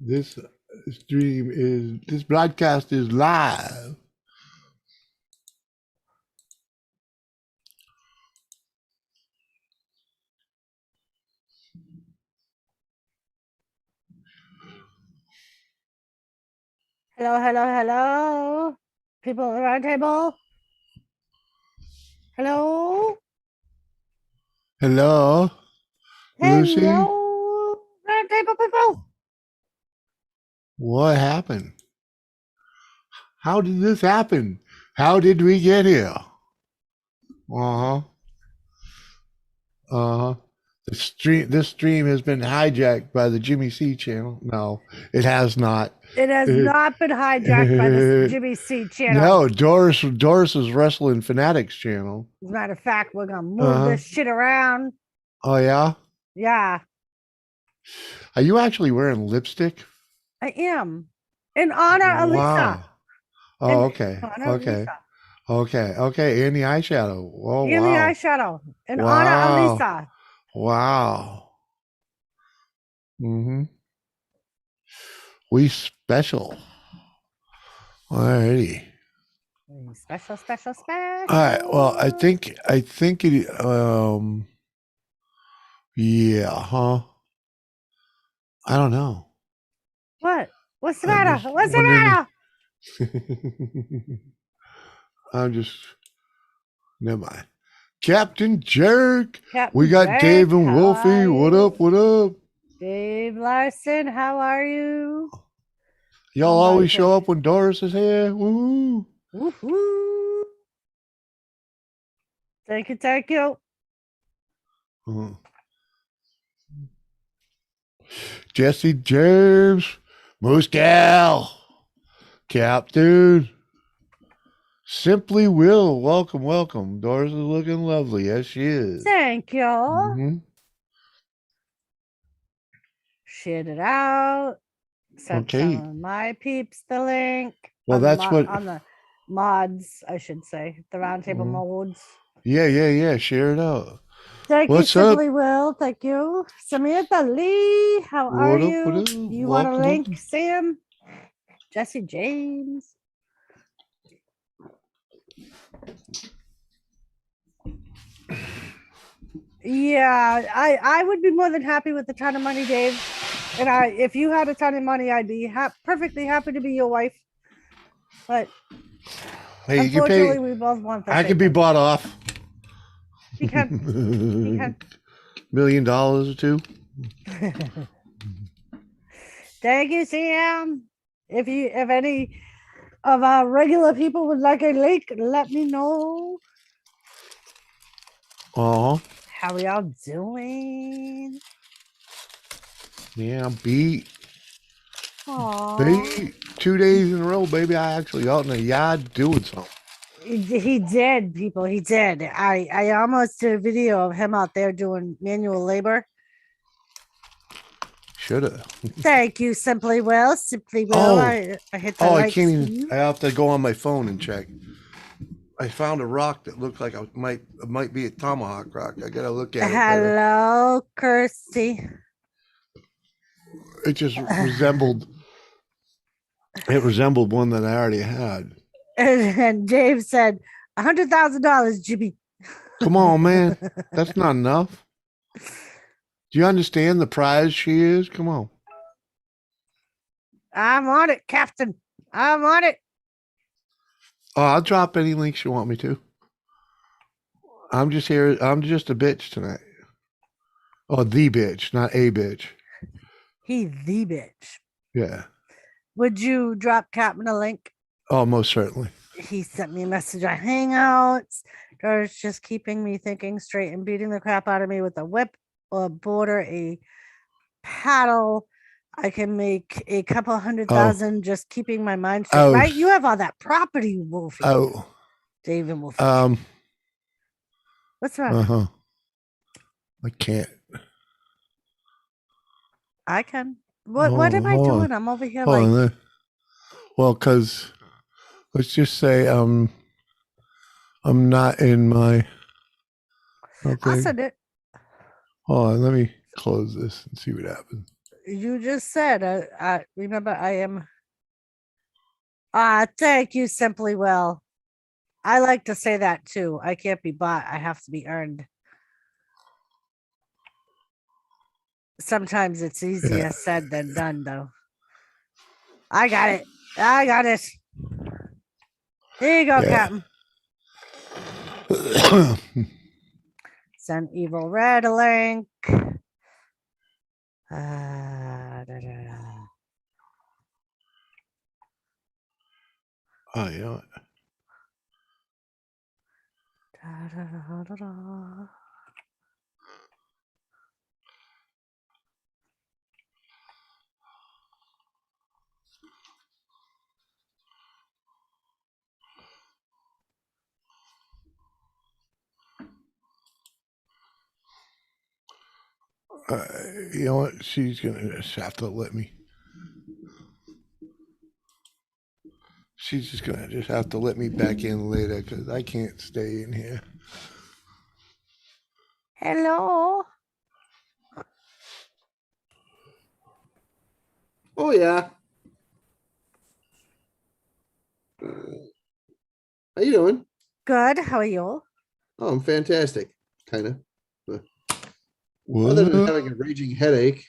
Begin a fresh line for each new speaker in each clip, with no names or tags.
This this broadcast is live.
Hello, hello, hello. People at the round table. Hello.
Hello, Lucy.
Hello. Round table people.
What happened? How did this happen? How did we get here? Uh-huh. Uh-huh. This stream has been hijacked by the Jimmy C channel. No, it has not.
It has not been hijacked by the Jimmy C channel.
No, Doris's Wrestling Fanatics channel.
As a matter of fact, we're gonna move this shit around.
Oh yeah?
Yeah.
Are you actually wearing lipstick?
I am. In honor of Lisa.
Oh, okay. Okay. Okay. And the eyeshadow. Oh,
and
wow.
the eyeshadow. In honor of Lisa.
Wow. Mm-hmm. We special. Alrighty.
Special.
All right. Well, I think it yeah, huh? I don't know.
What? What's the matter? What's the matter?
I'm just never mind. Captain Jerk.
Captain
we got
Jerk,
Dave and Wolfie. What up? What up?
Dave Larson, how are you?
Y'all always show up when Doris is here. Woo!
Woohoo! Thank you.
Jesse James, Moose Gal, Captain, Simply Will. Welcome. Doris is looking lovely. Yes, she is.
Thank you. Shared it out. Sent some of my peeps the link.
Well, that's what
on the mods, I should say, the roundtable modes.
Yeah. Share it out.
Thank you, Simply Will. Thank you. Samantha Lee, how are you? You want a link, Sam? Jesse James. Yeah, I would be more than happy with a ton of money, Dave. And if you had a ton of money, I'd be perfectly happy to be your wife. But hey, unfortunately, we both want that.
I could be bought off.
You can. $1
million or two.
Thank you, Sam. If any of our regular people would like a link, let me know. How are y'all doing?
Yeah, beat. Beat 2 days in a row, baby. I actually out in the yard doing something.
He did, people. He did. I almost did a video of him out there doing manual labor.
Shoulda.
Thank you, Simply Will. Simply Will. I hit the
I can't even. I have to go on my phone and check. I found a rock that looked like it might be a tomahawk rock. I gotta look at it.
Hello, Kirsty.
It just resembled. It resembled one that I already had.
And Dave said, $100,000, Jimmy.
Come on, man. That's not enough. Do you understand the prize she is? Come on.
I'm on it, Captain. I'm on it.
Oh, I'll drop any links you want me to. I'm just here. I'm just a bitch tonight. Oh, the bitch, not a bitch.
He the bitch.
Yeah.
Would you drop Captain a link?
Oh, most certainly.
He sent me a message on Hangouts. Doris just keeping me thinking straight and beating the crap out of me with a whip or a border, a paddle. I can make a couple $100,000 just keeping my mind straight, right? You have all that property, Wolfie. Dave and Wolfie. What's wrong? I
can't.
I can. What am I doing? I'm over here like.
Well, because let's just say I'm not in my.
Okay. I'll send it.
Hold on, let me close this and see what happens.
you just said, remember, I am. Thank you, Simply Will. I like to say that too. I can't be bought. I have to be earned. Sometimes it's easier said than done, though. I got it. I got it. Here you go,
Yeah.
Captain. Send Evil Red a link. Da, da, da.
Oh, you know what?
Da, da, da, da.
You know what? She's gonna just have to let me. She's just gonna just have to let me back in later because I can't stay in here.
Hello.
Oh yeah. How you doing?
Good. How are you?
Oh, I'm fantastic. Kind of. Other than
What?
having a raging headache,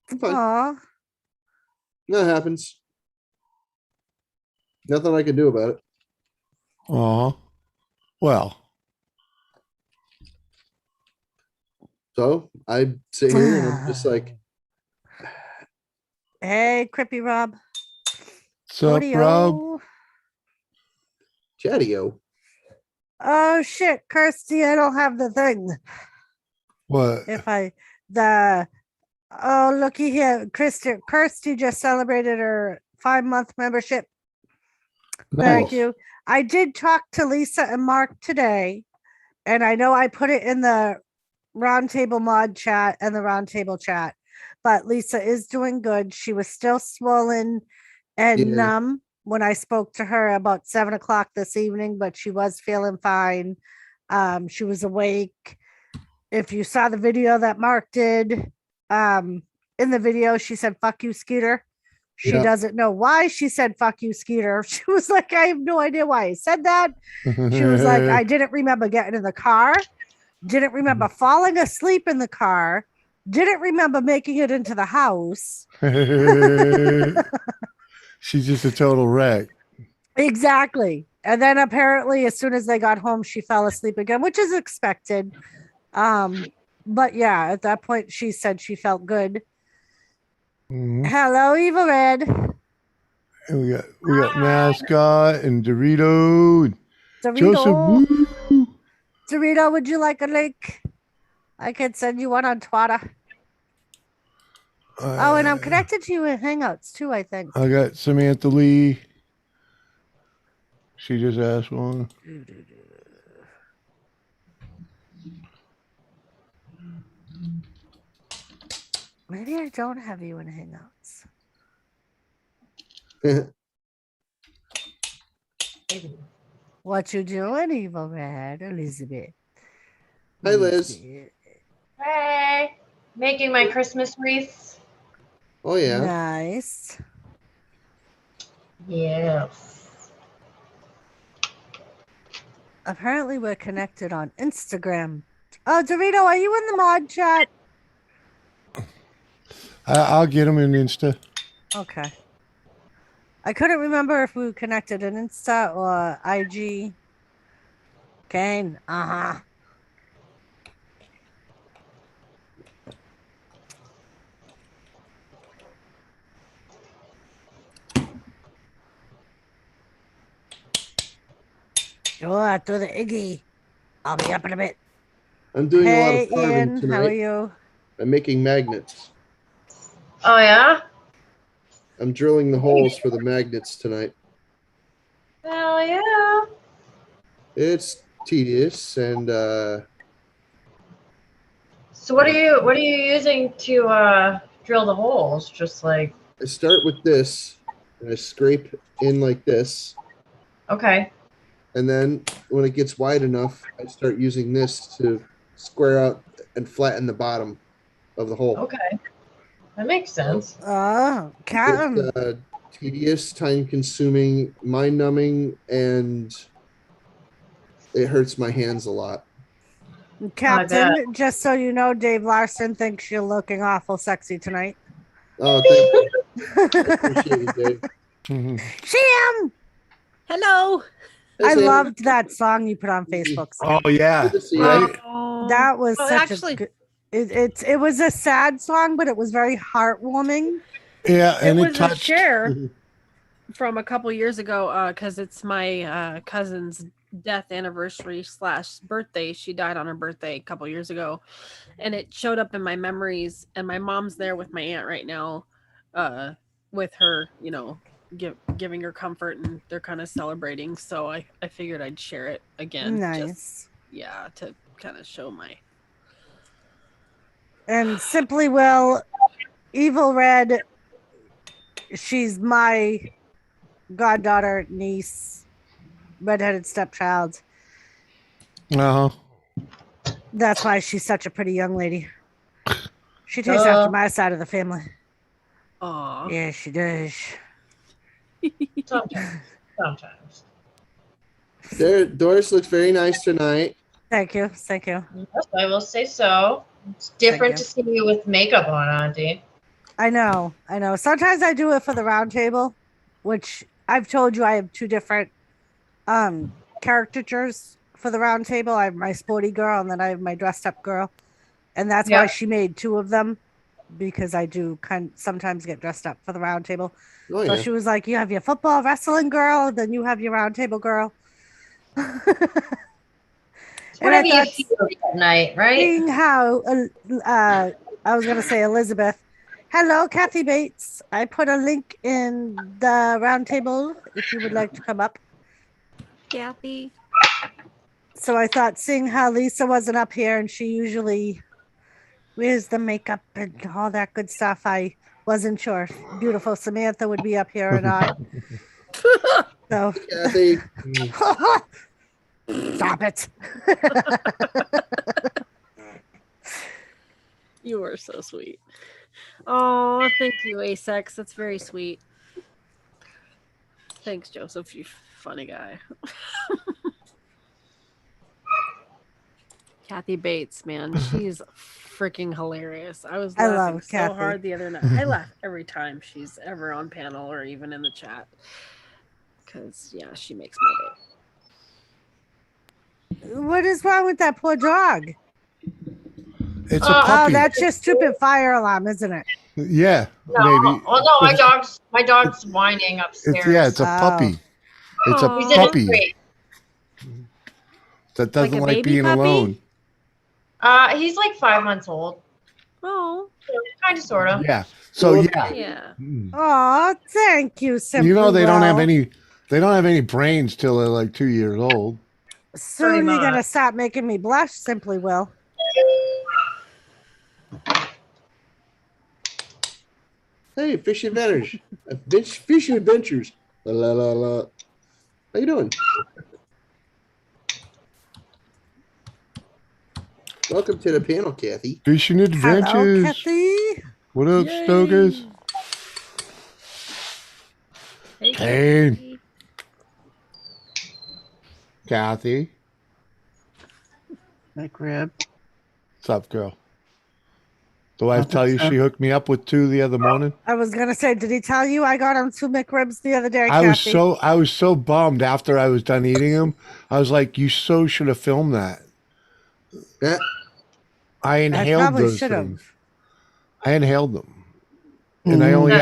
I'm fine.
Aw.
That happens. Nothing I can do about it.
Well,
So I sit here and I'm just like,
Hey, Crippy Rob.
sup, Rob?
Odeo.
Chatty-o.
Oh shit, Kirsty, I don't have the thing.
What?
If I looky here, Kirsty just celebrated her 5-month membership. Thank
Nice.
you. I did talk to Lisa and Mark today, and I know I put it in the roundtable mod chat and the roundtable chat, but Lisa is doing good. She was still swollen and
Yeah.
numb when I spoke to her about 7 o'clock this evening, but she was feeling fine. She was awake. If you saw the video that Mark did, in the video, she said, "Fuck you, Skeeter." She
Yeah.
doesn't know why she said "fuck you, Skeeter." She was like, "I have no idea why I said that." She was like, "I didn't remember getting in the car, didn't remember falling asleep in the car, didn't remember making it into the house."
She's just a total wreck.
Exactly. And then apparently, as soon as they got home, she fell asleep again, which is expected. But yeah, at that point, she said she felt good.
Mhm.
Hello, Eva Red.
And we got mascot and Dorito and Joseph.
Dorito.
Woo.
Dorito, would you like a link? I could send you one on Twitter. Oh, and I'm connected to you in Hangouts too, I think.
I got Samantha Lee. She just asked one.
Maybe I don't have you in Hangouts. What you doing, Evil Red? Elizabeth.
Hi, Liz.
Elizabeth.
Hey, making my Christmas wreaths.
Oh yeah.
Nice.
Yes.
Apparently, we're connected on Instagram. Oh, Dorito, are you in the mod chat?
I'll get them in Insta.
Okay. I couldn't remember if we were connected in Insta or IG. Kane. Uh-huh. Sure, through the Iggy. I'll be up in a bit.
I'm doing a lot
Hey,
of farming
Ian,
tonight.
how are you?
I'm making magnets.
Oh yeah?
I'm drilling the holes for the magnets tonight.
Hell yeah.
It's tedious and
So what are you using to drill the holes? Just like,
I start with this and I scrape in like this.
okay.
And then when it gets wide enough, I start using this to square out and flatten the bottom of the hole.
Okay. That makes sense.
Captain.
It's tedious, time-consuming, mind-numbing, and it hurts my hands a lot.
Captain, just so you know, Dave Larson thinks you're looking awful sexy tonight.
Oh, thank you. Appreciate you, Dave.
Mhm.
Sham!
Hello.
Hey,
I
Sam.
loved that song you put on Facebook. Sam.
Oh yeah,
Good to see you.
right.
That was
Oh,
such
actually,
a good. It was a sad song, but it was very heartwarming.
Yeah,
it
and
was
it
a
touched.
share from a couple years ago because it's my cousin's death anniversary / birthday. She died on her birthday a couple years ago, and it showed up in my memories. And my mom's there with my aunt right now, with her, giving her comfort, and they're kind of celebrating. So I figured I'd share it again.
Nice.
To kind of show my.
And Simply Will, Evil Red. She's my goddaughter, niece, redheaded stepchild.
Uh huh.
That's why she's such a pretty young lady. She takes after my side of the family.
Aw.
Yeah, she does.
Sometimes.
Doris looks very nice tonight.
Thank you. Thank you.
Yes, I will say so. It's different
you.
to see you with makeup on, Auntie.
I know. Sometimes I do it for the round table, which I've told you I have two different caricatures for the round table. I have my sporty girl and then I have my dressed up girl. And that's why she made two of them, because I do sometimes get dressed up for the round table.
Oh,
So
yeah.
she was like, you have your football wrestling girl, then you have your round table girl.
Whatever you feel that night, right?
Seeing how I was going to say Elizabeth. Hello, Kathy Bates. I put a link in the round table if you would like to come up.
Kathy.
So I thought, seeing how Lisa wasn't up here and she usually wears the makeup and all that good stuff, I wasn't sure if beautiful Samantha would be up here or not. So,
Kathy.
stop it.
You are so sweet. Oh, thank you, Asex. That's very sweet. Thanks, Joseph. You funny guy. Kathy Bates, man, she's freaking hilarious. I was laughing so
Kathy.
hard the other night. I laugh every time she's ever on panel or even in the chat, because she makes my day.
What is wrong with that poor dog?
It's a puppy.
Oh, that's your stupid fire alarm, isn't it?
Yeah,
No,
maybe.
no, my dog's whining upstairs.
It's a puppy. It's a
Aw.
He's in his
puppy
crate.
that doesn't
Like a
like
baby
being
puppy?
alone.
He's like 5 months old.
Oh,
Kind of, sort of.
Yeah. So
yeah.
Oh, thank you, Simply
You know they don't have
Will.
any. They don't have any brains till they're like 2 years old.
Soon you're gonna
much.
stop making me blush, Simply Will.
Hey, Fish Adventures. Fish Adventures. La la la la. How you doing? Welcome to the panel, Kathy.
Fishing
Hello,
adventures.
Kathy.
What up,
Yay.
Stokers?
Hey,
Hey. Kathy.
McRib.
What's up, girl? Do I tell you she hooked me up with 2 the other morning?
I was gonna say, did he tell you I got him 2 McRibs the other day?
I
Kathy?
was so bummed after I was done eating them. I was like, you so should have filmed that.
Yeah.
I
I
inhaled
probably
those
should
things.
have.
I inhaled them. And I only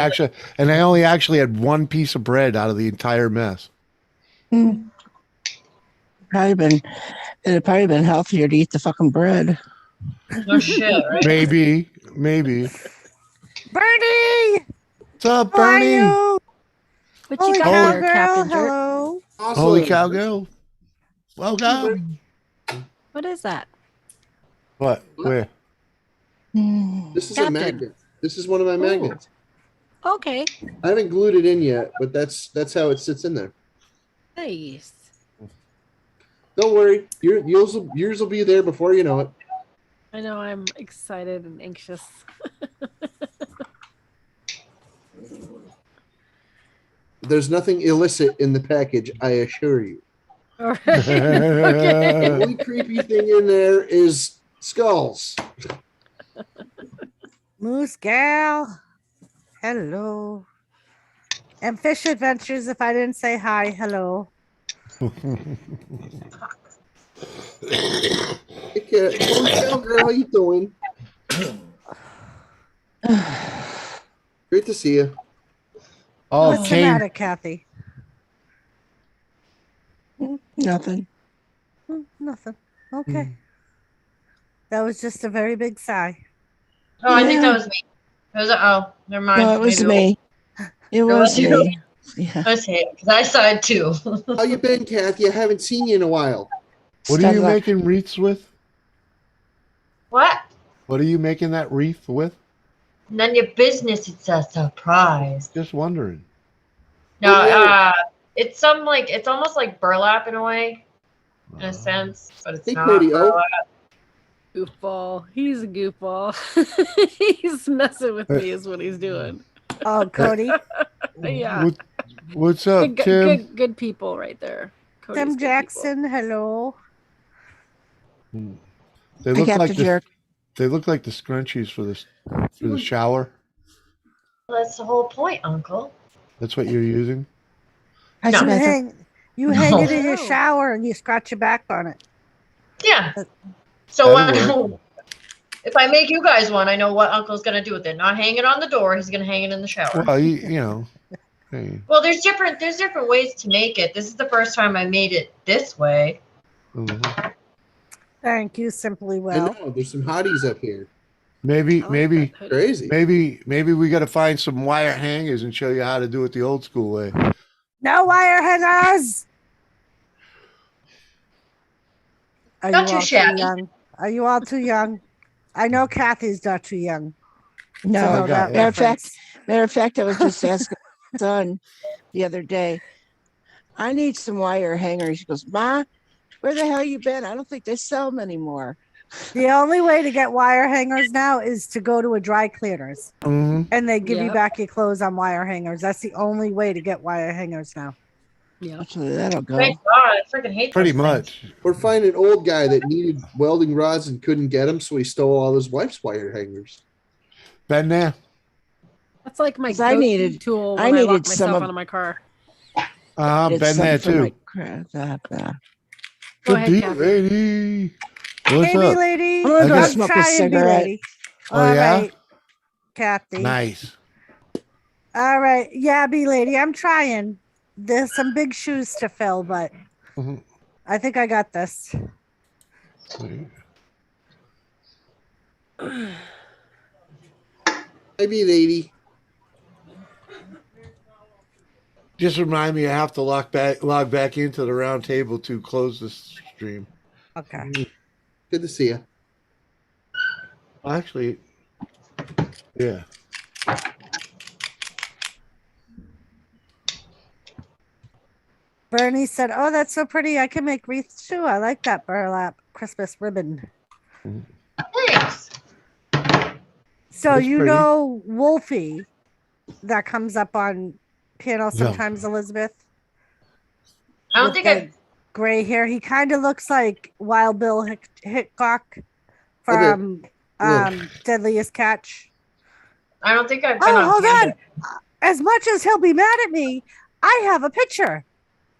actually had 1 piece of bread out of the entire mess.
It'd probably been healthier to eat the fucking bread.
No shit, right?
Maybe.
Bernie,
What's up,
how are
Bernie?
you?
What
Holy
you
cow,
got there,
girl.
Captain Jerk?
Hello.
Awesome.
Holy cow, girl. Welcome.
What is that?
What? Where?
This is a
Captain.
magnet. This is one of my magnets.
Okay.
I haven't glued it in yet, but that's how it sits in there.
Nice.
Don't worry. Yours will be there before you know it.
I know I'm excited and anxious.
There's nothing illicit in the package, I assure you.
All right.
The
Okay.
only creepy thing in there is skulls.
Moose gal. Hello. And Fish Adventures, if I didn't say hi, hello.
Hey, Kat. Hey, girl, how you doing? Great to see you.
Oh,
What's the
Kane.
matter, Kathy?
Nothing.
Nothing. Okay. That was just a very big sigh.
Oh, I think that was me. It was, oh, never mind.
No, it was
Maybe
me. It
was
was
you.
me. Yeah.
Let's see it, because I sighed too.
How you been, Kathy? I haven't seen you in a while.
What are you
Stella.
making wreaths with?
What?
What are you making that wreath with?
None of your business. It's a surprise.
Just wondering.
No,
Well,
it's some like it's almost like burlap in a way, in a sense, but it's
Hey,
not
Cody. Oh,
burlap.
Goofball. He's a goofball. He's messing with me, is what he's doing.
Oh, Cody.
Yeah.
What's up,
Good,
Tim?
good people right there. Cody's
Tim
good people.
Jackson, hello.
They
I
look
got
like
the
the
jerk.
they look like the scrunchies for the shower.
Well, that's the whole point, Uncle.
That's what you're using.
Hi,
No.
You
Samantha.
hang
No.
it in your
No.
shower and you scratch your back on it.
Yeah. So
That'll
when, if I make you guys one, I know what Uncle's gonna do with it. Not hang it on the door. He's gonna hang it in the shower.
Well, you know. Hey.
Well, there's different ways to make it. This is the first time I made it this way.
Mhm.
Thank you, Simply
I
Well.
know. There's some hotties up here.
Maybe
I like
maybe
that hoodie.
Crazy.
maybe we got to find some wire hangers and show you how to do it the old school way.
No wire hangers. Are
Not
you
too
all
shabby.
young? Are you all too young? I know Kathy's not too young.
No,
to
I
know
got
that
it.
reference.
matter of fact, I was just asking my son the other day. I need some wire hangers. He goes, Ma, where the hell you been? I don't think they sell them anymore.
The only way to get wire hangers now is to go to a dry cleaners
Mhm.
and they give you
Yep.
back your clothes on wire hangers. That's the only way to get wire hangers now.
Yeah.
Actually, that'll go.
Thank God, I freaking hate
Pretty
those things.
much.
Or find an old guy that needed welding rods and couldn't get them, so he stole all his wife's wire hangers.
Been there.
That's like my
'Cause I
go-to
needed-
tool
I
when I lock
needed
myself
some of-
out of my car.
Been
It's
there
something for
too.
my crap.
Go
Good
ahead,
deal,
Kathy.
lady. What's
Hey, bee
up?
lady.
I'm gonna
go
I'm
smoke
a
trying, bee
cigarette.
lady.
Oh,
All
yeah?
right, Kathy.
Nice.
All right. Yeah, bee lady. I'm trying. There's some big shoes to fill, but
Mhm.
I think I got this.
Maybe, lady.
Just remind me I have to log back into the round table to close this stream.
Okay.
Good to see you.
Actually, yeah.
Bernie said, "Oh, that's so pretty. I can make wreaths too. I like that burlap Christmas ribbon."
Thanks.
So
That's
you
pretty.
know Wolfie that comes up on panel
No.
sometimes, Elizabeth?
I don't
With
think
the
I've
gray hair. He kind of looks like Wild Bill Hickok from Deadliest Catch.
been
Oh,
on
hold
Panda.
on. As much as he'll be mad at me, I have a picture.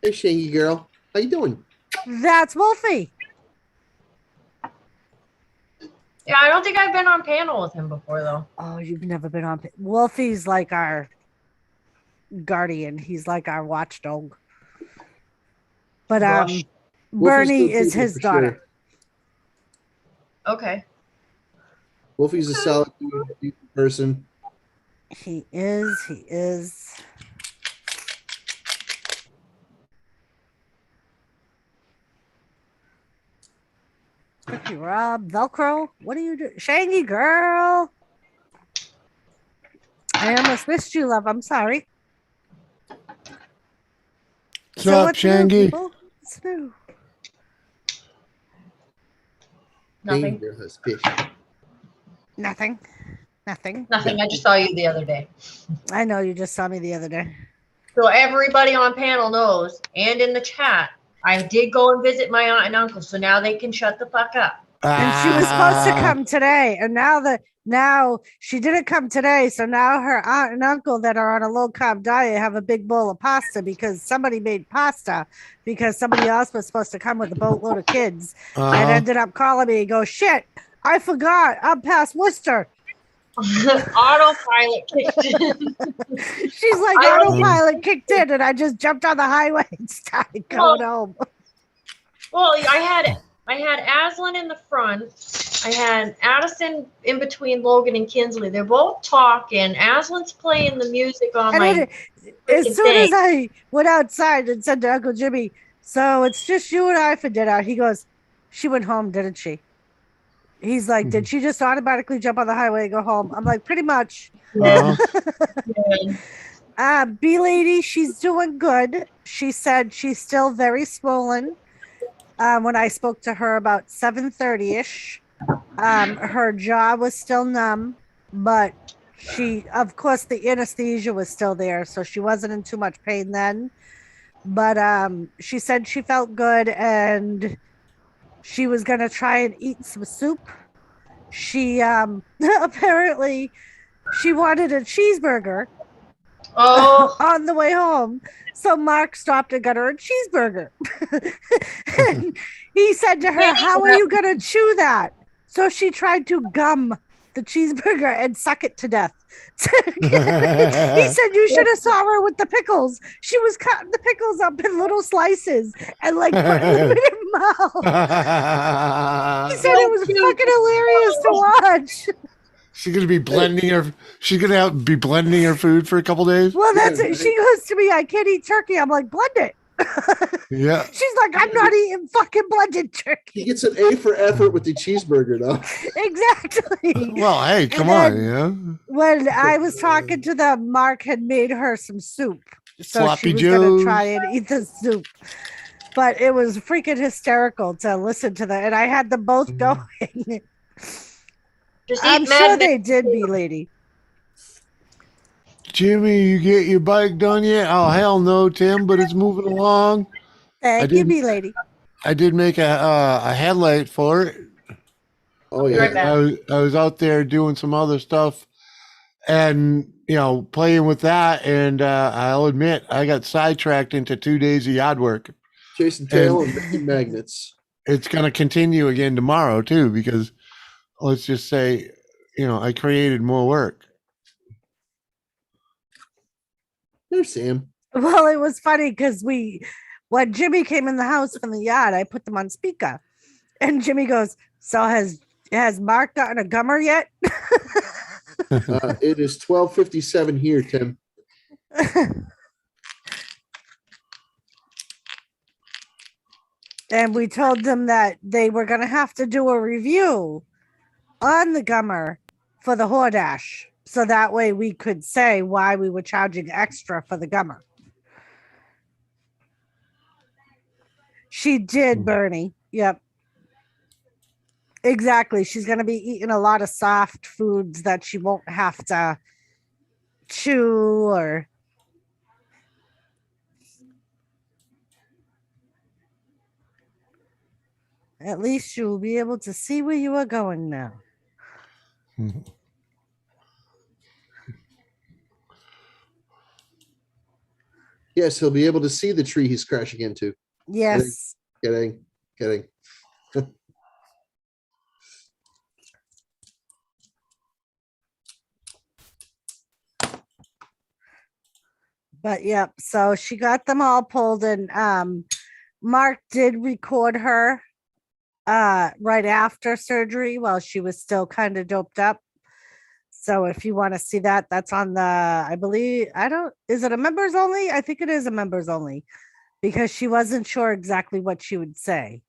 Hey, Shangy girl. How you doing?
That's Wolfie.
Yeah, I don't think I've been on panel with him before though.
Oh, you've never been on. Wolfie's like our guardian. He's like our watchdog. But
Gosh.
Wolfie's
Bernie
good
is
people
his
for
daughter.
sure.
Okay.
Wolfie's a solid person.
He is. He is. Thank you, Rob. Velcro. What are you doing? Shangy girl. I almost missed you, love. I'm sorry.
What's up,
what's new,
Shangy?
people? What's new?
Nothing.
Shangy girl has fish.
Nothing. Nothing.
Nothing. I just saw you the other day.
I know you just saw me the other day.
So everybody on panel knows, and in the chat, I did go and visit my aunt and uncle, so now they can shut the fuck up.
And she was supposed to come today, and now she didn't come today, so now her aunt and uncle that are on a low carb diet have a big bowl of pasta because somebody made pasta because somebody else was supposed to come with a boatload of kids and ended up calling me and go, shit, I forgot, I'm past Worcester.
Autopilot kicked in.
She's like, autopilot kicked in, and I just jumped on the highway and started going home.
Well, I had Aslan in the front. I had Addison in between Logan and Kinsley. They're both talking. Aslan's playing the music on my.
As soon as I went outside and said to Uncle Jimmy, so it's just you and I for dinner, he goes, she went home, didn't she? He's like, did she just automatically jump on the highway and go home? I'm like, pretty much.
Yeah.
B lady, she's doing good. She said she's still very swollen. When I spoke to her about 7:30ish, her jaw was still numb, but of course, the anesthesia was still there, so she wasn't in too much pain then. But she said she felt good and she was gonna try and eat some soup. She apparently she wanted a cheeseburger on the way home. So Mark stopped and got her a cheeseburger. And he said to her, how are you going to chew that? So she tried to gum the cheeseburger and suck it to death. He said, you should have saw her with the pickles. She was cutting the pickles up in little slices and like putting them in her mouth. He said it was fucking hilarious to watch.
She's gonna be blending her. She's gonna be blending her food for a couple days.
Well, that's it. She goes to me, I can't eat turkey. I'm like, blend it.
Yeah.
She's like, I'm not eating fucking blended turkey.
He gets an A for effort with the cheeseburger, though.
Exactly.
Well, hey, come on, yeah.
When I was talking to them, Mark had made her some soup. So
Sloppy
she was going to
Joes.
try and eat the soup. But it was freaking hysterical to listen to that. And I had them both going. I'm sure they did, be lady.
Jimmy, you get your bike done yet? Oh, hell no, Tim, but it's moving along.
Thank you, be lady.
I did make a headlight for it.
Oh, yeah.
I was out there doing some other stuff and, playing with that. And I'll admit, I got sidetracked into 2 days of yard work.
Chasing tail and making magnets.
It's going to continue again tomorrow, too, because let's just say, I created more work.
There's Sam.
Well, it was funny because when Jimmy came in the house from the yard, I put them on speaker. And Jimmy goes, so has Mark gotten a gummer yet?
It is 12:57 here, Tim.
And we told them that they were going to have to do a review on the gummer for the Hordash. So that way we could say why we were charging extra for the gummer. She did, Bernie. Yep. Exactly. She's going to be eating a lot of soft foods that she won't have to chew or... At least you'll be able to see where you are going now.
Yes, he'll be able to see the tree he's crashing into.
Yes.
Kidding.
But yep, so she got them all pulled, and Mark did record her right after surgery while she was still kind of doped up. So if you want to see that, that's on is it a members only? I think it is a members only because she wasn't sure exactly what she would say.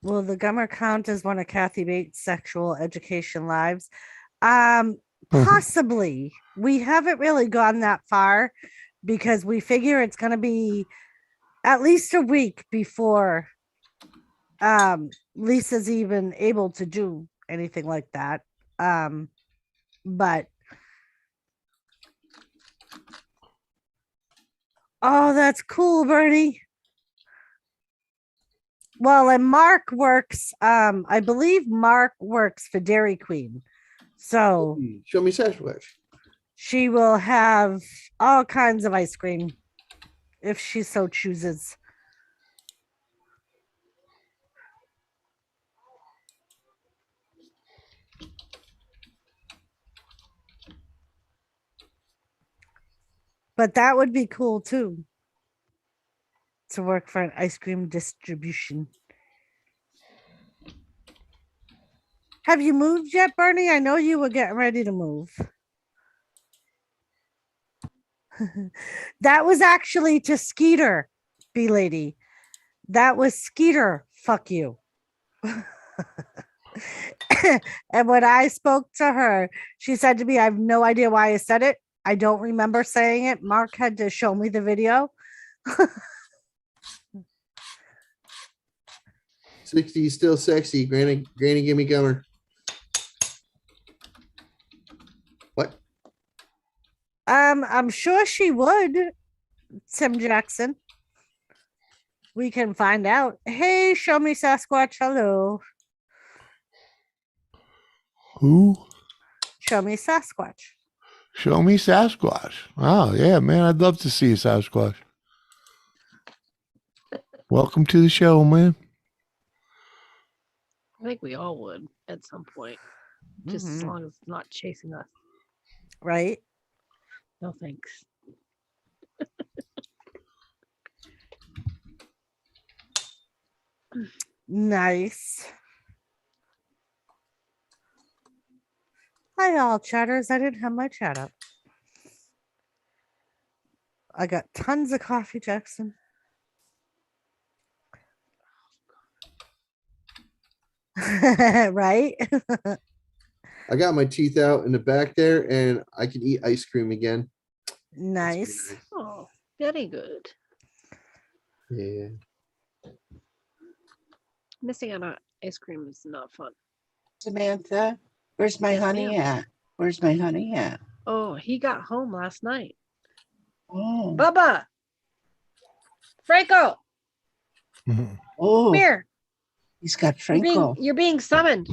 Will the gummer count as one of Kathy Bates' sexual education lives? Possibly. We haven't really gone that far because we figure it's going to be at least a week before Lisa's even able to do anything like that. But Oh, that's cool, Bernie. Well, and Mark works, I believe Mark works for Dairy Queen. So
Show me Sasquatch.
she will have all kinds of ice cream if she so chooses. But that would be cool too, to work for an ice cream distribution. Have you moved yet, Bernie? I know you were getting ready to move. That was actually to Skeeter, B lady. That was Skeeter. Fuck you. And when I spoke to her, she said to me, I have no idea why I said it. I don't remember saying it. Mark had to show me the video.
60 still sexy. Granny, give me gummer. What?
I'm sure she would, Tim Jackson. We can find out. Hey, show me Sasquatch. Hello.
Who?
Show me Sasquatch.
Show me Sasquatch. Oh, yeah, man. I'd love to see a Sasquatch. Welcome to the show, man.
I think we all would at some point, just as long as it's not chasing us.
Right?
No thanks.
Nice. Hi, all chatters. I didn't have my chat up. I got tons of coffee, Jackson. Right?
I got my teeth out in the back there, and I can eat ice cream again.
Nice.
Oh, very good.
Yeah.
Missing out on ice cream is not fun.
Samantha, where's my honey
ma'am.
at? Where's my honey at?
Oh, he got home last night.
Oh,
Bubba! Franco!
oh,
Come here.
he's got
You're
Franco.
being summoned.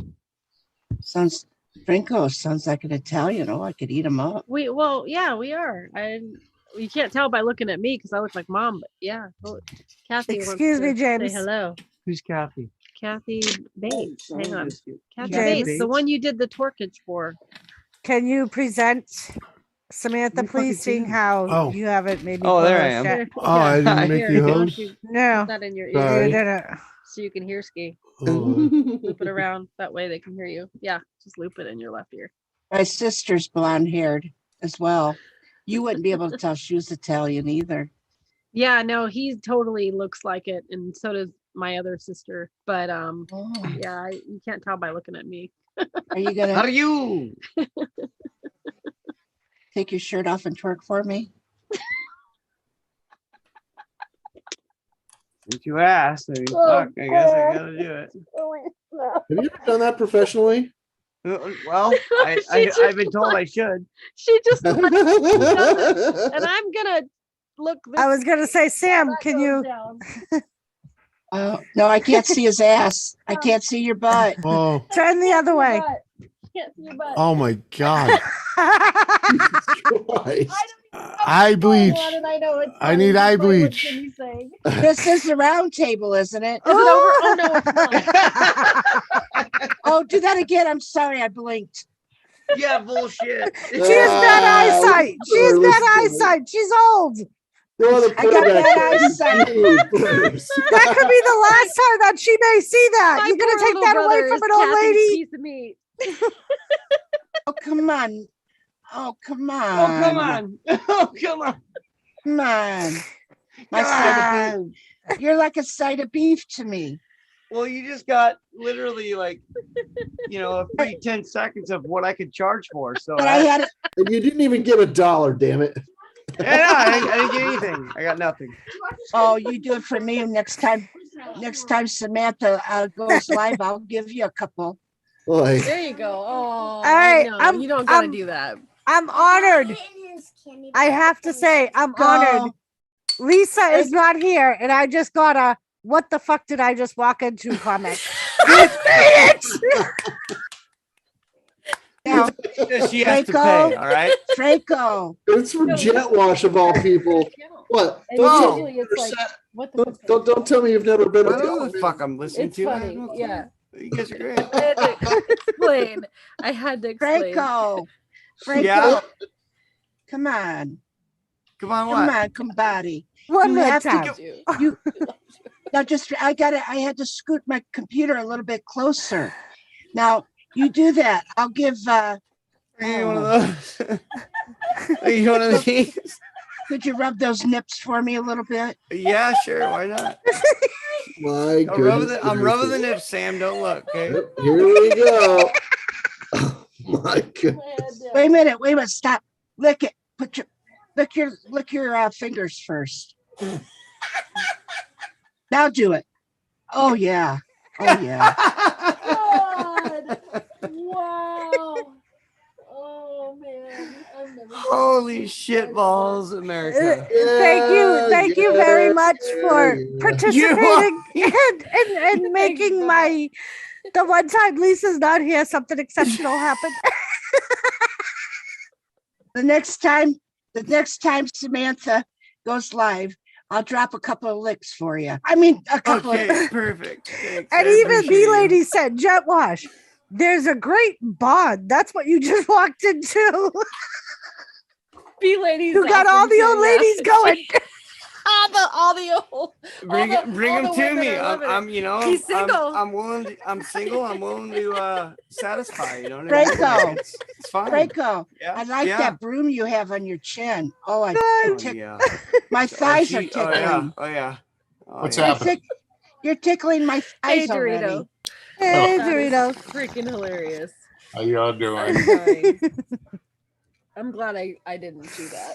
Sounds Franco sounds like an Italian. Oh, I could eat him up.
We are. You can't tell by looking at me because I look like mom, but yeah. Oh, Kathy wants
Excuse me,
to
James.
Say hello.
Who's Kathy?
Kathy Bates. Hang on. Kathy
James.
Bates, the one you did the torkage for.
Can you present Samantha,
Let me fucking
please,
see
seeing
him.
how
Oh.
you haven't maybe.
Oh, there I
closed
am.
yet?
Oh, I didn't make
Here,
you
why don't
host?
you
No,
put that in your ear
you
Sorry.
didn't.
so you can hear Ski.
Oh,
Loop it around. That way they can hear you. Yeah, just loop it in your left ear.
My sister's blonde haired as well. You wouldn't be able to tell she was Italian either.
Yeah, no, he totally looks like it, and so does my other sister. But
Oh,
yeah, you can't tell by looking at me.
are you
How
gonna
are you?
take your shirt off and twerk for me?
Since you asked, I mean, fuck, I guess I gotta do it.
Have you ever done that professionally?
Well,
She just
I've been told I should.
She just and I'm gonna look.
I was gonna say, Sam,
that
can
goes
you?
down.
Oh, no, I can't see his ass. I can't see your butt.
oh,
Turn the other way.
Can't see your butt.
oh my God.
Christ.
Eye bleach.
I know it's
I need
funny,
eye
just like what
bleach.
Jimmy's saying.
This is the round table, isn't it?
Is it over? Oh no, it's not.
Oh, do that again. I'm sorry, I blinked.
Yeah, bullshit.
She has bad eyesight. She has bad eyesight. She's old.
I got bad eyesight.
That could be the last time that she may see that.
My
You're
poor
gonna take
little
that away
brother
from
is
an old
Kathy's
lady?
Piece of meat.
Oh, come on. Oh, come on.
Oh, come on. Oh, come on.
Come on. My side of beef. You're like a side of beef to me.
Well, you just got literally like, a free 10 seconds of what I could charge for. So
But I had
And you didn't even get $1, damn it.
yeah, I didn't get anything. I got nothing.
oh, you do it for me. And next time Samantha goes live, I'll give you a couple.
Boy.
There you go. Oh,
right,
no,
I'm-
you don't gotta
I'm-
do that.
I'm honored. I have to say, I'm honored. Lisa is not here, and I just got a "What the fuck did I just walk into?" comment. I made it.
Now,
She has to
Franco?
pay. All right.
Franco,
It's from Jet Wash of all people. What?
And
Don't tell
usually
me
it's like, what the fuck?
don't tell me you've never been
I
at
don't know
the
who the fuck I'm listening
It's
to. I have
funny.
no clue.
Yeah.
You guys are great.
I had to explain. I had to explain.
Franco, Franco,
Yeah.
come on,
Come on,
come
what?
on, Kumbadi.
One
You
more
have to
time.
You now just I had to scoot my computer a little bit closer. Now you do that. I'll give
Are you one of those? Are you one of these?
could you rub those nips for me a little bit?
Yeah, sure. Why not?
My
I'm rubbing
goodness.
the
gracious.
nips, Sam. Don't look. Okay.
Yep, here we go. Oh, my goodness.
Wait a minute, stop. Lick it. Lick your fingers first. Now do it. Oh yeah. Oh yeah.
God. Wow. Oh man. I've never
Holy shit balls, America.
Thank you very much for
yeah.
participating and making the one time Lisa's not here, something exceptional happened.
The next time Samantha goes live, I'll drop a couple of licks for you. I mean, a couple
Okay,
of
perfect. Thanks.
And
I
even
appreciate
B
you.
Lady said, Jet Wash, there's a great bond. That's what you just walked into.
B ladies.
You got all the old ladies going.
all the old.
Bring
all the
them to
women
me.
are loving
I'm you know
He's single.
I'm willing to, I'm single. I'm willing to satisfy. You know what I mean?
Franco.
It's fine.
Franco,
Yeah.
I like
yeah.
that broom you have on your chin. Oh,
Oh, yeah.
my thighs are
Oh
tickling.
yeah. Oh yeah. Oh,
What's
yeah.
happening?
You're tickling my
Hey
thighs already.
Dorito.
Hey,
That is
Dorito.
freaking hilarious.
How y'all doing?
I'm dying. I'm glad I didn't do that.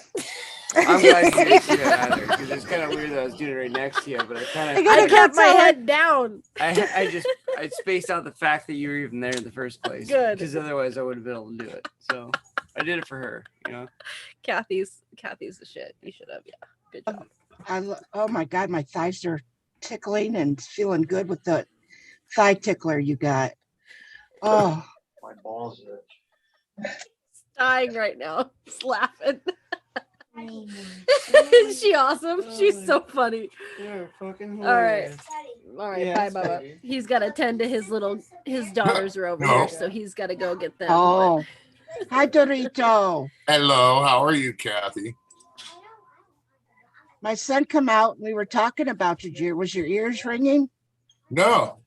I'm glad you didn't see that either, because it's kind of weird that I was doing it right next to you, but I
I
kind
gotta
I
of
go
kept my
tell her.
head down.
I spaced out the fact that you were even there in the first place.
Good.
Because otherwise I would have been able to do it. So I did it for her, you know.
Kathy's the shit. You should have. Yeah. Good job.
Oh my God, my thighs are tickling and feeling good with the thigh tickler you got. Oh,
My balls are.
Dying right now. Just laughing. Is she awesome? She's so funny.
You're fucking
All right.
hilarious.
All right,
Yes,
bye, Bubba.
baby.
He's got to tend to his daughters are over
No.
here, so he's got to go get them.
oh. Hi, Dorito.
Hello, how are you, Kathy?
My son come out and we were talking about you. Was your ears ringing?
No.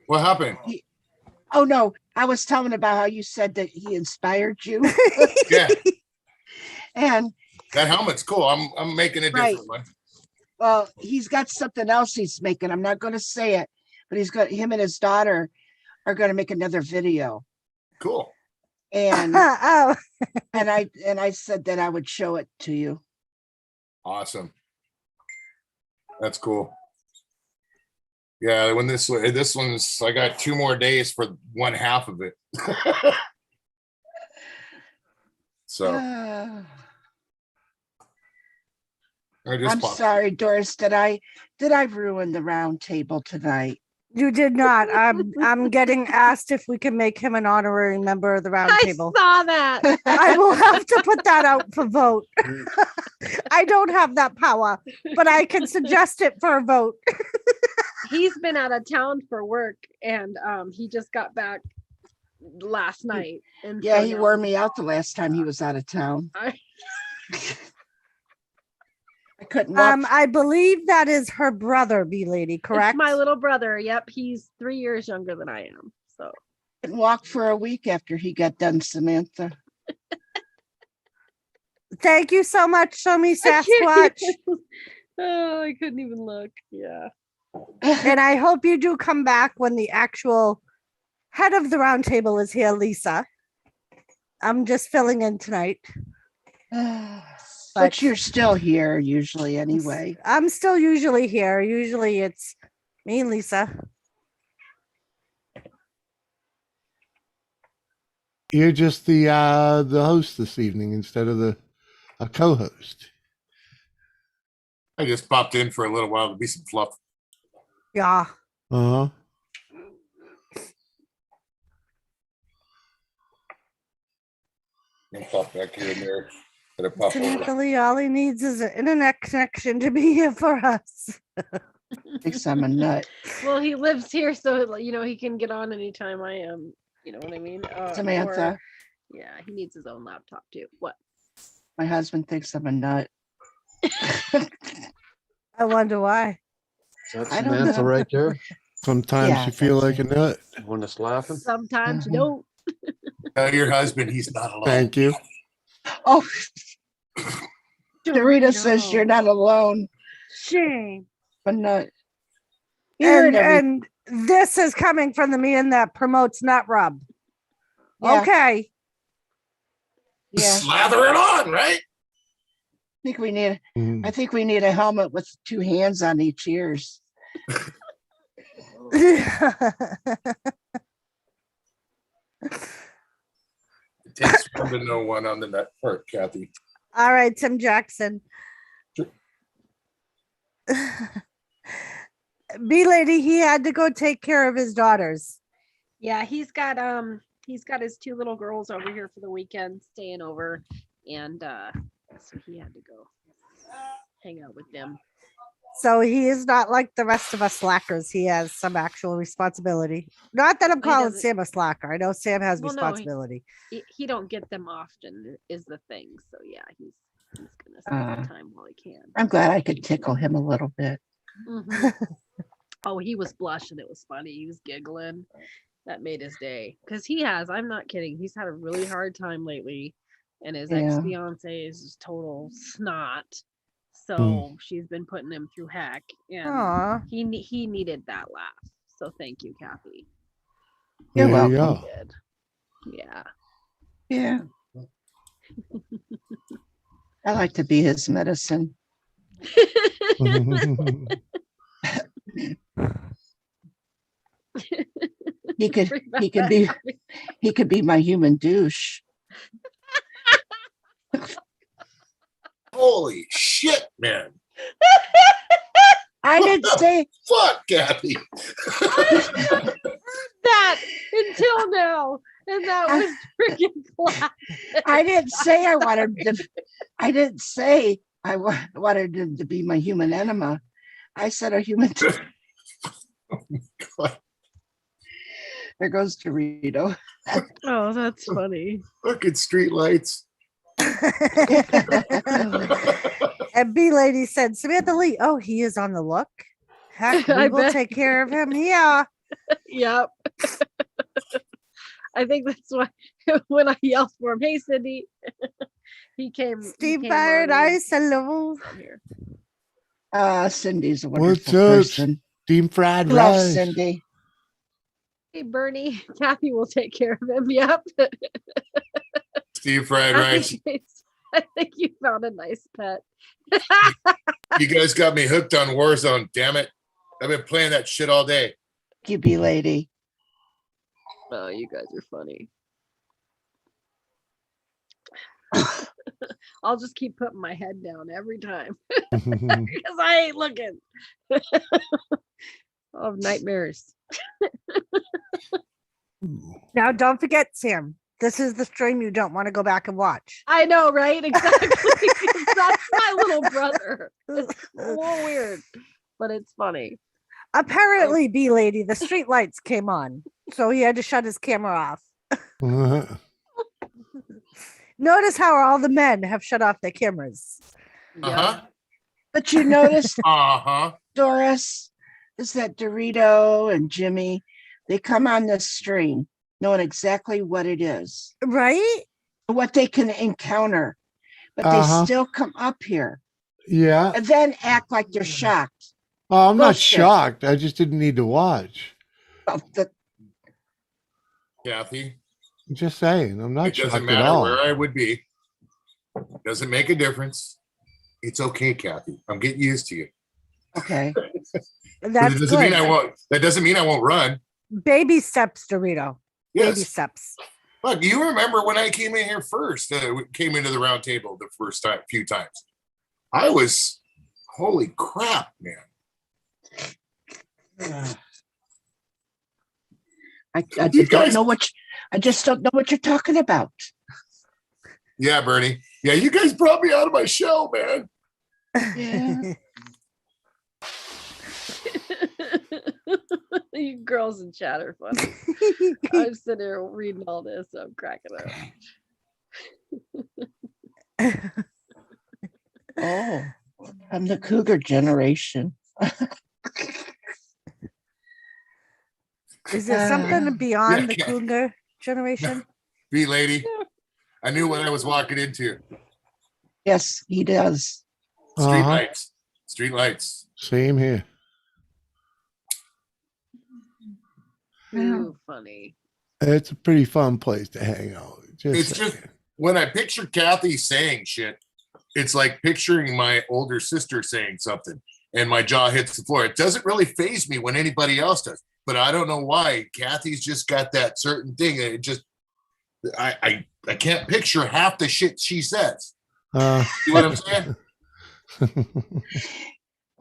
What happened?
Oh no, I was telling about how you said that he inspired you.
Yeah,
And
that helmet's cool. I'm making a
Right.
different one.
well, he's got something else he's making. I'm not going to say it, but him and his daughter are going to make another video.
Cool.
And
Oh,
I said that I would show it to you.
Awesome. That's cool. Yeah, when this one's, I got 2 more days for one half of it. So
Ah.
I just
I'm
popped-
sorry, Doris. Did I ruin the round table tonight?
you did not. I'm getting asked if we can make him an honorary member of the round
I
table.
saw that.
I will have to put that out for vote. I don't have that power, but I can suggest it for a vote.
He's been out of town for work, and he just got back last night. And
Yeah,
so
he
now-
wore me out the last time he was out of town.
I-
I couldn't walk.
I believe that is her brother, B lady, correct?
It's my little brother. Yep, he's 3 years younger than I am. So
Couldn't walk for a week after he got done, Samantha.
Thank you so much. Show me
I can't
Sasquatch.
even- oh, I couldn't even look. Yeah.
And I hope you do come back when the actual head of the round table is here, Lisa. I'm just filling in tonight.
But you're still here usually anyway.
I'm still usually here. Usually it's me and Lisa.
You're just the host this evening instead of a co-host.
I just popped in for a little while to be some fluff.
Yeah.
Uh-huh.
And pop back here and there. Gotta pop over.
Samantha Lee, all he needs is an internet connection to be here for us.
Thinks I'm a nut.
Well, he lives here, so he can get on anytime I am. You know what I mean?
Samantha,
Yeah, he needs his own laptop too. What?
my husband thinks I'm a nut.
I wonder why.
That's
I don't
Samantha
know.
right there.
Sometimes
Yeah,
you feel
that's
like a nut.
One that's laughing.
Sometimes you
Mhm.
don't.
Tell your husband he's not alone.
Thank you.
Oh, Dorita says
Dorito.
you're not alone.
Shame.
A nut. You heard every-
And this is coming from the man that promotes nut rub.
Yeah.
Okay.
Yeah,
Slather it on, right?
I think we need.
Mhm.
I think we need a helmet with 2 hands on each ears.
It takes one to know one on the nut part, Kathy.
All right, Tim Jackson.
Sure.
B lady, he had to go take care of his daughters.
Yeah, he's got his 2 little girls over here for the weekend staying over, and so he had to go hang out with them.
So he is not like the rest of us slackers. He has some actual responsibility. Not that I'm
He
calling
doesn't-
Sam a slacker. I know Sam has
Well, no,
responsibility.
He don't get them often is the thing. So yeah, he's gonna spend the time while he can.
I'm glad I could tickle him a little bit.
Mhm. Oh, he was blushing. It was funny. He was giggling. That made his day. Because I'm not kidding. He's had a really hard time lately. And his
Yeah.
ex-fiance is just total snot. So she's been putting him through heck. And
Aw.
he needed that laugh. So thank you, Kathy.
You're
There you
welcome.
go.
He did. Yeah.
Yeah. I like to be his medicine. He could be my human douche.
Holy shit, man.
I didn't say
Fuck, Kathy.
that until now. And that was freaking classic.
I didn't say I wanted to. I didn't say I wanted him to be my human enema. I said a human.
God.
There goes Dorito.
Oh, that's funny.
Fucking street lights.
And B lady said, Samantha Lee, oh, he is on the look. Heck, we
I
will
bet.
take care of him. Yeah.
Yep. I think that's why when I yelled for him, hey Cindy, he came.
Steve
came
Byron,
on in.
I hello.
Here.
Cindy's a
What's
wonderful
up?
person.
Steam fried
Love
rice.
Cindy.
Hey Bernie, Kathy will take care of him. Yep.
Steve fried rice.
I think you found a nice pet.
You guys got me hooked on Warzone, damn it. I've been playing that shit all day.
You be lady.
Oh, you guys are funny. I'll just keep putting my head down every time because I ain't looking. I'll have nightmares.
Now, don't forget, Sam, this is the stream you don't want to go back and watch.
I know, right? Exactly. That's my little brother. It's a little weird, but it's funny.
Apparently, B lady, the street lights came on, so he had to shut his camera off. Notice how all the men have shut off their cameras.
Uh-huh.
But you noticed,
Uh-huh.
Doris, is that Dorito and Jimmy, they come on this stream knowing exactly what it is,
Right?
what they can encounter, but they
Uh-huh.
still come up here
Yeah.
and then act like they're shocked.
Oh, I'm not
Bullshit.
shocked. I just didn't need to watch.
Well,
Kathy,
Just saying. I'm not
it doesn't
shocked at
matter
all.
where I would be. Doesn't make a difference. It's okay, Kathy. I'm getting used to you.
Okay.
But
That's
it doesn't mean I
good.
won't. That doesn't mean I won't run.
Baby steps, Dorito. Baby
Yes.
steps.
Look, you remember when I came in here first? Came into the round table the first time, few times. I was Holy crap, man.
I
You
don't
guys-
know I just don't know what you're talking about.
Yeah, Bernie. Yeah, you guys brought me out of my shell, man.
Yeah.
You girls in chat are funny. I'm sitting here reading all this. I'm cracking up.
Oh, I'm the cougar generation.
Is there something beyond the
yeah.
cougar generation?
B lady. I knew what I was walking into.
Yes, he does.
Street
Uh-huh.
lights. Street lights.
Same here.
Too funny.
It's a pretty fun place to hang out.
It's just when I picture Kathy saying shit, it's like picturing my older sister saying something and my jaw hits the floor. It doesn't really faze me when anybody else does, but I don't know why. Kathy's just got that certain thing. It just, I can't picture half the shit she says. See what I'm saying?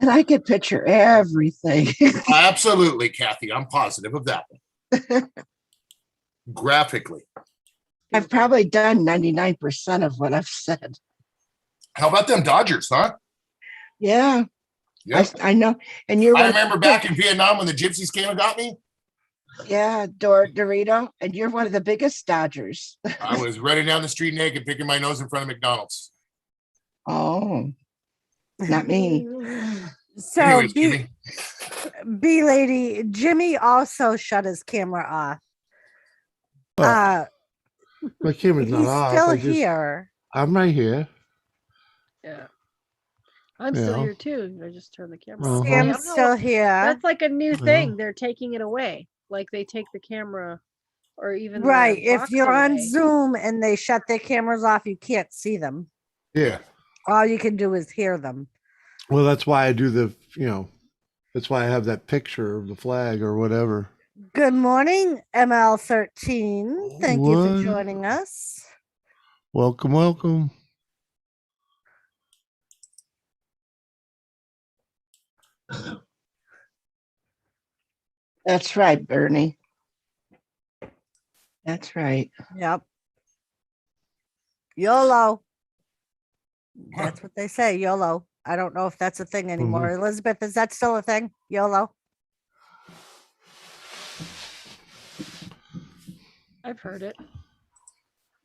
And I can picture everything.
Absolutely, Kathy. I'm positive of that one. Graphically.
I've probably done 99% of what I've said.
How about them Dodgers, huh?
Yeah,
Yeah.
I know. And you're
I
one of
remember
the-
back in Vietnam when the gypsies came and got me.
Yeah, Dorito, and you're one of the biggest Dodgers.
I was running down the street naked, picking my nose in front of McDonald's.
Oh, not me.
So
Anyways, Jimmy.
B lady, Jimmy also shut his camera off.
But my camera's
He's
not off.
still
I just-
here.
I'm right here.
Yeah. I'm still
Yeah.
here too. I just turned the camera
Uh-huh.
off.
Sam's
I don't know
still
what-
here.
That's like a new
Yeah.
thing. They're taking it away. Like they take the camera or even the
Right. If
box
you're on
away.
Zoom and they shut their cameras off, you can't see them.
Yeah.
All you can do is hear them.
Well, that's why I do the, that's why I have that picture of the flag or whatever.
Good morning, ML13. Thank you for
What?
joining us.
Welcome, welcome.
That's right, Bernie. That's right.
Yep. YOLO. That's what they say, YOLO. I don't know if that's a thing anymore. Elizabeth, is that still a thing? YOLO?
I've heard it.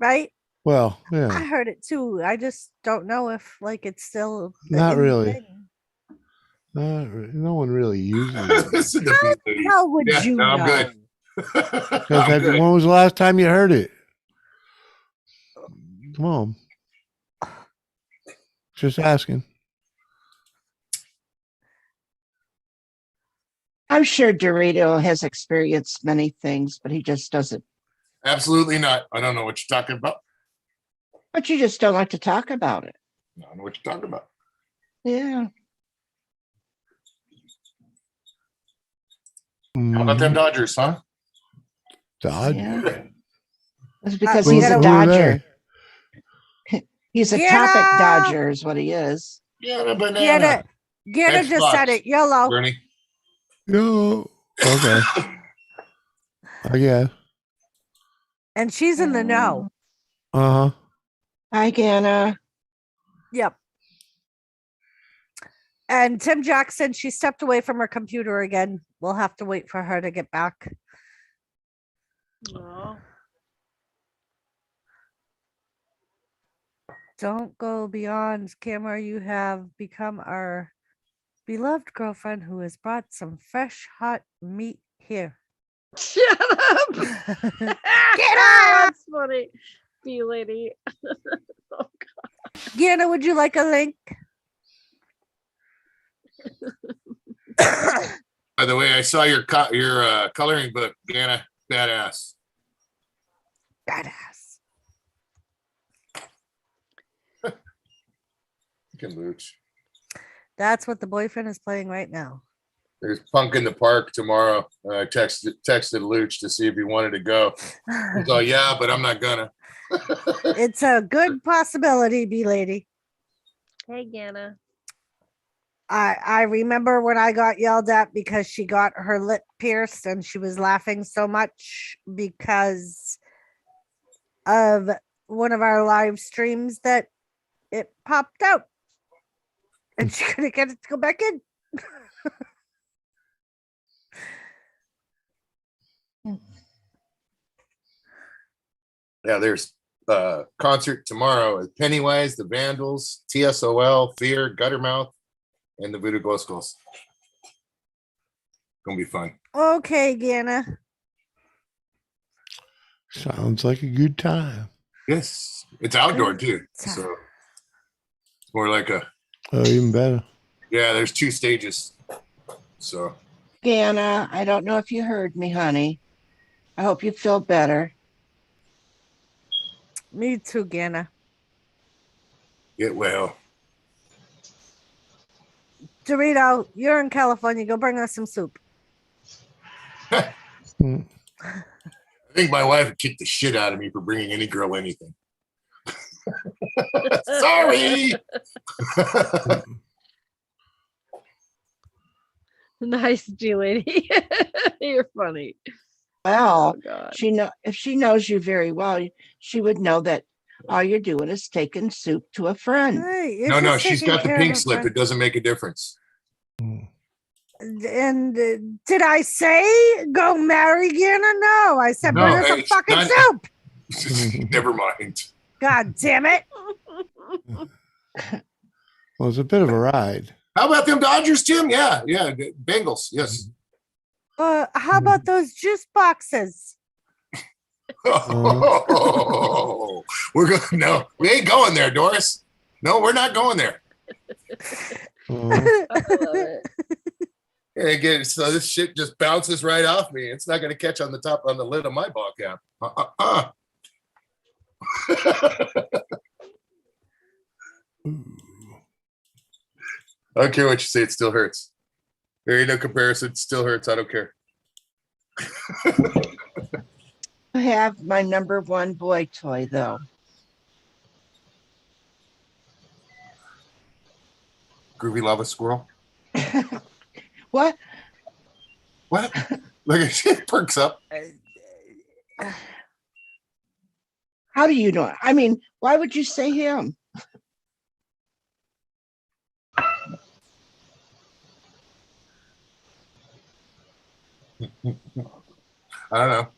Right?
Well,
I
yeah,
heard it too. I just don't know if it's still the
Not
in
really.
thing.
no one really uses it.
Listen to B lady.
How would
Yeah,
you
no, I'm
know?
good.
Because
I'm good.
when was the last time you heard it? Come on. Just asking.
I'm sure Dorito has experienced many things, but he just doesn't.
Absolutely not. I don't know what you're talking about.
But you just don't like to talk about it.
I don't know what you're talking about.
Yeah.
How about them
Mhm.
Dodgers, huh?
Dodge.
Yeah. It's because
we
he's a
gotta-
Who are
Dodger.
they?
He's a
Get
topic
up!
Dodger is what he is.
Yeah, the banana.
Gerda
Xbox.
just said it. YOLO.
Bernie.
No. Okay. I guess.
And she's in the know.
Uh huh.
Hi, Ganna.
Yep. And Tim Jackson, she stepped away from her computer again. We'll have to wait for her to get back.
Aw.
Don't go beyond camera. You have become our beloved girlfriend who has brought some fresh, hot meat here.
Shut up!
Get up!
That's funny. B lady. Oh,
Gianna, would you like a link?
By the way, I saw your coloring book, Anna. Badass.
Badass.
You can mooch.
That's what the boyfriend is playing right now.
There's Punk in the Park tomorrow. I texted Luch to see if he wanted to go. He's all, yeah, but I'm not gonna.
It's a good possibility, B lady.
Hey, Ganna.
I remember when I got yelled at because she got her lip pierced and she was laughing so much because of one of our live streams that it popped out and she couldn't get it to go back in.
Yeah, there's concert tomorrow at Pennywise, the Vandals, TSOL, Fear, Guttermouth, and the Voodoo Glow Skulls. Gonna be fun.
Okay, Ganna.
Sounds like a good time.
Yes, it's outdoor too, so it's more like a.
Oh, even better.
Yeah, there's 2 stages. So.
Ganna, I don't know if you heard me, honey. I hope you feel better.
Me too, Ganna.
Get well.
Dorito, you're in California. Go bring us some soup.
Mm.
I think my wife would kick the shit out of me for bringing any girl anything. Sorry.
Nice, G lady. You're funny.
Well,
Oh, God.
if she knows you very well, she would know that all you're doing is taking soup to a friend.
Hey, you're
No,
just
she's
taking
got the
care of
pink
a
slip.
friend.
It doesn't make a difference.
And did I say go marry Ganna? No, I said bring
No,
us some
it's
fucking
not-
soup.
Never mind.
God damn it.
Well, it's a bit of a ride.
How about them Dodgers, Tim? Yeah, Bengals. Yes.
How about those juice boxes?
We're going. No, we ain't going there, Doris. No, we're not going there.
Oh,
I love it.
And again, so this shit just bounces right off me. It's not going to catch on the lid of my ball cap. I don't care what you say. It still hurts. There ain't no comparison. It still hurts. I don't care.
I have my number 1 boy toy, though.
Groovy lava squirrel.
What?
What? Look at shit perks up.
How do you know? I mean, why would you say him?
I don't know.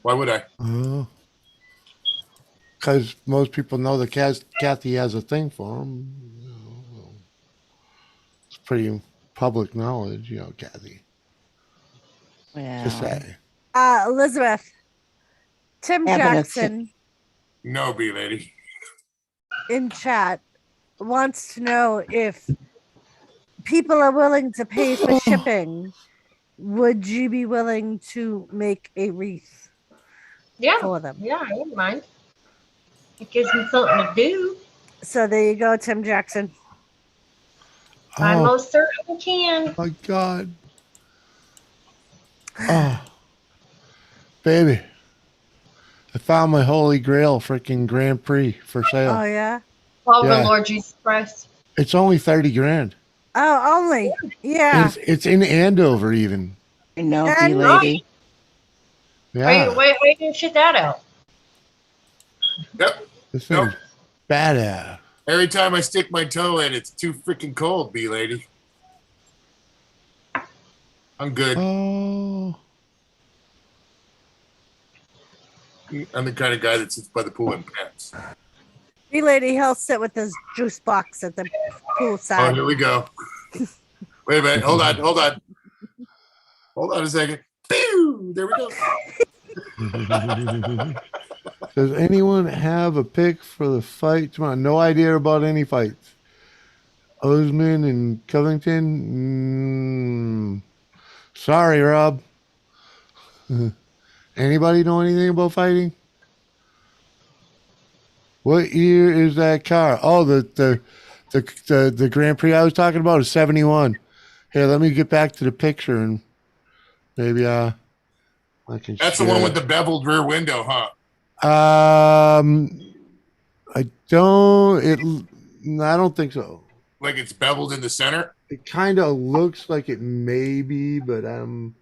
Why would I?
because most people know that Kathy has a thing for him. It's pretty public knowledge, Kathy.
Well,
Just say.
Elizabeth, Tim
Having a
Jackson
No, B lady.
in chat wants to know if people are willing to pay for shipping. Would you be willing to make a wreath
Yeah,
for them?
yeah, I wouldn't mind. It gives me something to do.
So there you go, Tim Jackson.
I
Oh
most certainly can.
my God. Oh, baby. I found my holy grail freaking Grand Prix for sale.
Oh yeah.
Oh,
Yeah.
the Lord Jesus Christ.
It's only 30 grand.
Oh, only. Yeah.
It's in Andover even.
I know,
And-
lady.
Yeah.
Wait, you shit that out.
Yep.
This thing's badass.
Every time I stick my toe in, it's too freaking cold, B lady. I'm good.
Oh.
I'm the kind of guy that sits by the pool in pants.
B-Lady, he'll sit with his juice box at the
Oh,
poolside.
here we go. Wait a minute. Hold on. Hold on a second. Pew! There we go.
Does anyone have a pick for the fight tomorrow? No idea about any fights. Osman and Covington? Sorry, Rob. Anybody know anything about fighting? What year is that car? Oh, the Grand Prix I was talking about is 71. Here, let me get back to the picture and maybe I can
That's the
share
one
it.
with the beveled rear window, huh?
I don't think so.
like it's beveled in the center?
It kind of looks like it may be, but I'm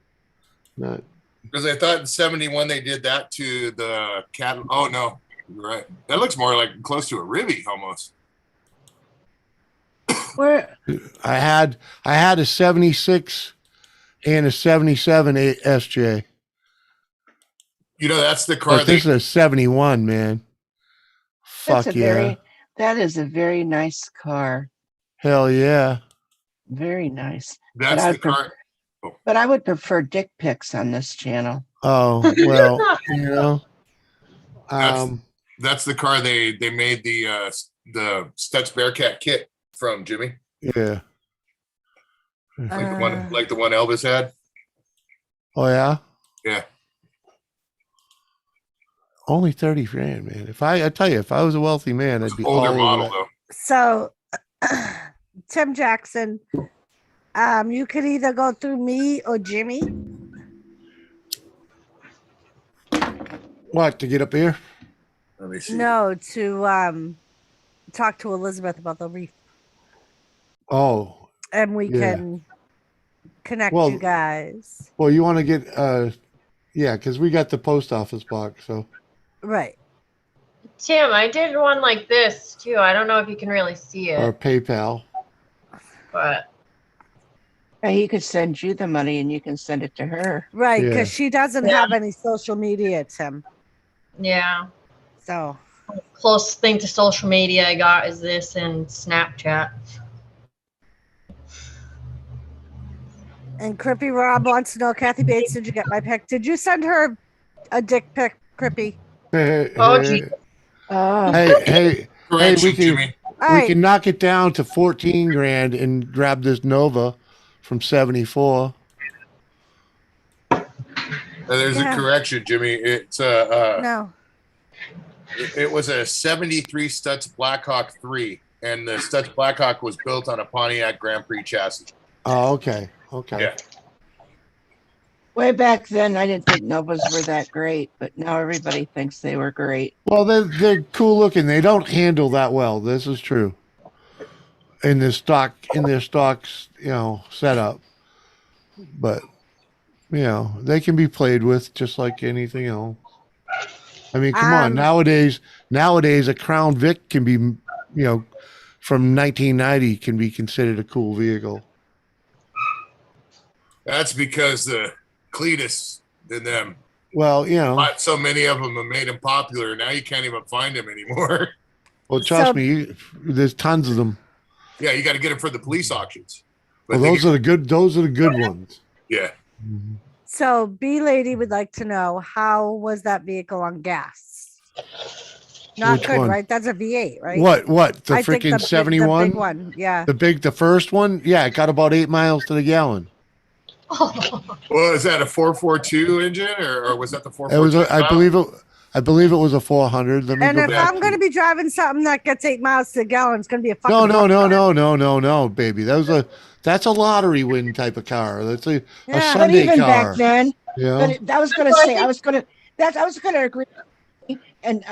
not.
Because I thought in 71 they did that to the cat. Oh no, you're right. That looks more like close to a Ribby almost.
Where
I had a 76 and a 77 SJ.
You know, that's the car
But this is a 71, man.
that's
Fuck
a
yeah.
very that is a very nice car.
Hell yeah.
Very nice.
that's
But
the car.
But I would prefer dick pics on this channel.
Oh, well, you know.
That's- That's the car they made the Stutz Bearcat kit from, Jimmy.
Yeah.
Like the one Elvis had.
Oh yeah.
Yeah.
Only 30 grand, man. I tell you, if I was a wealthy man, I'd be all
Older
over
model
that.
though.
So, Tim Jackson, you could either go through me or Jimmy.
What, to get up here?
Let me see.
No, to talk to Elizabeth about the reef,
Oh,
and we
Yeah.
can connect
Well-
you guys.
well, you want to get yeah, because we got the post office box, so
Right.
Tim, I did one like this too. I don't know if you can really see
or
it,
PayPal.
but
He could send you the money and you can send it to her.
Right,
Yeah.
because she doesn't
Yeah.
have any social media, Tim.
yeah.
So,
Closest thing to social media I got is this and Snapchat.
and Crippy Rob wants to know, Kathy Bates, did you get my pic? Did you send her a dick pic, Crippy?
Oh, gee.
Oh,
hey,
Correction,
we can-
Jimmy.
All
we
right.
can knock it down to 14 grand and grab this Nova from 74.
There's
Yeah.
a correction, Jimmy. It's
No.
it was a 73 Stutz Blackhawk 3, and the Stutz Blackhawk was built on a Pontiac Grand Prix chassis.
Oh, okay. Okay.
Yeah.
way back then, I didn't think Novas were that great, but now everybody thinks they were great.
Well, they're cool looking. They don't handle that well. This is true. In their stocks, setup. But they can be played with just like anything else. I mean, come on. Nowadays a Crown Vic can be, from 1990 can be considered a cool vehicle.
That's because the Cletus and them
Well,
bought so many of them and made them popular. Now you can't even find them anymore.
well, trust
So-
me, there's tons of them.
Yeah, you got to get them for the police auctions. But
Well,
they
those are the good ones.
yeah.
So, B Lady would like to know, how was that vehicle on gas? Not
Which
good,
one?
right? That's a V8, right?
What? The
I think
freaking
the
71?
big one. Yeah.
The first one? Yeah, it got about 8 miles to the gallon.
Well, is that a 442 engine or was that the
It
442?
was, I believe it was a 400. Let me
And
go
if
back.
I'm going to be driving something that gets 8 miles to a gallon, it's going to be a fucking
No, baby. That's a lottery win type of car. That's a
Yeah. But
But
Sunday
even
car.
back then,
Yeah.
but I was going to say, I was going to agree. And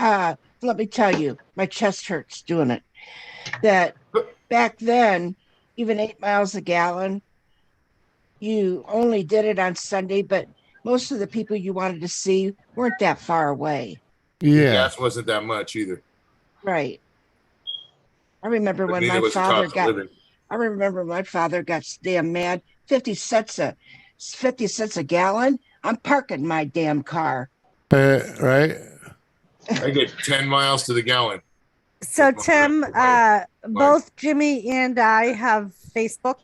let me tell you, my chest hurts doing it. That back then, even 8 miles a gallon, you only did it on Sunday, but most of the people you wanted to see weren't that far away.
Yeah.
Gas wasn't that much either.
Right. I remember
But
when
neither
my
was the
father
cost of living.
I remember my father got damn mad. 50 cents a gallon. I'm parking my damn car.
Right?
I get 10 miles to the gallon.
So, Tim, both Jimmy and I have Facebook.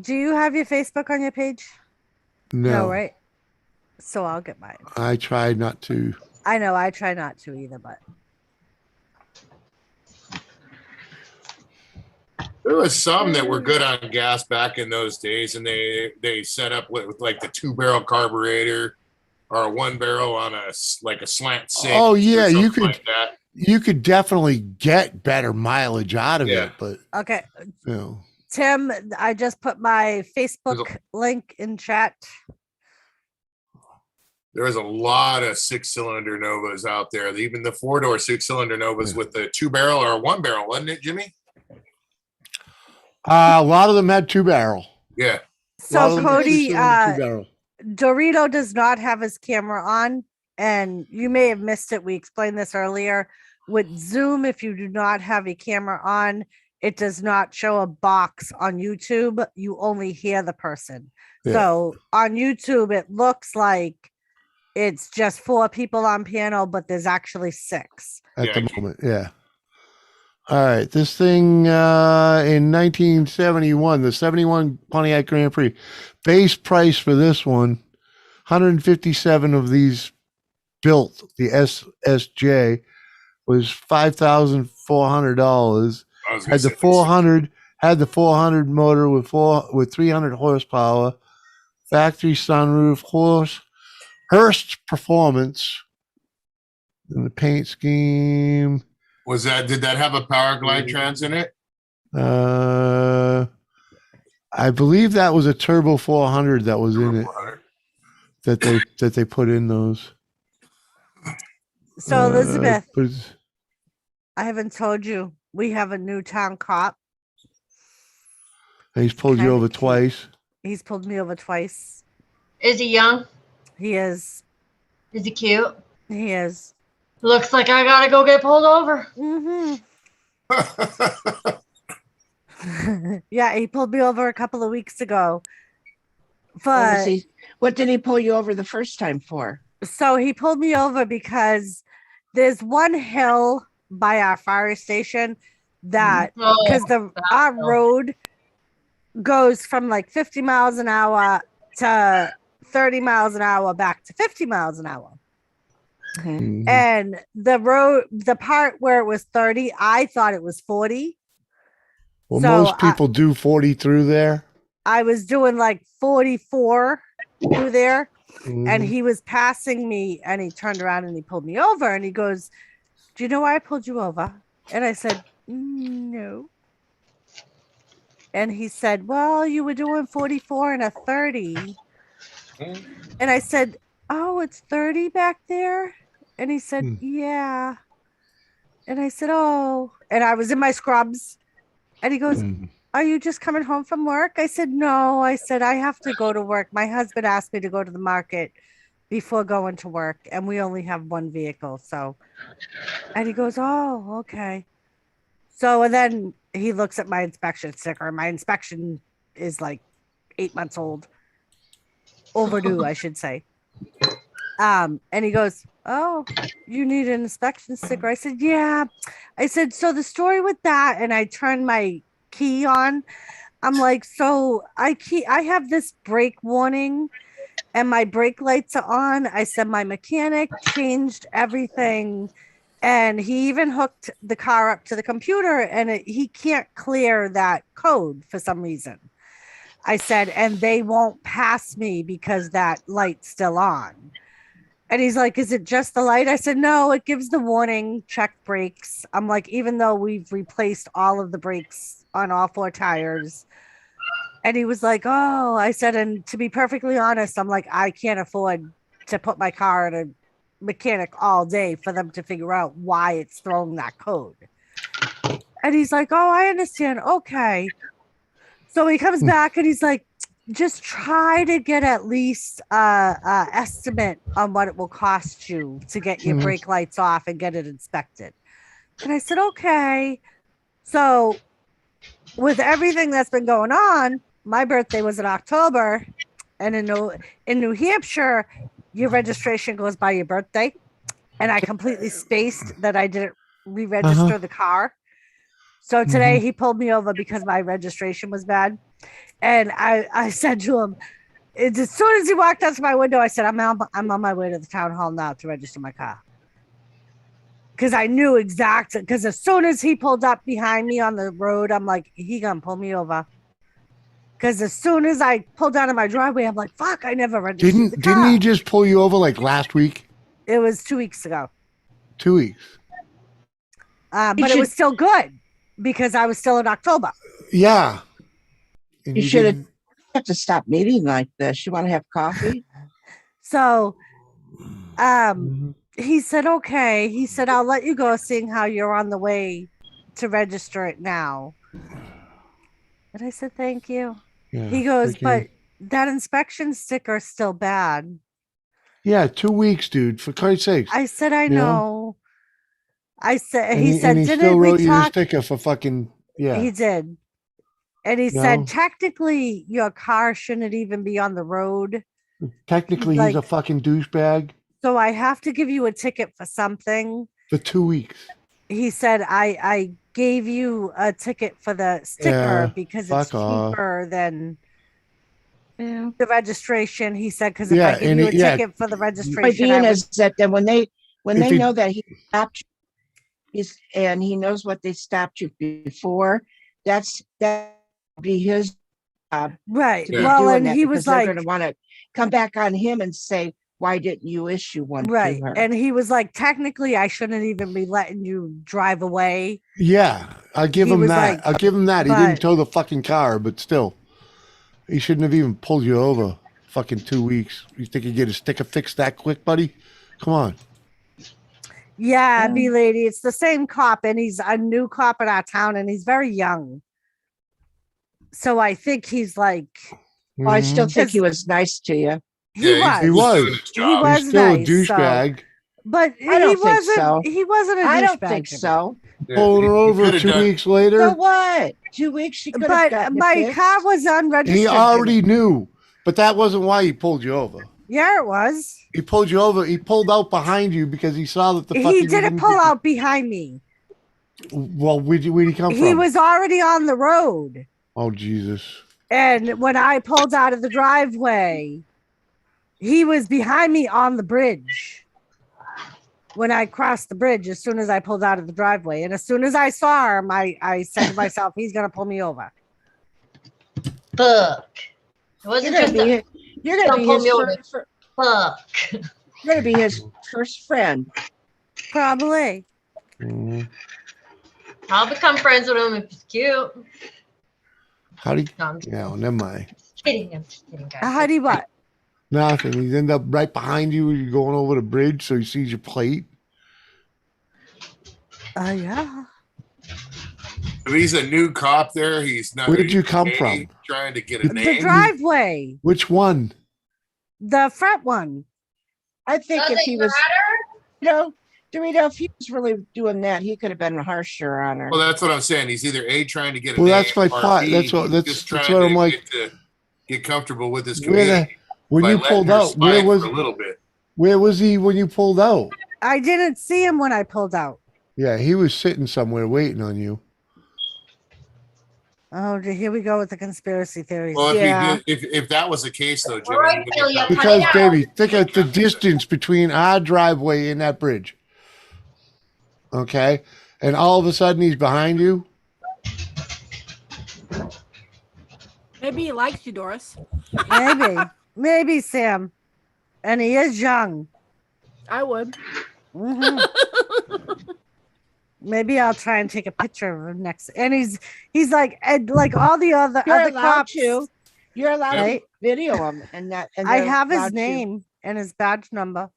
Do you have your Facebook on your page?
No.
Right? So I'll get mine.
I tried not to.
I know I try not to either, but
There was some that were good on gas back in those days, and they set up with like the 2-barrel carburetor or a 1-barrel on a slant sink.
Oh,
or
yeah, you
something
could-
like that.
You could definitely get better mileage out of
Yeah.
it, but
okay.
you know.
Tim, I just put my Facebook link in chat.
There was a lot of 6-cylinder Novas out there. Even the 4-door 6-cylinder Novas with the 2-barrel or 1-barrel, wasn't it, Jimmy?
A lot of them had 2-barrel.
Yeah.
So Cody,
2-barrel.
Dorito does not have his camera on, and you may have missed it. We explained this earlier. With Zoom, if you do not have a camera on, it does not show a box on YouTube. You only hear the person.
Yeah.
So on YouTube, it looks like it's just 4 people on panel, but there's actually 6
at the moment. Yeah. All right. This thing in 1971, the 71 Pontiac Grand Prix, base price for this one, 157 of these built, the SSJ, was $5,400. Had the 400 motor with 300 horsepower, factory sunroof, Hurst performance, and the paint scheme.
Did that have a power glide trans in it?
I believe that was a turbo 400 that was in it that they put in those.
So Elizabeth, I haven't told you we have a new town cop.
He's pulled you over twice.
He's pulled me over twice.
Is he young?
He is.
Is he cute?
He is.
Looks like I gotta go get pulled over.
Mm-hmm. Yeah, he pulled me over a couple of weeks ago. But
what did he pull you over the first time for?
So he pulled me over because there's one hill by our fire station that because our road goes from like 50 miles an hour to 30 miles an hour back to 50 miles an hour.
Mm-hmm.
And the part where it was 30, I thought it was 40.
Well, so most people do 40 through there.
I was doing like 44 through there. And he was passing me and he turned around and he pulled me over and he goes, "Do you know why I pulled you over?" And I said, "No." And he said, "Well, you were doing 44 and a 30. And I said, "Oh, it's 30 back there?" And he said, "Yeah." And I said, "Oh." And I was in my scrubs. And he goes, "Are you just coming home from work?" I said, "No." I said, "I have to go to work. My husband asked me to go to the market before going to work. And we only have one vehicle." So, and he goes, "Oh, okay." So, and then he looks at my inspection sticker. My inspection is like 8 months old. Overdue, I should say. And he goes, "Oh, you need an inspection sticker?" I said, "Yeah." I said, "So the story with that," and I turned my key on. I'm like, "So I have this brake warning and my brake lights are on." I said, "My mechanic changed everything and he even hooked the car up to the computer and he can't clear that code for some reason." I said, "And they won't pass me because that light's still on." And he's like, "Is it just the light?" I said, "No, it gives the warning, check brakes." I'm like, even though we've replaced all of the brakes on all 4 tires. And he was like, "Oh," I said, "and to be perfectly honest, I'm like, I can't afford to put my car in a mechanic all day for them to figure out why it's throwing that code." And he's like, "Oh, I understand. Okay." So he comes back and he's like, "Just try to get at least a estimate on what it will cost you to get your brake lights off and get it inspected." And I said, "Okay." So with everything that's been going on, my birthday was in October, and in New Hampshire, your registration goes by your birthday. And I completely spaced that I didn't re-register the car. So today he pulled me over because my registration was bad. And I said to him, as soon as he walked out to my window, I said, I'm on my way to the town hall now to register my car. Because I knew exactly, because as soon as he pulled up behind me on the road, I'm like, he gonna pull me over. Because as soon as I pulled down in my driveway, I'm like, fuck, I never registered the car.
Didn't he just pull you over like last week?
It was 2 weeks ago.
2 weeks.
But it was still good because I was still in October.
Yeah. And
you have to stop meeting like this. You want to have coffee?
So He said, okay. He said, I'll let you go, seeing how you're on the way to register it now. And I said, thank you.
Yeah,
He goes,
freaking-
but that inspection sticker's still bad.
yeah, 2 weeks, dude. For Christ's sakes.
I said, I
You know?
know. I said,
And
he said,
and he
didn't
still
we
wrote you the
talk?
sticker for fucking
He did. And he
No.
said, technically, your car shouldn't even be on the road.
Technically, he's a
like-
fucking douchebag
So I have to give you a ticket for something.
for 2 weeks.
He said, I gave you a ticket for the sticker
Yeah,
because it's
fuck off.
cheaper than
Yeah.
the registration. He said, because if
Yeah,
I give
and
you a
yeah.
ticket for the
My
registration,
being
I would,
is that then when they
If he-
know that he stopped you, and he knows what they stopped you before, that be his job
right.
to be
Yeah.
Well,
doing
and
that
he
because
was
they're
like,
going to want to come back on him and say, why didn't you issue one
right.
to her?
And he was like, technically, I shouldn't even be letting you drive away.
Yeah, I'll give
He
him
was
that.
like,
I'll give him that. He
but-
didn't tow the fucking car, but still. He shouldn't have even pulled you over. Fucking 2 weeks. You think you get a sticker fixed that quick, buddy? Come on.
Yeah,
Yeah.
B lady. It's the same cop, and he's a new cop in our town, and he's very young. So I think he's like,
Well, I still
Mhm.
think he was nice to you.
he
Yeah,
was.
was.
doing his
He
job.
was
He's still
nice,
a
so-
douchebag.
But
I don't
he
think
wasn't.
so.
He wasn't a douchebag.
I don't think
to me.
so.
Yeah,
Pulling her
he
over
coulda
2
done-
weeks later.
So what? 2 weeks she could have
But
gotten
my
it fixed.
car was unregistered.
He
Jimmy.
already knew, but that wasn't why he pulled you over.
Yeah, it was.
He pulled you over. He pulled out behind you because he saw that the
He
fucking.
didn't pull out behind me.
Well, where'd he come
He
from?
was already on the road.
Oh Jesus!
And when I pulled out of the driveway, he was behind me on the bridge. When I crossed the bridge, as soon as I pulled out of the driveway, and as soon as I saw him, I said to myself, he's gonna pull me over.
Fuck. It wasn't
You're
just
gonna
a
be, you're gonna
Don't
be
pull
his
me over. fuck.
you're gonna be his first friend.
Probably.
Mhm.
I'll become friends with him if he's cute.
How do you?
No, I'm just
Yeah, well, never mind.
kidding. I'm just kidding, guys.
How do you what?
Nothing. He's end up right behind you. You're going over the bridge, so he sees your plate.
Yeah.
If he's a new cop there, he's not.
Where'd you come
he's
from?
Trying to get a
The
name.
driveway,
Which one?
the front one.
I think
Does
if
it
he was,
matter?
Dorito, if he was really doing that, he could have been harsher on her.
Well, that's what I'm saying. He's either A, trying to get a
Well,
name,
that's my
or
thought.
B,
That's what-
he's
that's-
just
that's
trying
what I'm
to
like-
get comfortable with his
Where the,
community.
when
by
you
letting
pulled
her
out, where
slide
was
for a little bit?
where was he when you pulled out?
I didn't see him when I pulled out.
Yeah, he was sitting somewhere waiting on you.
Oh, here we go with the conspiracy theories.
Well,
Yeah.
if that was the case though, Jimmy,
All right,
he would
Celia,
have-
cut
Because,
it out.
baby, think of the distance between our driveway and that bridge. Okay, and all of a sudden he's behind you.
Maybe he likes you, Doris.
Maybe Sam, and he is young.
I would.
Mhm. Maybe I'll try and take a picture of him next. And he's like, and like all the other
You're
other
allowed
cops.
to. You're allowed
Right?
to video him, and that. And
I
they're
have his
allowed to-
name and his badge number.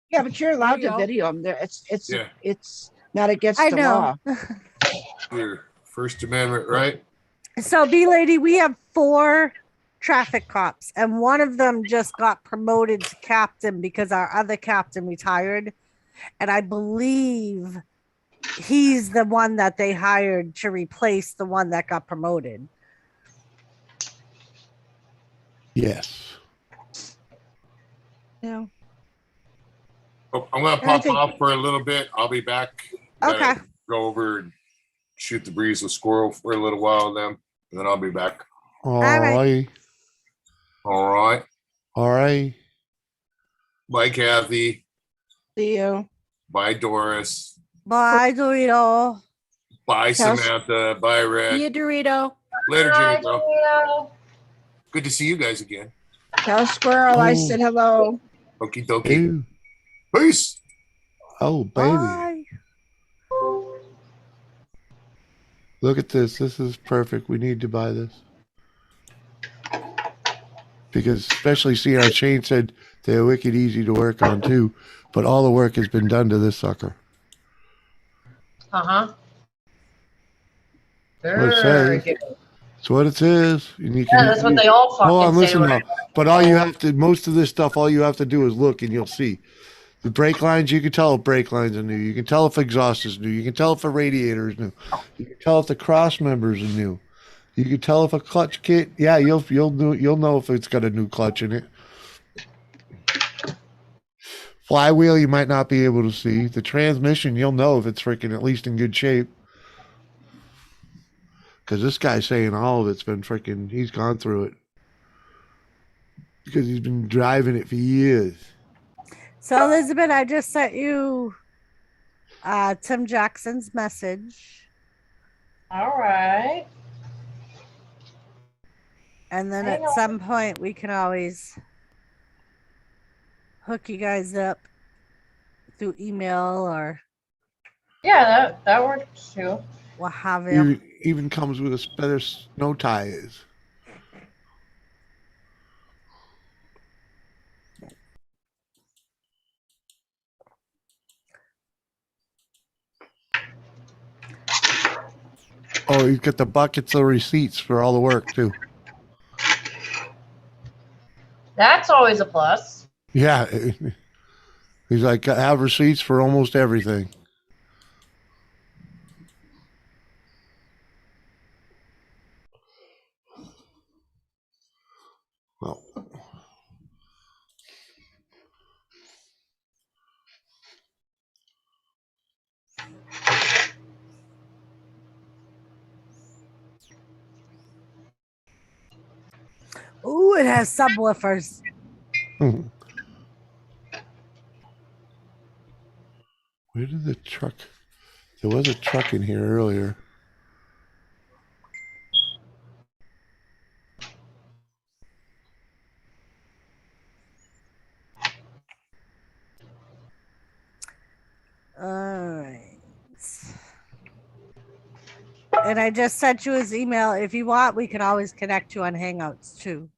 Yeah, but you're allowed
you
to
go.
video him. There, it's
Yeah.
it's not against
I
the
know.
law.
your First Amendment, right?
So, B lady, we have 4 traffic cops, and one of them just got promoted to captain because our other captain retired, and I believe he's the one that they hired to replace the one that got promoted.
Yes.
Yeah.
Oh, I'm gonna
I
pop
think-
off for a little bit. I'll be back.
Okay.
Gotta Go over and shoot the breeze with Squirrel for a little while, and then I'll be back.
All
right.
right.
All right.
All right.
Bye, Kathy.
See you.
Bye, Doris.
Bye, Dorito.
Bye,
Tell-
Samantha. Bye, Red.
See you, Dorito.
Later,
Bye,
Jimmy. Bro.
Julio.
Good to see you guys again.
Tell Squirrel I
Oh.
said hello.
Okie dokie.
Ew.
Peace.
Oh, baby.
Bye.
Look at this. This is perfect. We need to buy this. because especially CR Shane said they're wicked easy to work on too, but all the work has been done to this sucker.
Uh-huh.
What it
Very
says.
good.
That's what it says. And you
Yeah, that's what they all fucking
hold on,
say.
listen
when
now.
I-
But all you have to, most of this stuff, all you have to do is look and you'll see. The brake lines, you can tell if brake lines are new. You can tell if exhaust is new. You can tell if a radiator is new. You can tell if the cross members are new. You can tell if a clutch kit. Yeah, you'll know if it's got a new clutch in it. Flywheel, you might not be able to see. The transmission, you'll know if it's freaking at least in good shape. Because this guy's saying all of it's been freaking. He's gone through it because he's been driving it for years.
So Elizabeth, I just sent you Tim Jackson's message,
All right.
and then
Hang
at
on.
some point we can always hook you guys up through email or
Yeah, that works too.
what have you.
Even comes with a better snow tires. Oh, he's got the buckets of receipts for all the work too.
That's always a plus.
Yeah, he's like, I have receipts for almost everything. Well,
Ooh, it has subwoofers.
where did the truck? There was a truck in here earlier.
All right. And I just sent you his email. If you want, we can always connect you on Hangouts too,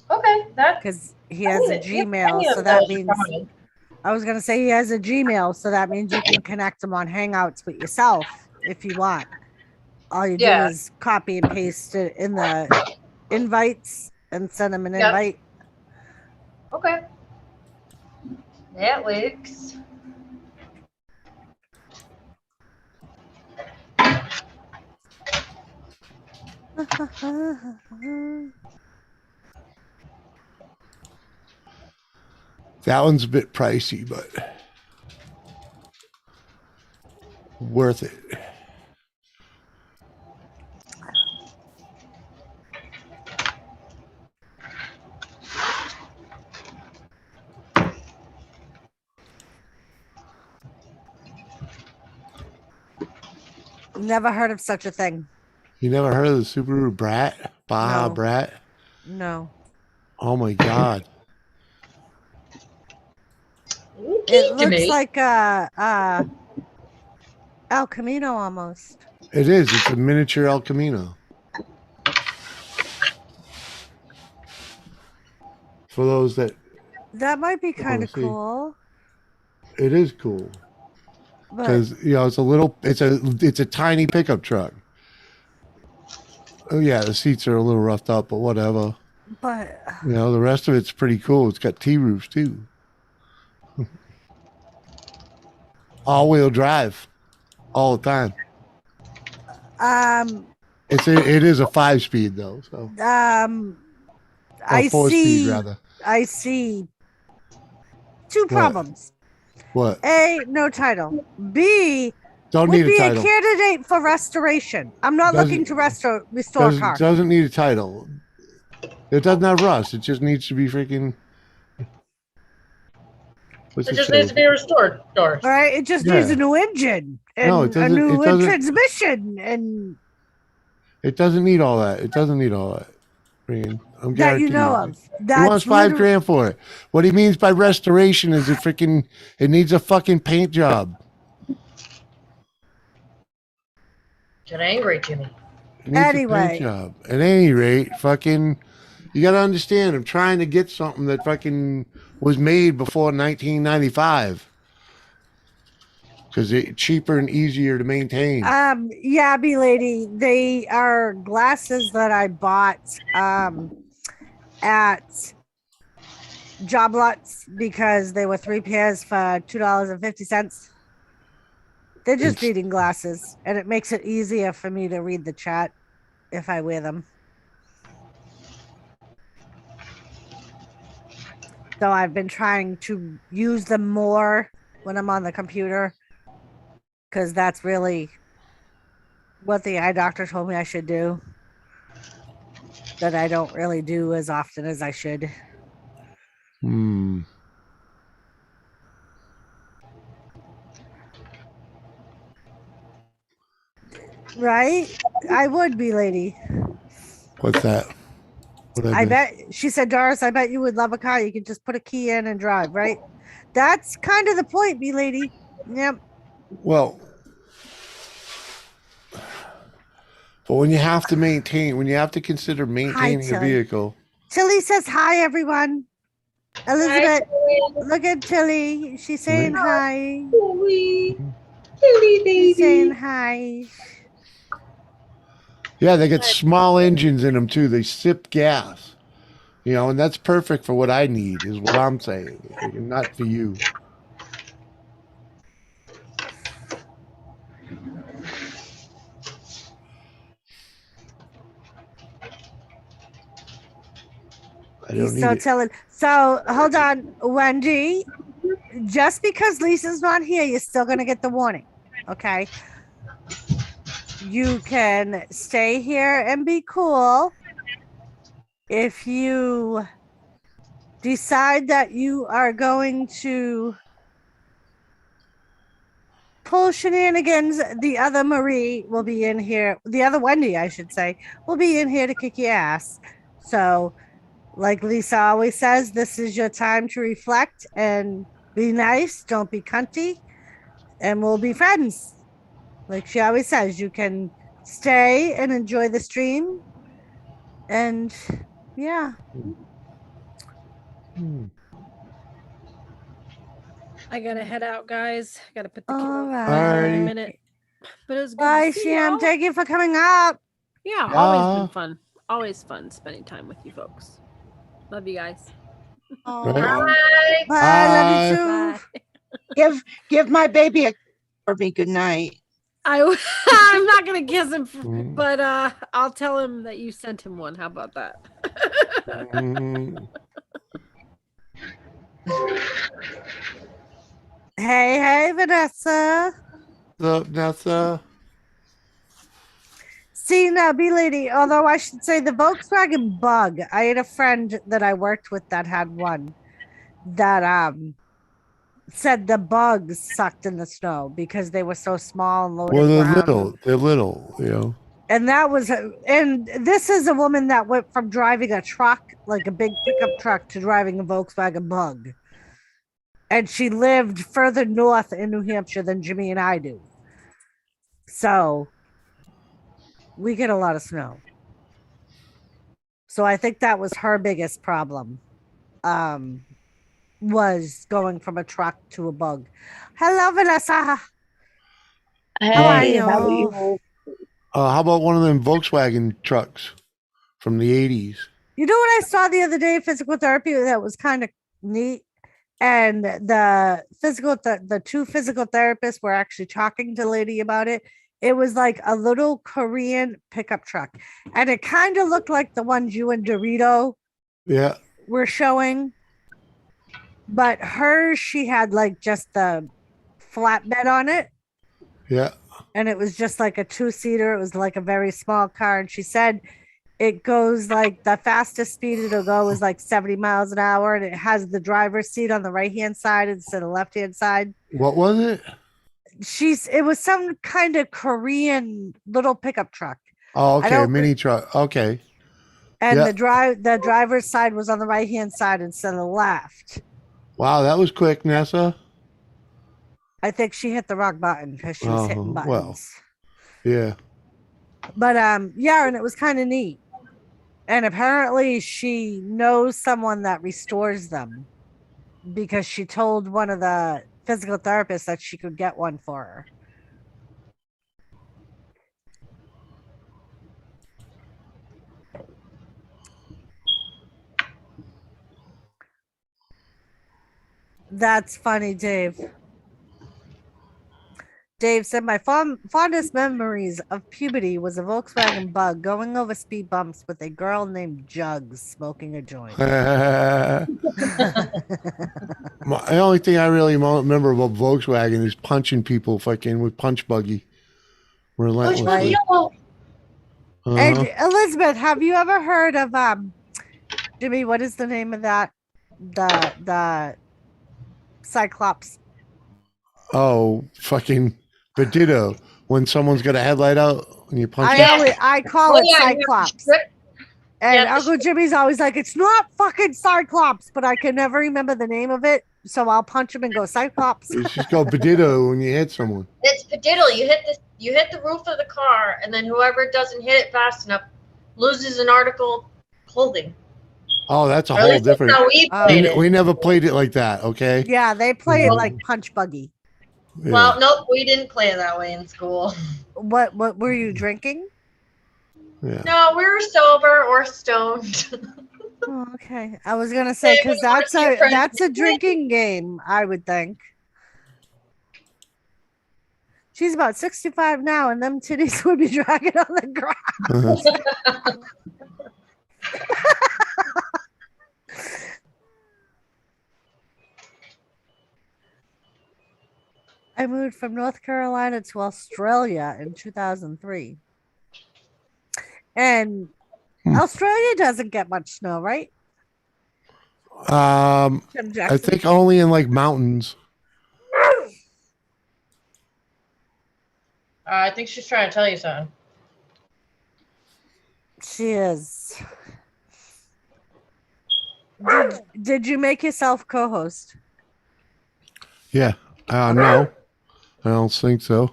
Okay, that.
because he has a
Any-
Gmail.
any
So
of
that
those
means
fine.
I was gonna say he has a Gmail, so that means you can connect him on Hangouts with yourself if you want. All you
Yeah.
do is copy and paste it in the invites and send him an
Yep.
invite.
Okay. That works.
That one's a bit pricey, but worth it.
Never heard of such a thing.
You never heard of the Subaru Brat? Baja
No.
Brat?
No.
Oh my God.
It looks like a El Camino almost.
It is. It's a miniature El Camino. For those that,
That might be kind of
see.
cool.
it is cool.
But
Because, it's a tiny pickup truck. Oh yeah, the seats are a little roughed up, but whatever. The rest of it's pretty cool. It's got T-roofs too. All-wheel drive, all the time. It is a 5-speed though, so
I
4-speed
see.
rather.
I see two problems.
What?
A, no title. B,
Don't
would
need a
be a
title.
candidate for restoration. I'm not looking to restore a car.
Doesn't need a title. It doesn't have rust. It just needs to be freaking. What's
It
it
just
say?
needs to be restored, Doris.
All right, it just needs a new engine and
No, it
a
doesn't-
new
it doesn't-
transmission, and
It doesn't need all that. It doesn't need all that. Freaking, I'm
that you
guaranteeing
know
it.
of.
He
That's
wants $5
literally-
grand for it. What he means by restoration is it needs a fucking paint job.
Get angry, Jimmy.
It needs a
Anyway.
paint job. At any rate, fucking You got to understand, I'm trying to get something that fucking was made before 1995 because it's cheaper and easier to maintain.
Yeah, B lady, they are glasses that I bought at Job Lots because they were 3 pairs for $2.50. They're just
It's-
reading glasses, and it makes it easier for me to read the chat if I wear them. So I've been trying to use them more when I'm on the computer because that's really what the eye doctor told me I should do. That I don't really do as often as I should. Right? I would be, lady.
What's that? What
I bet she said, Doris, I bet you would love a car. You could just put a key in and drive, right? That's kind of the point, B lady. Yep.
Well, but when you have to maintain, when you have to consider maintaining a
Tilly.
vehicle,
Tilly says hi, everyone. Elizabeth,
Tilly.
look at Tilly. She's saying hi.
Tilly. Tilly,
She's saying
baby.
hi.
yeah, they got small engines in them too. They sip gas, you know, and that's perfect for what I need, is what I'm saying, not for you. I don't
He's
need
so
it.
telling. So hold on, Wendy. Just because Lisa's not here, you're still gonna get the warning. Okay. You can stay here and be cool. If you decide that you are going to pull shenanigans, the other Marie will be in here. The other Wendy, I should say, will be in here to kick your ass. So, like Lisa always says, this is your time to reflect and be nice. Don't be cunty, and we'll be friends. Like she always says, you can stay and enjoy the stream. And yeah.
I gotta head out, guys. Gotta put the kid
All
in
right.
a minute. But it was good
Bye,
to see
Sham.
y'all.
Thank you for coming up.
Yeah, always
Yeah.
been fun. Always fun spending time with you folks. Love you guys.
Right.
Bye. Love you
Bye.
too.
Give my baby a for me good night.
I'm not gonna kiss him,
Mm.
but I'll tell him that you sent him one. How about that?
Mm.
Hey, Vanessa.
What's up, Nessa?
See, now, B lady, although I should say the Volkswagen Bug, I had a friend that I worked with that had one that said the bugs sucked in the snow because they were so small and loaded
Well, they're
ground.
little. They're little, you know.
And that was, and this is a woman that went from driving a truck, like a big pickup truck, to driving a Volkswagen Bug. And she lived further north in New Hampshire than Jimmy and I do. So we get a lot of snow. So I think that was her biggest problem. Was going from a truck to a bug. Hello, Vanessa. How are
Hey,
you?
how are you?
How about one of them Volkswagen trucks from the 80s?
You know what I saw the other day? Physical therapy that was kind of neat. And the two physical therapists were actually talking to the lady about it. It was like a little Korean pickup truck. And it kind of looked like the ones you and Dorito
Yeah.
were showing. But hers, she had like just the flatbed on it.
Yeah.
And it was just like a 2-seater. It was like a very small car. And she said it goes like the fastest speed it'll go is like 70 miles an hour. And it has the driver's seat on the right-hand side instead of left-hand side.
What was it?
It was some kind of Korean little pickup truck.
Oh,
I
okay. A
don't
mini truck. Okay.
And
Yeah.
the driver's side was on the right-hand side instead of the left.
Wow, that was quick, Nessa.
I think she hit the wrong button because she was hitting buttons.
Well, yeah.
But yeah, and it was kind of neat. And apparently she knows someone that restores them because she told one of the physical therapists that she could get one for her. That's funny, Dave. Dave said, my fondest memories of puberty was a Volkswagen Bug going over speed bumps with a girl named Jugs smoking a joint.
The only thing I really remember about Volkswagen is punching people fucking with punch buggy. Relentlessly.
Right.
Uh-huh.
And Elizabeth, have you ever heard of Jimmy, what is the name of that? The Cyclops.
Oh, fucking Baditto. When someone's got a headlight out and you punch it.
I call it Cyclops. And
Yeah,
Uncle Jimmy's always like, it's not fucking Cyclops, but I can never remember the name of it. So I'll punch him and go Cyclops.
It's just called Baditto when you hit someone.
It's padiddle. You hit the roof of the car, and then whoever doesn't hit it fast enough loses an article of clothing.
Oh, that's a
Or at
whole
least that's
different.
how we played it.
We never played it like that, okay?
Yeah, they play it like punch buggy.
Yeah.
Well, nope, we didn't play it that way in school.
What were you drinking?
Yeah.
No, we were sober or stoned.
Oh, okay. I was gonna say because that's a drinking game, I would think. She's about 65 now, and them titties would be dragging on the ground. I moved from North Carolina to Australia in 2003. And Australia doesn't get much snow, right?
I think only in like mountains.
I think she's trying to tell you something.
She is. Did you make yourself co-host?
Yeah. No, I don't think so.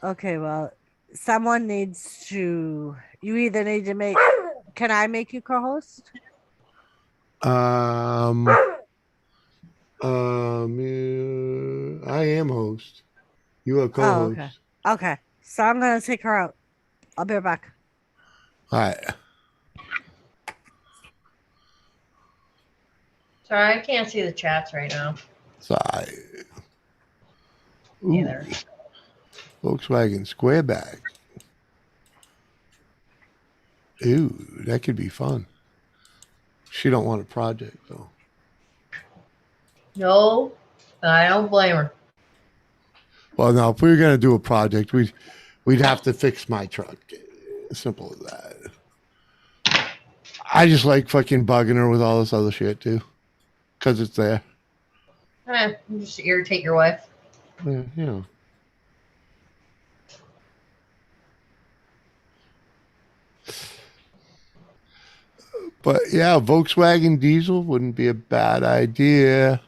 Okay, well, someone needs to. You either need to make. Can I make you co-host?
I am host. You are co-host.
Oh, okay. Okay, so I'm gonna take her out. I'll be right back.
All right.
Sorry, I can't see the chats right now.
Sorry. Ooh,
Either.
Volkswagen Square Bag. Ooh, that could be fun. She don't want a project though.
No, I don't blame her.
Well, no, if we were gonna do a project, we'd have to fix my truck. Simple as that. I just like fucking bugging her with all this other shit too, because it's there.
Just irritate your wife.
Yeah, you know. But yeah, Volkswagen diesel wouldn't be a bad idea.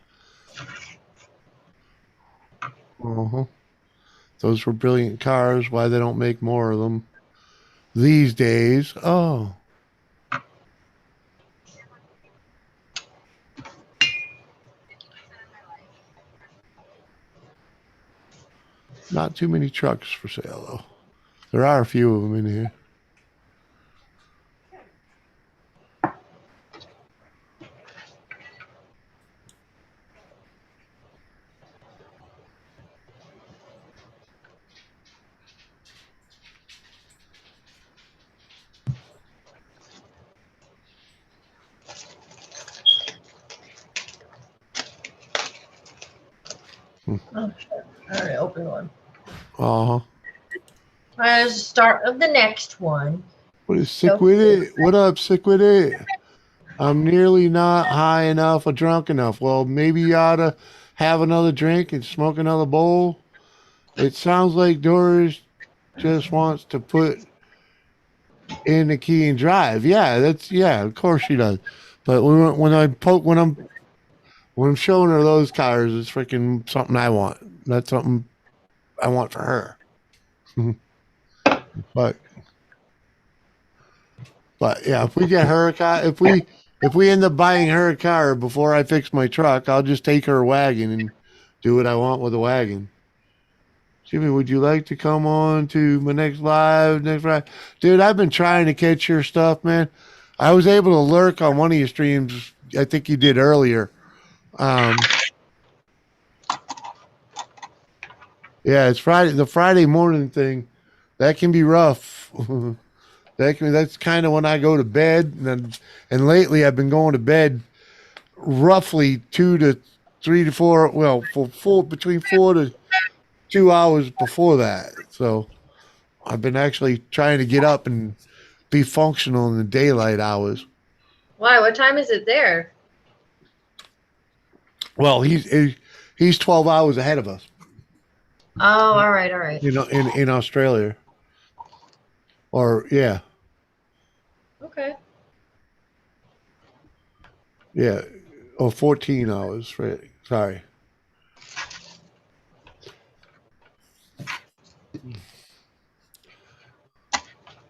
Uh-huh. Those were brilliant cars. Why they don't make more of them these days? Oh. Not too many trucks for sale, though. There are a few of them in here.
Oh, shit. I already opened one.
Uh-huh.
Let's start of the next one.
What is sick with it? What up, sick with it? I'm nearly not high enough or drunk enough. Well, maybe you ought to have another drink and smoke another bowl. It sounds like Doris just wants to put in the key and drive. Yeah, of course she does. But when I'm showing her those cars, it's freaking something I want. That's something I want for her. But But yeah, if we get her a car, if we end up buying her a car before I fix my truck, I'll just take her wagon and do what I want with the wagon. Jimmy, would you like to come on to my next Friday? Dude, I've been trying to catch your stuff, man. I was able to lurk on one of your streams. I think you did earlier. Yeah, it's Friday. The Friday morning thing, that can be rough. That's kind of when I go to bed, and lately I've been going to bed roughly 2 to 3 to 4. Well, between 4 to 2 hours before that. So I've been actually trying to get up and be functional in the daylight hours.
Why? What time is it there?
Well, he's 12 hours ahead of us.
Oh, all right, all right.
You know, in Australia. Or yeah.
Okay.
Yeah. Or 14 hours, right? Sorry.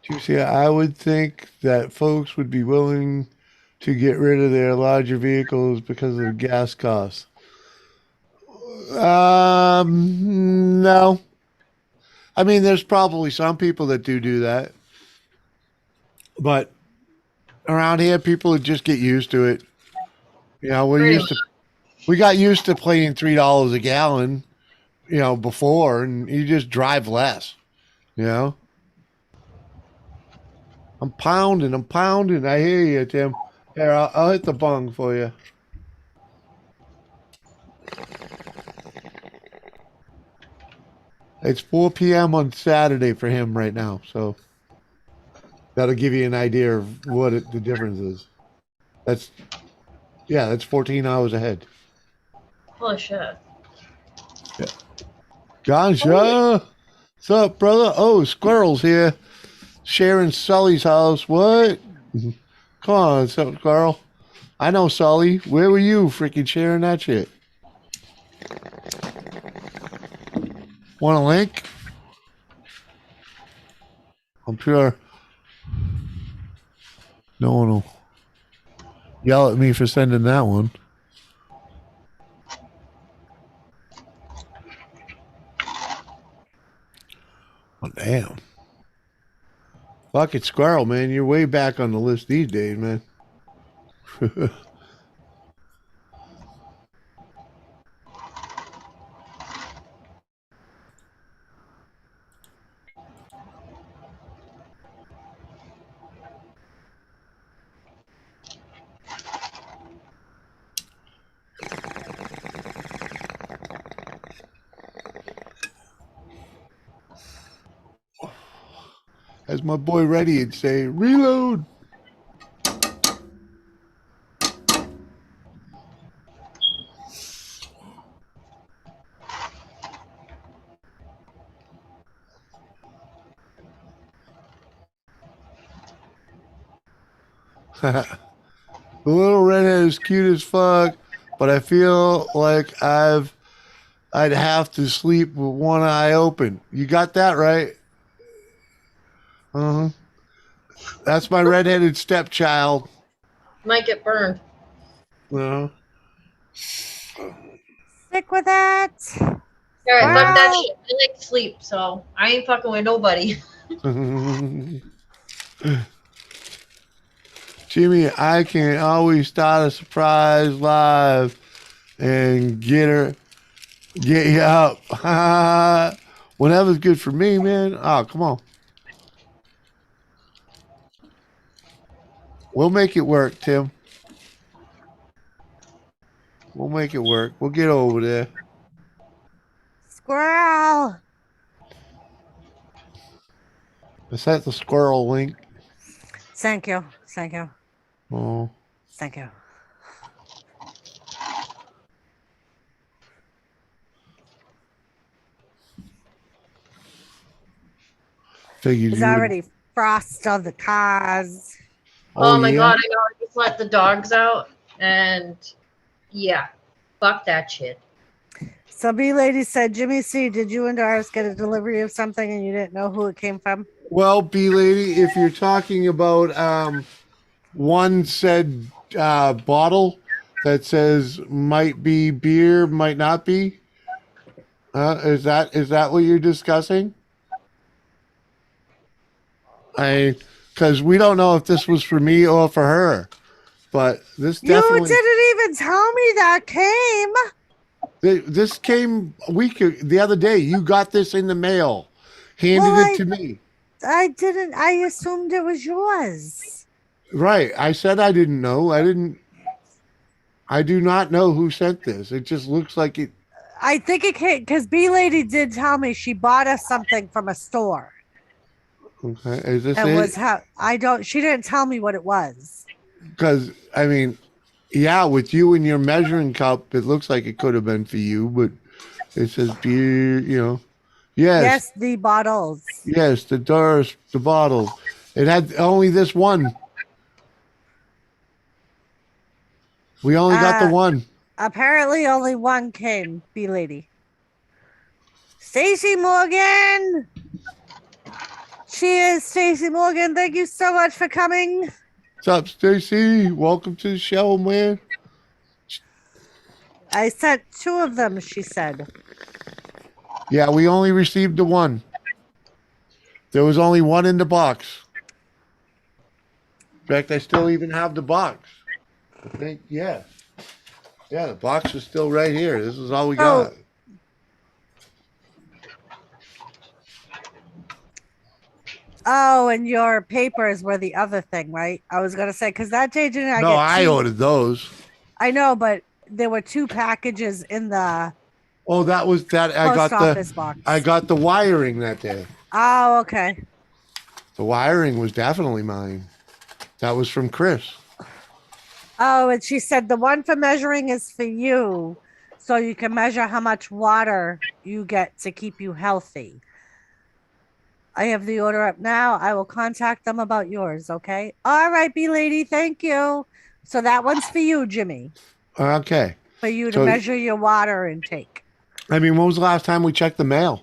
You see, I would think that folks would be willing to get rid of their larger vehicles because of the gas costs. No. I mean, there's probably some people that do that. But around here, people would just get used to it. You know, we got used to paying $3 a gallon, you know, before, and you just drive less, you know. I'm pounding. I hear you, Tim. Here, I'll hit the bong for you. It's 4 p.m. on Saturday for him right now, so that'll give you an idea of what the difference is. That's 14 hours ahead.
Holy shit.
Yeah. Ganja, what's up, brother? Oh, Squirrel's here, sharing Sully's house. What? Come on, what's up, Squirrel? I know Sully. Where were you, freaking sharing that shit? Want a link? I'm sure no one will yell at me for sending that one. Oh, damn. Fuck it, Squirrel, man. You're way back on the list these days, man. As my boy Reddy would say, reload. The little redhead is cute as fuck, but I feel like I'd have to sleep with one eye open. You got that right? Uh-huh. That's my redheaded stepchild.
Might get burned.
Uh-huh.
Stick with that.
All right, fuck that
Wow.
shit. I like to sleep, so I ain't fucking with nobody.
Jimmy, I can always start a surprise live and get you up. Whenever's good for me, man. Oh, come on. We'll make it work, Tim. We'll make it work. We'll get over there.
Squirrel.
Is that the squirrel link?
Thank you. Thank you.
Oh.
Thank you.
Figured
There's
you would-
already frost on the cars.
Oh, my
yeah?
god, I know. I just let the dogs out, and yeah, fuck that shit.
So B Lady said, Jimmy C, did you and Doris get a delivery of something and you didn't know who it came from?
Well, B lady, if you're talking about one said bottle that says might be beer, might not be, is that what you're discussing? Because we don't know if this was for me or for her, but this
You
definitely
didn't even tell me that came.
this came the other day. You got this in the mail, handed
Well,
it to me.
I didn't. I assumed it was yours.
Right. I said I didn't know. I do not know who sent this. It just looks like it.
I think it came because B Lady did tell me she bought us something from a store.
Okay. Is this
And
it?
was how I don't. She didn't tell me what it was.
Because I mean, yeah, with you and your measuring cup, it looks like it could have been for you, but it says beer. Yes,
Yes, the bottles.
yes, the Doris, the bottle. It had only this one. We only got the one.
Apparently, only one came. B Lady. Stacy Morgan. She is Stacy Morgan. Thank you so much for coming.
What's up, Stacy? Welcome to the show, man.
I sent 2 of them, she said.
Yeah, we only received the one. There was only one in the box. In fact, I still even have the box. I think, yeah. Yeah, the box is still right here. This is all we got.
Oh, and your papers were the other thing, right? I was gonna say because that day didn't I
No,
get
I
2?
ordered those.
I know, but there were 2 packages in the
Oh, that was that.
post office box.
I got the wiring that day.
Oh, okay.
The wiring was definitely mine. That was from Chris.
Oh, and she said the one for measuring is for you, so you can measure how much water you get to keep you healthy. I have the order up now. I will contact them about yours. Okay. All right, B lady. Thank you. So that one's for you, Jimmy.
Okay.
For you to
So-
measure your water intake.
I mean, when was the last time we checked the mail?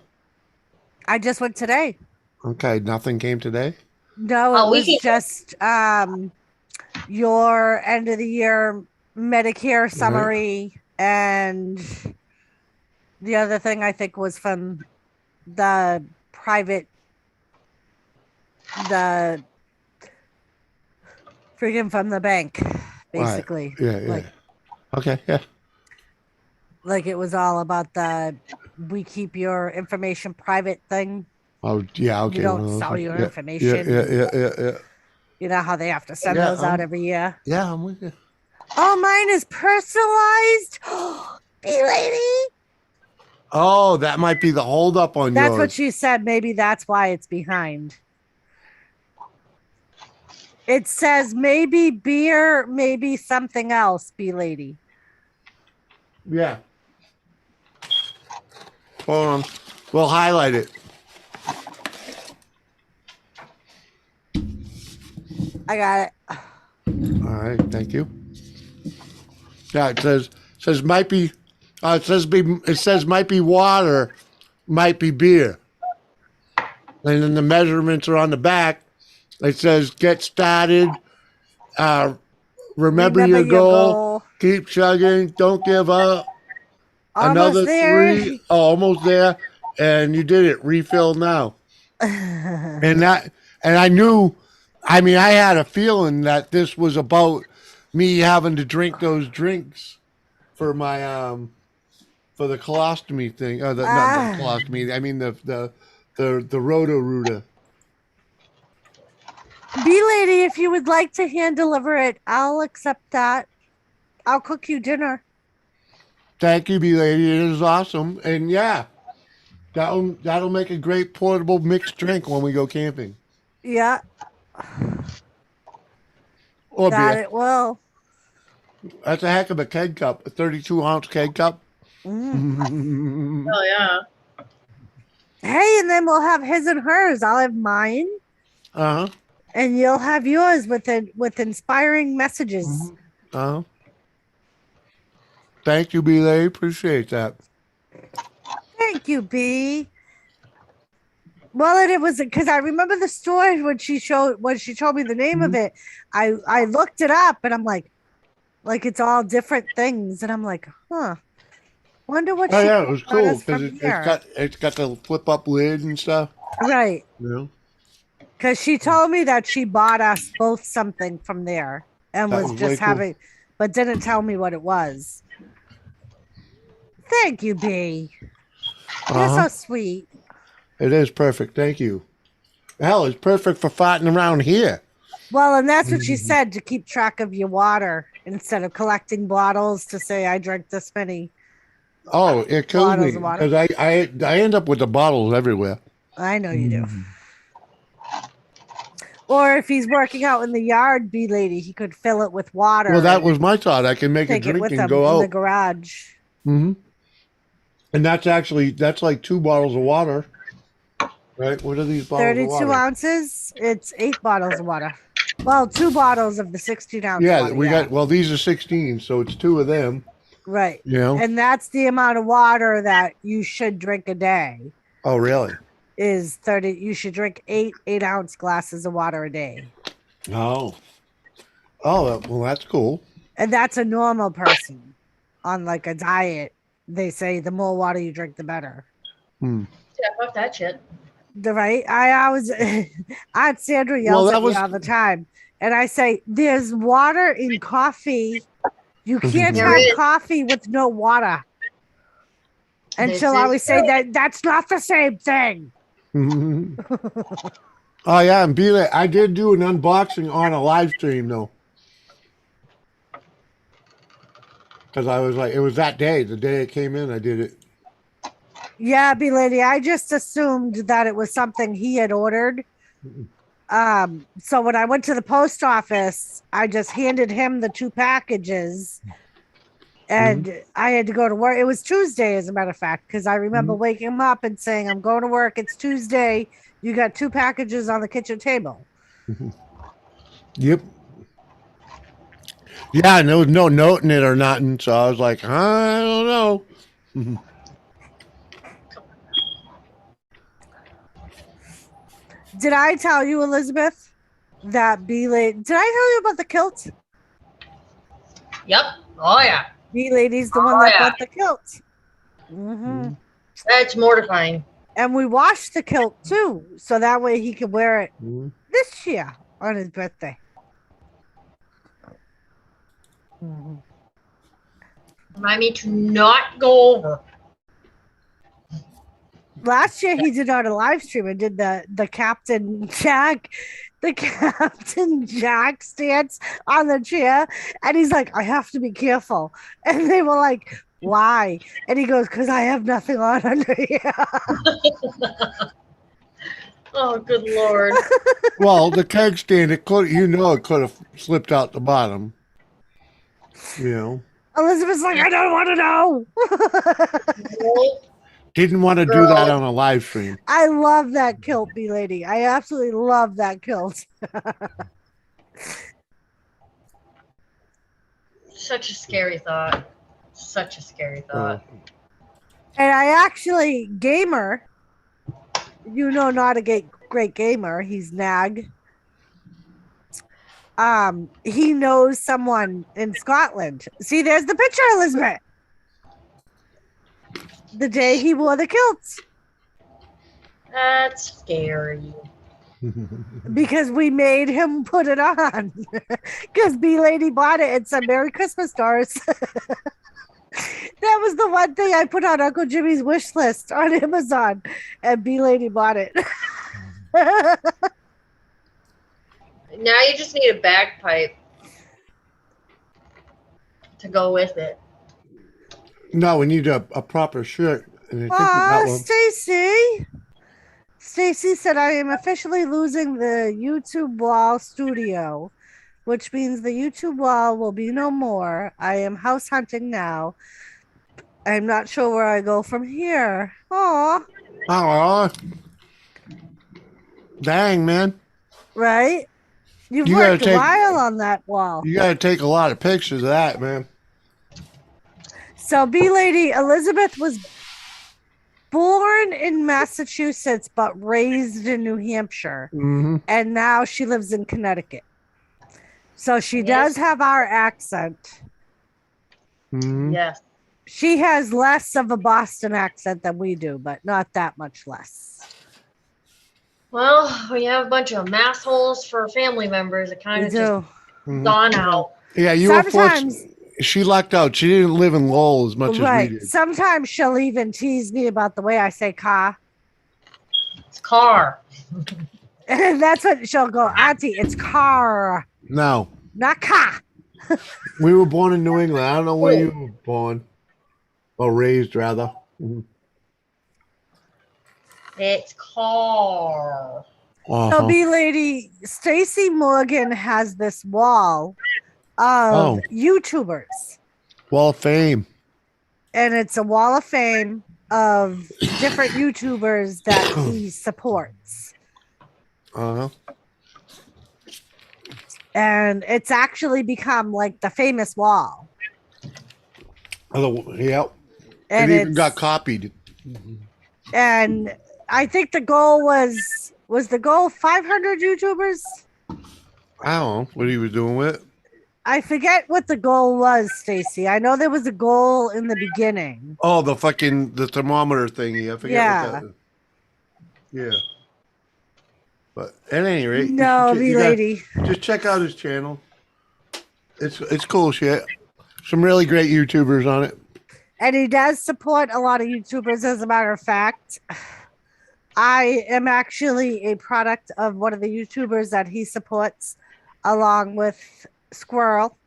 I just went today.
Okay, nothing came today.
No,
Oh,
it
we
was
can-
just your end of the year Medicare summary and the other thing I think was from the private the freaking from the bank, basically.
Yeah, yeah.
Like,
Okay, yeah.
like it was all about the we keep your information private thing.
Oh, yeah. Okay.
You don't
well,
sell your
yeah,
information.
Yeah.
You know how they have to send
Yeah,
those out every year.
Yeah, I'm with you.
Oh, mine is personalized. B lady.
Oh, that might be the holdup on
That's
yours.
what she said. Maybe that's why it's behind. It says maybe beer, maybe something else, B lady.
Yeah. Hold on. We'll highlight it.
I got it.
All right. Thank you. Yeah, it says might be. It says might be water, might be beer, and then the measurements are on the back. It says get started. Remember your goal. Keep chugging. Don't give up.
Almost
Another
there.
3. Oh, almost there. And you did it. Refill now. And I knew. I mean, I had a feeling that this was about me having to drink those drinks for my for the colostomy thing. Not the colostomy. I mean the Roto-Rooter.
B lady, if you would like to hand deliver it, I'll accept that. I'll cook you dinner.
Thank you, B lady. It is awesome, and yeah, that'll make a great portable mixed drink when we go camping.
Yeah,
Or
that
beer.
it will.
That's a heck of a keg cup, a 32-ounce keg cup.
Mm.
Oh yeah.
Hey, and then we'll have his and hers. I'll have mine,
Uh huh.
and you'll have yours with inspiring messages.
Uh huh. Thank you, B lady. Appreciate that.
Thank you, B. Well, and it was because I remember the story when she told me the name of it. I looked it up and I'm like it's all different things, and I'm like, huh. Wonder what
Oh
she
yeah, it was
bought
cool
us
because
from
it's
here.
got the flip up lid and stuff.
Right.
You know,
Because she told me that she bought us both something from there and
that
was
was way
just
cool.
having, but didn't tell me what it was. Thank you, B. You're so sweet.
It is perfect. Thank you. Hell, it's perfect for farting around here.
Well, and that's what she said, to keep track of your water instead of collecting bottles to say I drank this many.
Oh, it kills me
Bottles of water.
because I end up with the bottles everywhere.
I know you do. Or if he's working out in the yard, B lady, he could fill it with water.
Well, that
and
was my thought. I can make a
take it
drink
with
and
him
go
in the
out.
garage.
And that's like 2 bottles of water. Right? What are these bottles
32
of water?
ounces. It's 8 bottles of water. Well, 2 bottles of the 16 ounce
Yeah,
water.
we got. Well, these are 16, so it's 2 of them.
Right.
You know.
And that's the amount of water that you should drink a day.
Oh, really?
Is 30. You should drink 8-ounce glasses of water a day.
Oh. Oh, well, that's cool.
And that's a normal person on like a diet. They say the more water you drink, the better.
Yeah, fuck that shit.
Right? I always, Aunt Sandra yells at me all the time. And I say, there's water in coffee. You can't
There
have
is.
coffee with no water. And
This
she'll
is
always say
true.
that's not the same thing.
Oh, yeah, and I did do an unboxing on a live stream, though. Because I was like, it was that day. The day it came in, I did it.
Yeah, B lady. I just assumed that it was something he had ordered. So when I went to the post office, I just handed him the 2 packages. And I had to go to work. It was Tuesday, as a matter of fact, because I remember waking him up and saying, I'm going to work. It's Tuesday. You got 2 packages on the kitchen table.
Yep. Yeah, and there was no note in it or nothing. So I was like, I don't know.
Did I tell you, Elizabeth, that B lady? Did I tell you about the kilt?
Yep. Oh yeah.
B lady's the one that bought the kilt.
That's mortifying.
And we washed the kilt too, so that way he could wear it this year on his birthday.
Remind me to not go over.
Last year he did on a live stream and did the Captain Jack stance on the chair, and he's like, I have to be careful. And they were like, why? And he goes, because I have nothing on under here.
Oh, good Lord.
Well, the keg stand, it could have slipped out the bottom. You know.
Elizabeth's like, I don't want to know.
Didn't want to do that on a live stream.
I love that kilt, B lady. I absolutely love that kilt.
Such a scary thought. Such a scary thought.
And I actually, Gamer, not a great gamer. He's Nag. He knows someone in Scotland. See, there's the picture, Elizabeth. The day he wore the kilt.
That's scary.
Because we made him put it on. Because B Lady bought it and said, Merry Christmas, Doris. That was the one thing I put on Uncle Jimmy's wish list on Amazon. And B Lady bought it.
Now you just need a bagpipe to go with it.
No, we need a proper shirt. And I think we got one.
Stacy. Stacy said, I am officially losing the YouTube wall studio, which means the YouTube wall will be no more. I am house hunting now. I'm not sure where I go from here. Aw.
Oh, dang, man.
Right? You've
You gotta
worked a
take-
while on that wall.
You got to take a lot of pictures of that, man.
So B Lady Elizabeth was born in Massachusetts but raised in New Hampshire,
Mm-hmm.
and now she lives in Connecticut. So she
Yes.
does have our accent.
Mm-hmm.
Yes.
She has less of a Boston accent than we do, but not that much less.
Well, when you have a bunch of massholes for family members, it kind
We
of just
do.
Mm-hmm.
dawn out.
Yeah, you were
Sometimes,
fortunate. She lucked out. She didn't live in Lowell as much as we
right.
did.
Sometimes she'll even tease me about the way I say car.
It's car.
And that's what she'll go, Auntie, it's car,
No,
not car.
we were born in New England. I don't know where you were born or raised, rather. Mhm.
It's car.
So,
Uh-huh.
B lady, Stacy Morgan has this wall of
Oh.
YouTubers,
Wall of Fame.
and it's a wall of fame of different YouTubers that he supports.
Uh-huh.
And it's actually become like the famous wall.
Yep.
And
it even
it's,
got copied.
and I think the goal was the goal 500 YouTubers?
I don't know what he was doing with it.
I forget what the goal was, Stacy. I know there was a goal in the beginning.
Oh, the thermometer thingy. I forget
Yeah.
what that is. Yeah. But at any rate,
No,
you
lady.
just check out his channel. It's cool shit. Some really great YouTubers on it.
And he does support a lot of YouTubers, as a matter of fact. I am actually a product of one of the YouTubers that he supports, along with Squirrel.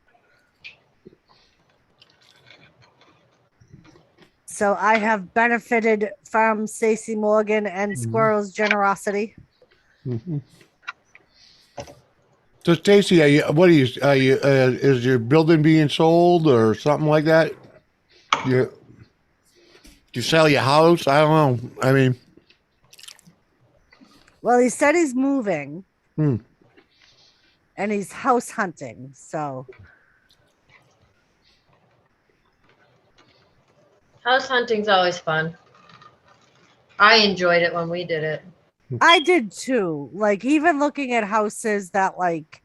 So I have benefited from Stacey Morgan and Squirrel's generosity.
Mm-hmm. So, Stacy, is your building being sold or something like that? You sell your house? I don't know. I mean,
Well, he said he's moving.
Hmm.
And he's house hunting. So
House hunting's always fun. I enjoyed it when we did it.
I did too. Like, even looking at houses that like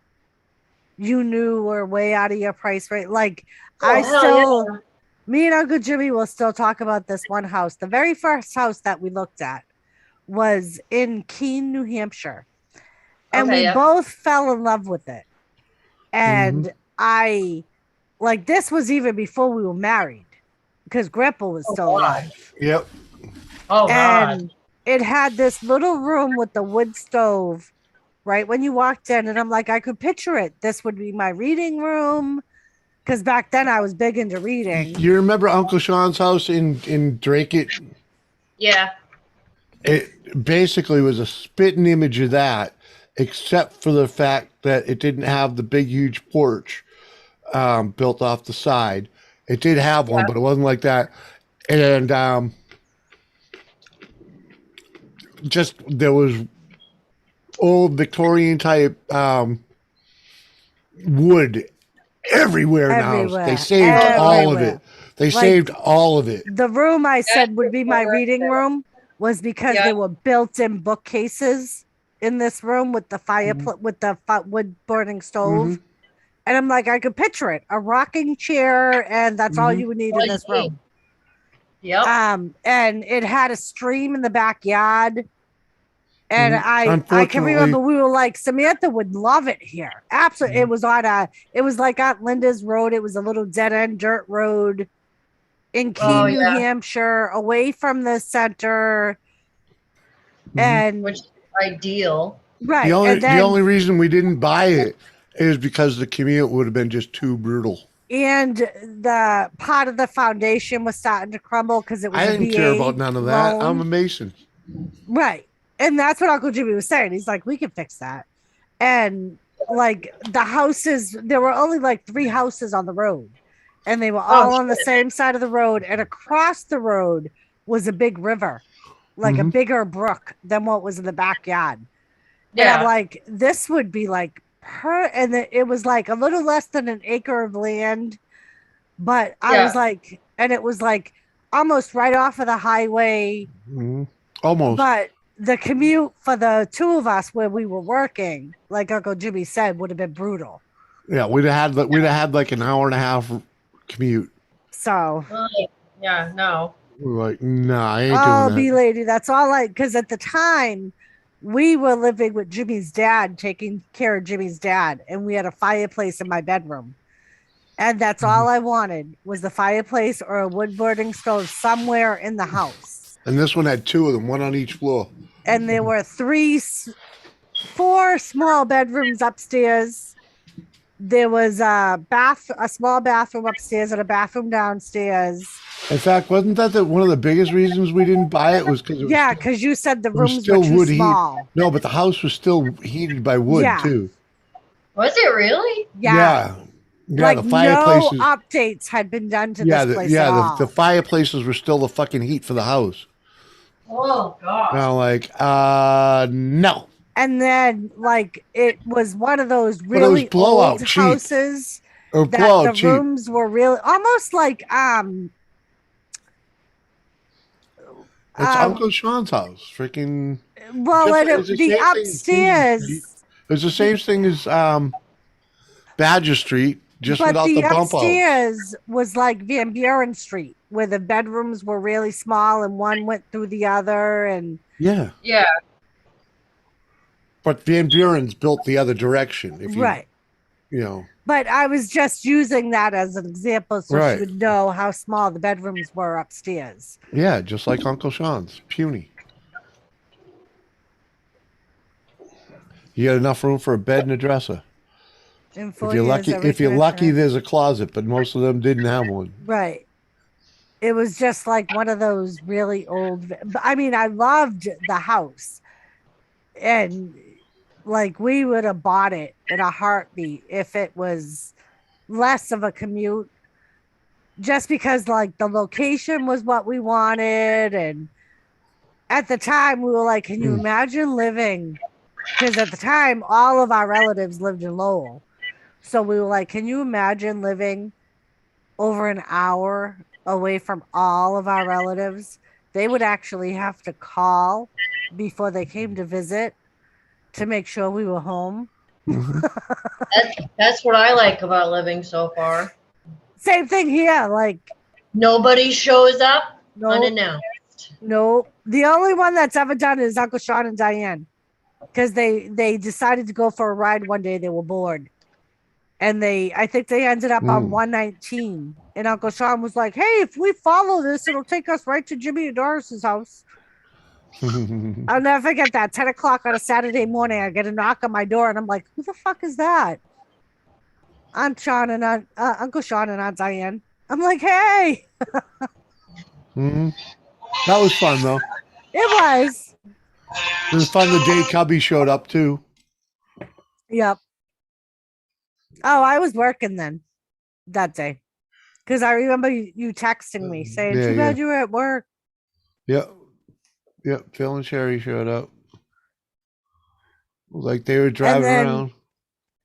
you knew were way out of your price rate. Like,
Oh, hell yeah.
me and Uncle Jimmy will still talk about this one house. The very first house that we looked at was in Keene, New Hampshire. And
Okay,
we
yeah.
both fell in love with it. And I, like, this was even before we were married, because Grandpa was still alive.
yep.
Oh, God.
And it had this little room with the wood stove right when you walked in. And I'm like, I could picture it. This would be my reading room. Because back then I was big into reading.
You remember Uncle Sean's house in Drakeit?
Yeah.
It basically was a spitting image of that, except for the fact that it didn't have the big, huge porch built off the side. It did have one, but it wasn't like that. And just there was old Victorian type wood everywhere in the house. They saved all of it. They saved all of it.
The room I said would be my reading room was because there were built-in bookcases in this room with the with the wood burning stove. And I'm like, I could picture it, a rocking chair, and that's all you would need in this room.
Yep.
And it had a stream in the backyard. And I can remember we were like, Samantha would love it here. Absolutely. It was it was like Aunt Linda's road. It was a little dead end dirt road in Keene, New Hampshire, away from the center. And
which is ideal.
Right.
The only reason we didn't buy it is because the commute would have been just too brutal.
And the part of the foundation was starting to crumble because it was
I didn't care about none of that.
loan.
I'm a mason.
Right. And that's what Uncle Jimmy was saying. He's like, we can fix that. And like the houses, there were only like 3 houses on the road. And they were all on the same side of the road. And across the road was a big river, like a bigger brook than what was in the backyard. Yeah. And I'm like, this would be like and it was like a little less than an acre of land. But I was like, and it was like almost right off of the highway,
Mhm. Almost.
but the commute for the two of us where we were working, like Uncle Jimmy said, would have been brutal.
Yeah, we'd have had like an hour and a half commute.
So,
Yeah, no.
We were like, nah, I ain't
oh,
doing
B
that.
lady, that's all I, because at the time we were living with Jimmy's dad, taking care of Jimmy's dad, and we had a fireplace in my bedroom. And that's all I wanted was the fireplace or a wood burning stove somewhere in the house.
And this one had two of them, one on each floor.
And there were four small bedrooms upstairs. There was a small bathroom upstairs and a bathroom downstairs.
In fact, wasn't that one of the biggest reasons we didn't buy it? Was because
Yeah, because you said the
was
rooms
still
were too
wood heat.
small.
No, but the house was still heated by wood
Yeah.
too.
Was it really?
Yeah.
Yeah,
Like
the fireplaces.
no updates had been done to this place at all.
the fireplaces were still the fucking heat for the house.
Oh God.
And I'm like, no.
And then, like, it was one of those
it was
really
blowout
old
cheap.
houses
Or
that
blowout
the
cheap.
rooms were really almost like
It's Uncle Sean's house. Freaking.
well,
Just-
and
it's the
the
same thing as
upstairs,
Street. It's the same thing as Badger Street, just
but
without
the
the bump out.
upstairs was like Van Buren Street, where the bedrooms were really small and one went through the other, and
Yeah,
Yeah.
but Van Buren's built the other direction. If you,
right.
you know,
But I was just using that as an example so
Right.
she would know how small the bedrooms were upstairs.
yeah, just like Uncle Sean's, puny. You got enough room for a bed and a dresser.
In
If
4
you're
years,
lucky, if
everything
you're
has
lucky,
changed.
there's a closet, but most of them didn't have one.
Right. It was just like one of those really old. I mean, I loved the house, and like we would have bought it in a heartbeat if it was less of a commute, just because like the location was what we wanted, and at the time we were like, can you imagine living? Because at the time, all of our relatives lived in Lowell, so we were like, can you imagine living over an hour away from all of our relatives? They would actually have to call before they came to visit to make sure we were home.
That's what I like about living so far.
Same thing here. Like,
Nobody shows up
no,
unannounced.
no. The only one that's ever done is Uncle Sean and Diane, because they decided to go for a ride one day. They were bored, and I think they ended up on 119. And Uncle Sean was like, "Hey, if we follow this, it'll take us right to Jimmy and Doris's house." I'll never forget that. 10 o'clock on a Saturday morning, I get a knock on my door, and I'm like, "Who the fuck is that?" Aunt Sean and Uncle Sean and Aunt Diane. I'm like, "Hey."
That was fun though.
It was.
It was fun the day Cubby showed up too.
Yep. Oh, I was working then that day, because I remember you texting me saying,
Yeah,
"Too bad
yeah.
you were at work."
Yep. Phil and Sherry showed up. Like they were driving
then-
around.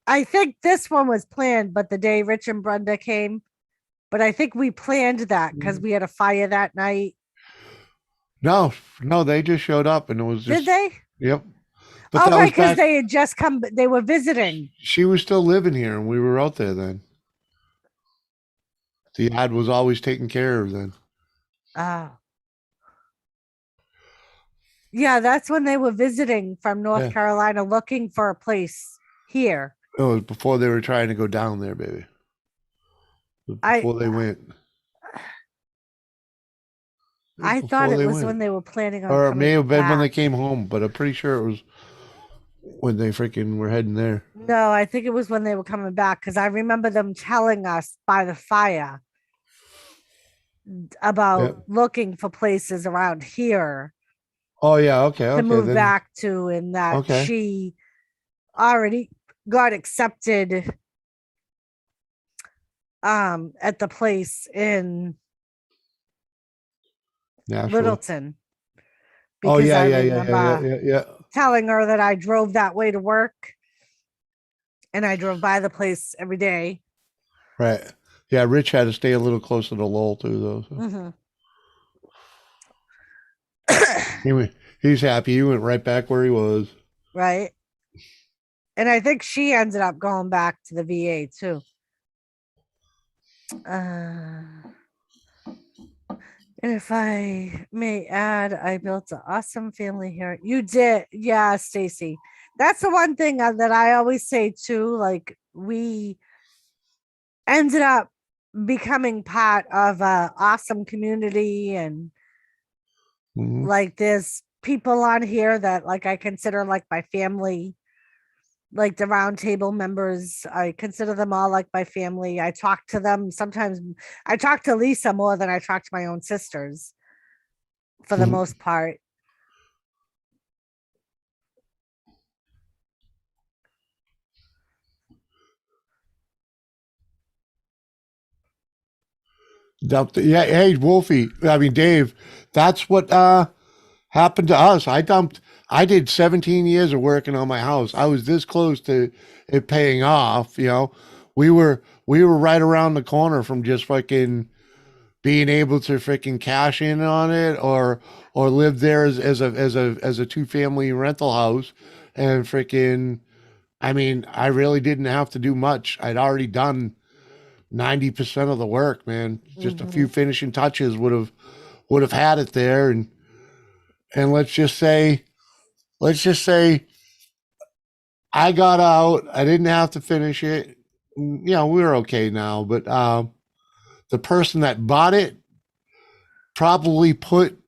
I think this one was planned, but the day Rich and Brenda came, but I think we planned that because we had a fire that night.
No, they just showed up and it was just.
Did they?
Yep.
Oh,
that
right,
was
because
back-
they had just come. They were visiting.
She was still living here and we were out there then. The ad was always taken care of then.
Oh. Yeah, that's when they were visiting from North
Yeah.
Carolina, looking for a place here.
It was before they were trying to go down there, baby. It was before they went.
I
Before
thought it
they
was
went.
when they were planning on.
Or it
coming
may have been when they
back.
came home, but I'm pretty sure it was when they freaking were heading there.
No, I think it was when they were coming back, because I remember them telling us by the fire about looking for places around here
Oh yeah, okay,
to
okay.
move
then-
back to, and that
Okay.
she already got accepted at the place in
Nashville.
Littleton.
Oh
Because
yeah,
I
yeah, yeah,
remember
yeah.
telling her that I drove that way to work, and I drove by the place every day.
Right. Yeah, Rich had to stay a little closer to Lowell too, though. So.
Mhm.
He's happy. He went right back where he was.
right? And I think she ended up going back to the VA too. And if I may add, I built an awesome family here. You did, yeah, Stacy. That's the one thing that I always say too. Like we ended up becoming part of a awesome community, and
Mhm.
like there's people on here that like I consider like my family. Like the round table members, I consider them all like my family. I talk to them sometimes. I talk to Lisa more than I talk to my own sisters for the
Mhm.
most part.
Yeah, hey Wolfie. I mean Dave. That's what happened to us. I did 17 years of working on my house. I was this close to it paying off, you know. We were right around the corner from just fucking being able to freaking cash in on it or live there as a two-family rental house and freaking I mean, I really didn't have to do much. I'd already done 90% of the work, man. Just a few
Mhm.
finishing touches would have had it there and let's just say I got out. I didn't have to finish it. You know, we're okay now, but the person that bought it probably put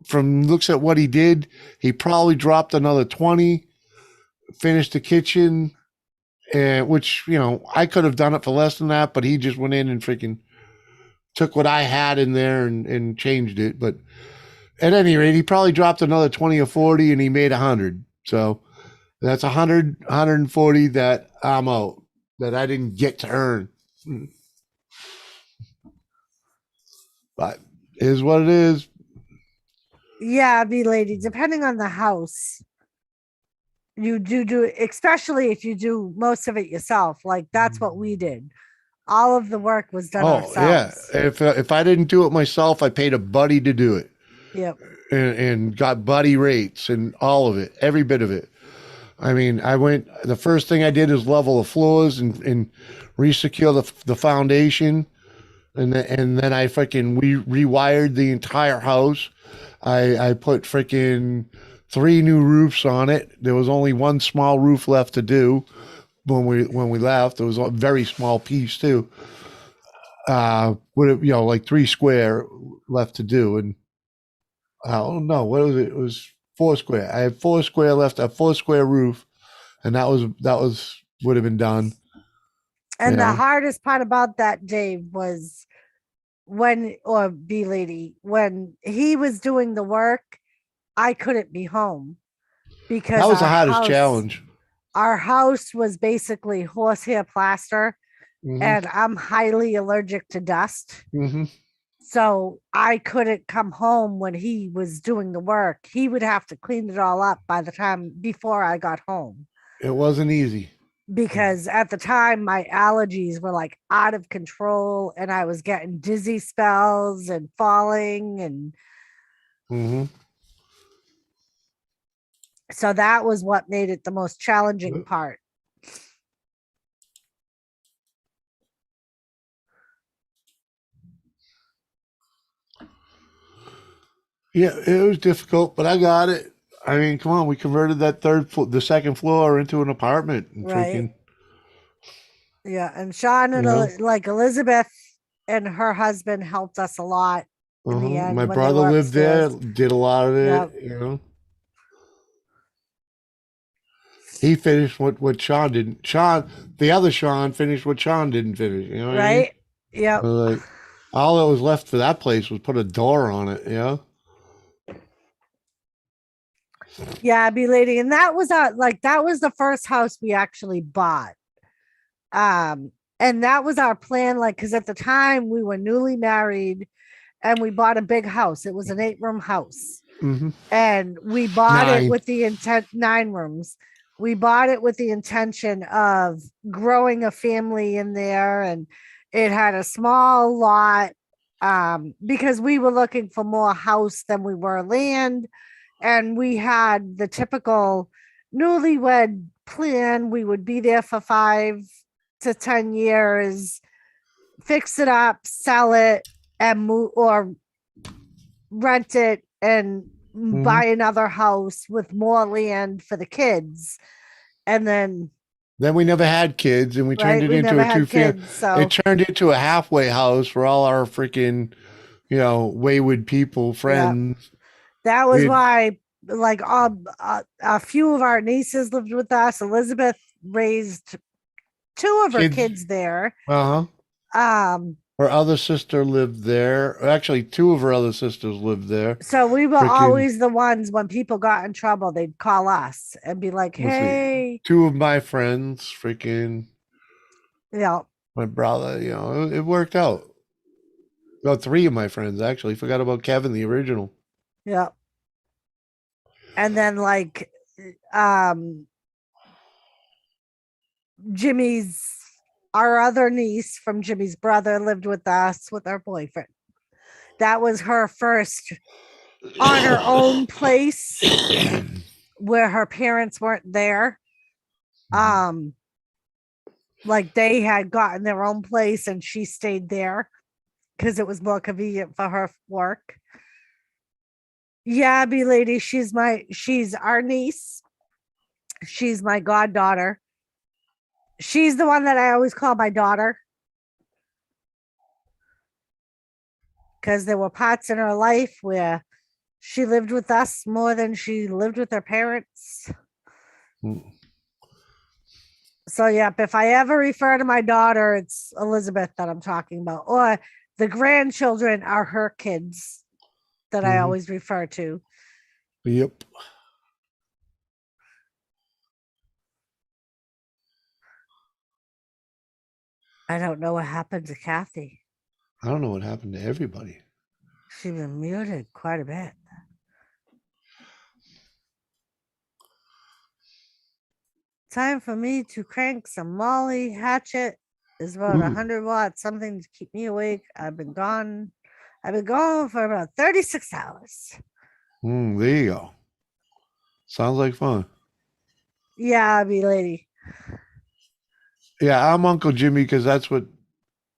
from looks at what he did, he probably dropped another 20, finished the kitchen, and which, you know, I could have done it for less than that, but he just went in and freaking took what I had in there and changed it. But at any rate, he probably dropped another 20 or 40 and he made 100. So that's 140 that I'm out, that I didn't get to earn. But it is what it is.
Yeah, be lady, depending on the house, you do, especially if you do most of it yourself. Like that's what we did. All of the work was done
Oh yeah,
ourselves.
if I didn't do it myself, I paid a buddy to do it,
Yep.
and got buddy rates and all of it, every bit of it. I mean, I went. The first thing I did is level the floors and resecure the foundation, and then I freaking rewired the entire house. I put freaking 3 new roofs on it. There was only one small roof left to do when we left. It was a very small piece too. Would, you know, like 3 square left to do, and oh no, what was it? It was 4 square. I had 4 square left, a 4 square roof, and that was would have been done. You
And the
know,
hardest part about that, Dave, was when, or B lady, when he was doing the work, I couldn't be home
that
because
was the hardest challenge.
our house was basically horsehair plaster,
Hmm.
and I'm highly allergic to dust.
Hmm.
So I couldn't come home when he was doing the work. He would have to clean it all up by the time before I got home.
It wasn't easy.
Because at the time my allergies were like out of control and I was getting dizzy spells and falling, and
Hmm.
so that was what made it the most challenging part.
Yeah, it was difficult, but I got it. I mean, come on, we converted that the second floor into an apartment, and
Right.
freaking,
Yeah, and Sean and
you know.
like Elizabeth and her husband helped us a lot in the end
My
when they
brother
were
lived there,
upstairs.
did a lot of it.
Yep.
You know, he finished what Sean didn't. The other Sean finished what Sean didn't finish. You know what I mean?
Right. Yep.
Like all that was left for that place was put a door on it. You know.
Yeah, be lady. And that was that was the first house we actually bought. And that was our plan, like, because at the time we were newly married and we bought a big house. It was an 8-room house.
Hmm.
And we bought it
9.
with the intent, 9 rooms. We bought it with the intention of growing a family in there. And it had a small lot because we were looking for more house than we were land. And we had the typical newlywed plan. We would be there for 5 to 10 years, fix it up, sell it, and move or rent it and buy another house with more land for the kids. And then
we never had kids, and we turned it
we
into
never
a
had
two-family.
kids. So
It turned into a halfway house for all our freaking, wayward people, friends.
that was
We'd-
why, like, a few of our nieces lived with us. Elizabeth raised 2 of her
Kids.
kids there.
Uh-huh. Her other sister lived there. Actually, 2 of her other sisters lived there.
So we were
Freaking-
always the ones when people got in trouble, they'd call us and be like,
Let's see.
hey,
2 of my friends, freaking
yeah.
my brother, it worked out. Well, 3 of my friends, actually. Forgot about Kevin, the original.
Yeah. And then like our other niece from Jimmy's brother lived with us with her boyfriend. That was her first on her own place where her parents weren't there. Like they had gotten their own place and she stayed there because it was more convenient for her work. Yeah, B lady, she's our niece. She's my goddaughter. She's the one that I always call my daughter. Because there were parts in her life where she lived with us more than she lived with her parents. So, yep, if I ever refer to my daughter, it's Elizabeth that I'm talking about. Or the grandchildren are her kids that I always refer to.
Yep.
I don't know what happened to Kathy.
I don't know what happened to everybody.
She's been muted quite a bit. Time for me to crank some Molly. Hatchet is about 100 watts, something to keep me awake. I've been gone for about 36 hours.
There you go. Sounds like fun.
Yeah, I'll be lady.
Yeah, I'm Uncle Jimmy because that's what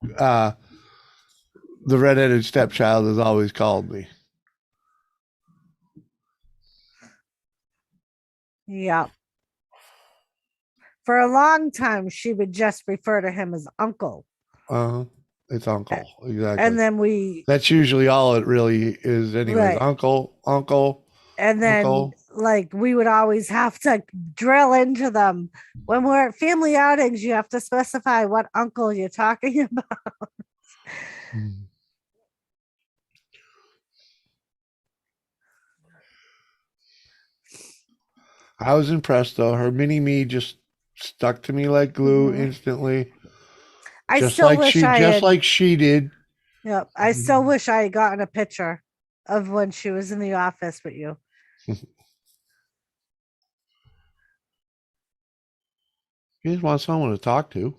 the redheaded stepchild has always called me.
Yeah. For a long time, she would just refer to him as uncle.
It's uncle. Exactly.
And then
that's usually all it really is anyways.
Right.
Uncle.
And then
uncle.
like we would always have to drill into them. When we're at family outings, you have to specify what uncle you're talking about.
I was impressed though. Her mini me just stuck to me like glue instantly.
I
Just
still
like
wish
she
I
just
had,
like she did.
Yep. I still wish I had gotten a picture of when she was in the office with you.
You just want someone to talk to.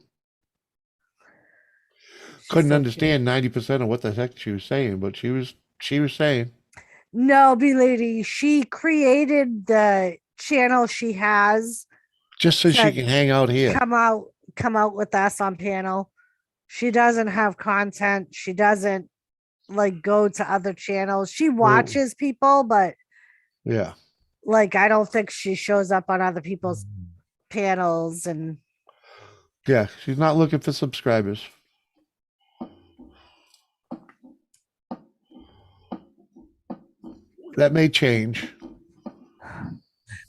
She's
Couldn't
so
understand 90% of what the heck she was saying, but she was saying.
cute. No, B lady, she created the channel she has.
Just so she
Like,
can hang out here.
Come out with us on panel. She doesn't have content. She doesn't like go to other channels. She watches people, but
Yeah.
like I don't think she shows up on other people's panels. And
Yeah. She's not looking for subscribers. That may change.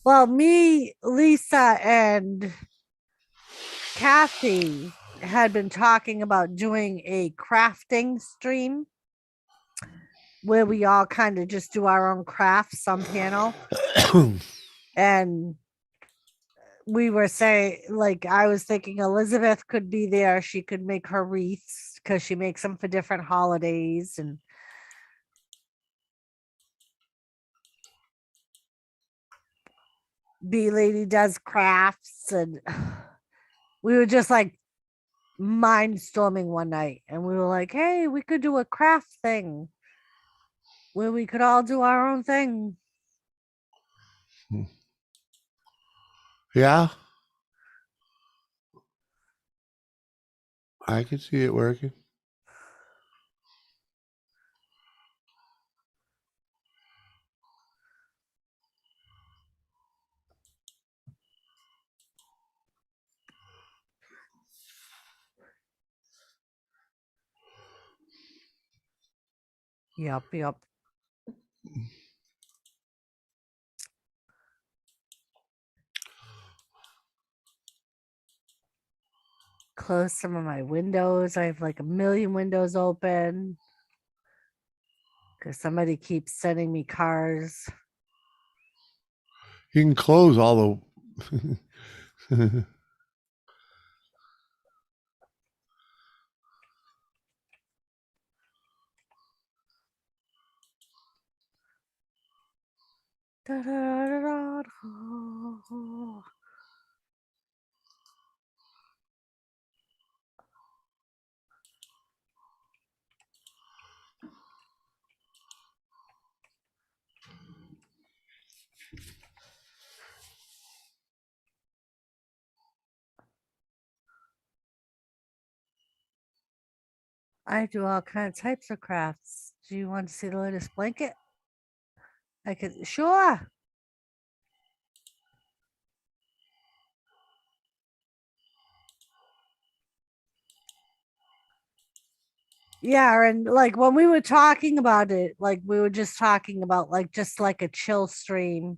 well, me, Lisa, and Kathy had been talking about doing a crafting stream where we all kind of just do our own crafts on panel. And we were saying, like, I was thinking Elizabeth could be there. She could make her wreaths because she makes them for different holidays. And B Lady does crafts. And we were just like mind storming one night, and we were like, hey, we could do a craft thing where we could all do our own thing.
Yeah. I can see it working.
Yep. Close some of my windows. I have like a million windows open because somebody keeps sending me cars.
You can close all the.
I do all kinds of types of crafts. Do you want to see the latest blanket? I could, sure. Yeah, and like when we were talking about it, like we were just talking about like just like a chill stream.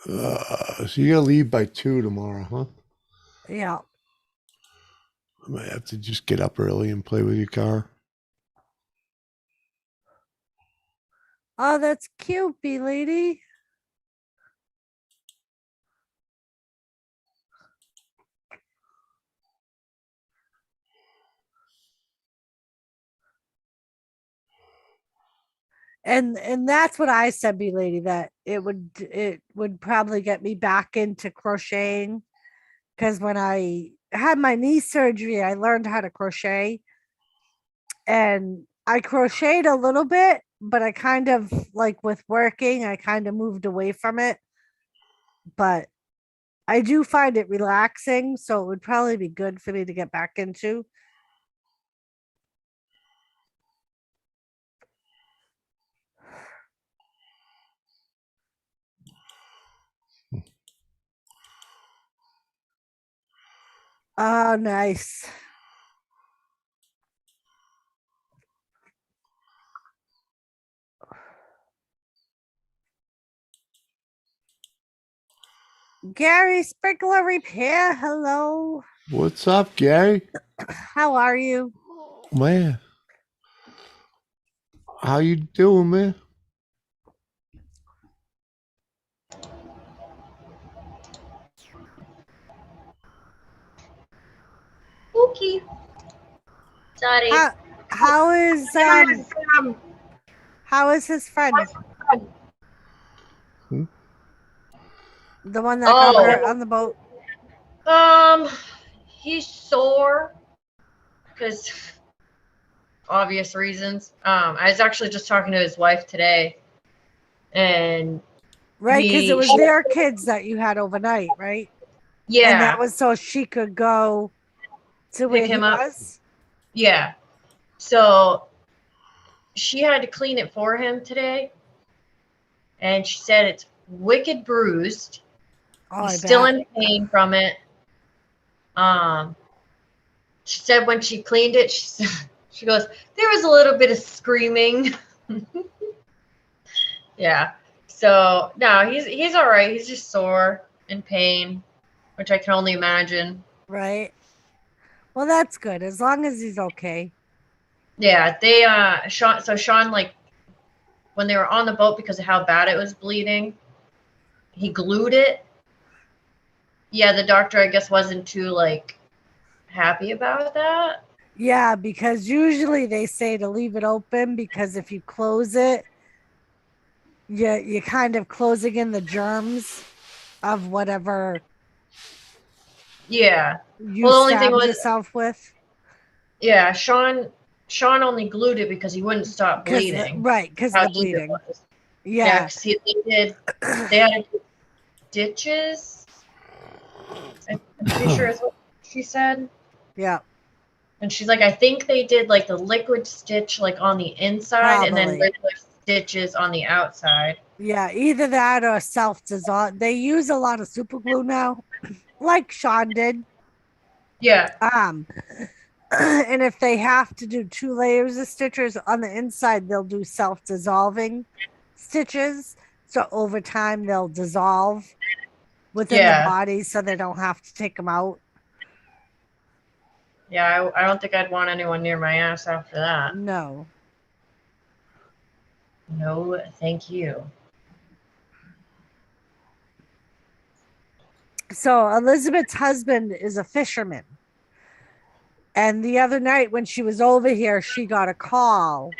So you gotta leave by 2 tomorrow, huh?
Yeah.
I might have to just get up early and play with your car.
Oh, that's cute, bee lady. And that's what I said, bee lady, that it would probably get me back into crocheting. Because when I had my knee surgery, I learned how to crochet. And I crocheted a little bit, but I kind of like with working, I kind of moved away from it. But I do find it relaxing, so it would probably be good for me to get back into. Oh, nice. Gary Sprinkler Repair, hello.
What's up, Gary?
How are you?
Man. How you doing, man?
Okay. Sorry.
How is how is his friend?
Hmm?
The one that got
Oh.
hurt on the boat?
He's sore because obvious reasons. I was actually just talking to his wife today, and
Right, because it was their kids that you had overnight, right?
Yeah.
And that was so she could go to where he was?
Yeah. So she had to clean it for him today. And she said it's wicked bruised.
Oh,
He's still in pain from it. She said when she cleaned it, she goes, there was a little bit of screaming. Yeah. So no, he's all right. He's just sore and pain, which I can only imagine.
Right. Well, that's good as long as he's okay.
Yeah, they Sean like when they were on the boat because of how bad it was bleeding, he glued it. Yeah, the doctor I guess wasn't too like happy about that.
Yeah, because usually they say to leave it open because if you close it, you're kind of closing in the germs of whatever
Yeah.
you
Well, the only thing
stabbed
was,
yourself with.
yeah, Sean only glued it because he wouldn't stop bleeding.
Because
How
the
deep it
bleeding.
was.
Yeah.
'cause they had to do stitches. I'm pretty sure is what she said.
Yeah.
And she's like, I think they did like the liquid stitch like on the inside and then
Probably.
regular stitches on the outside.
Yeah, either that or self-dissolve. They use a lot of super glue now, like Sean did.
Yeah.
And if they have to do 2 layers of stitches on the inside, they'll do self-dissolving stitches. So over time, they'll dissolve within the body, so they don't have to take them out.
Yeah, I don't think I'd want anyone near my ass after that.
No.
No, thank you.
So Elizabeth's husband is a fisherman. And the other night when she was over here, she got a call.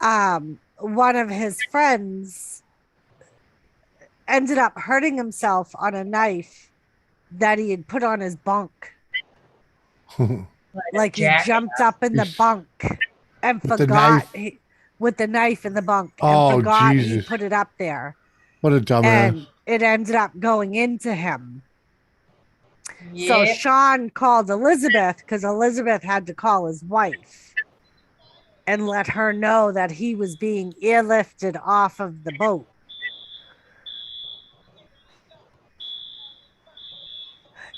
One of his friends ended up hurting himself on a knife that he had put on his bunk. Like he jumped up in the bunk and
With the
forgot
knife?
with the knife in the bunk
Oh,
and forgot he
Jesus.
put it up there.
What a dumbass.
And it ended up going into him. So
Yeah.
Sean called Elizabeth because Elizabeth had to call his wife and let her know that he was being airlifted off of the boat.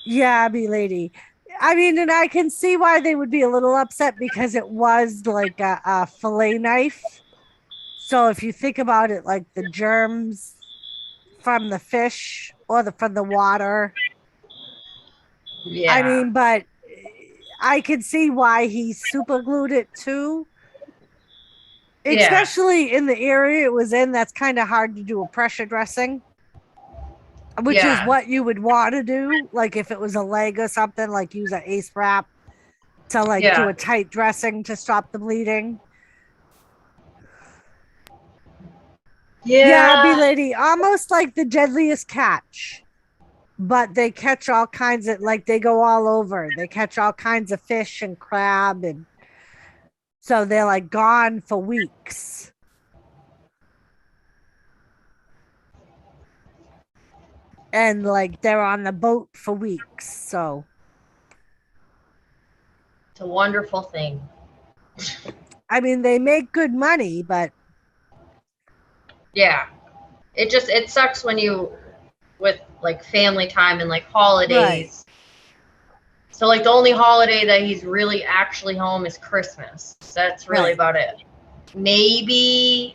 Yeah, lady. I mean, and I can see why they would be a little upset because it was like a fillet knife. So if you think about it, like the germs from the fish or from the water.
Yeah.
I mean, but I can see why he super glued it too.
Yeah.
Especially in the area it was in, that's kind of hard to do a pressure dressing. Which is
Yeah.
what you would want to do. Like if it was a leg or something, like use an ace wrap to like do a tight dressing to stop the bleeding. Yeah, lady, almost like the deadliest catch. But they catch all kinds of, like they go all over. They catch all kinds of fish and crab, and so they're like gone for weeks. And like they're on the boat for weeks. So
It's a wonderful thing.
I mean, they make good money, but
yeah, it sucks when you with like family time and like holidays.
Right.
So like the only holiday that he's really actually home is Christmas. That's really
Right.
about it. Maybe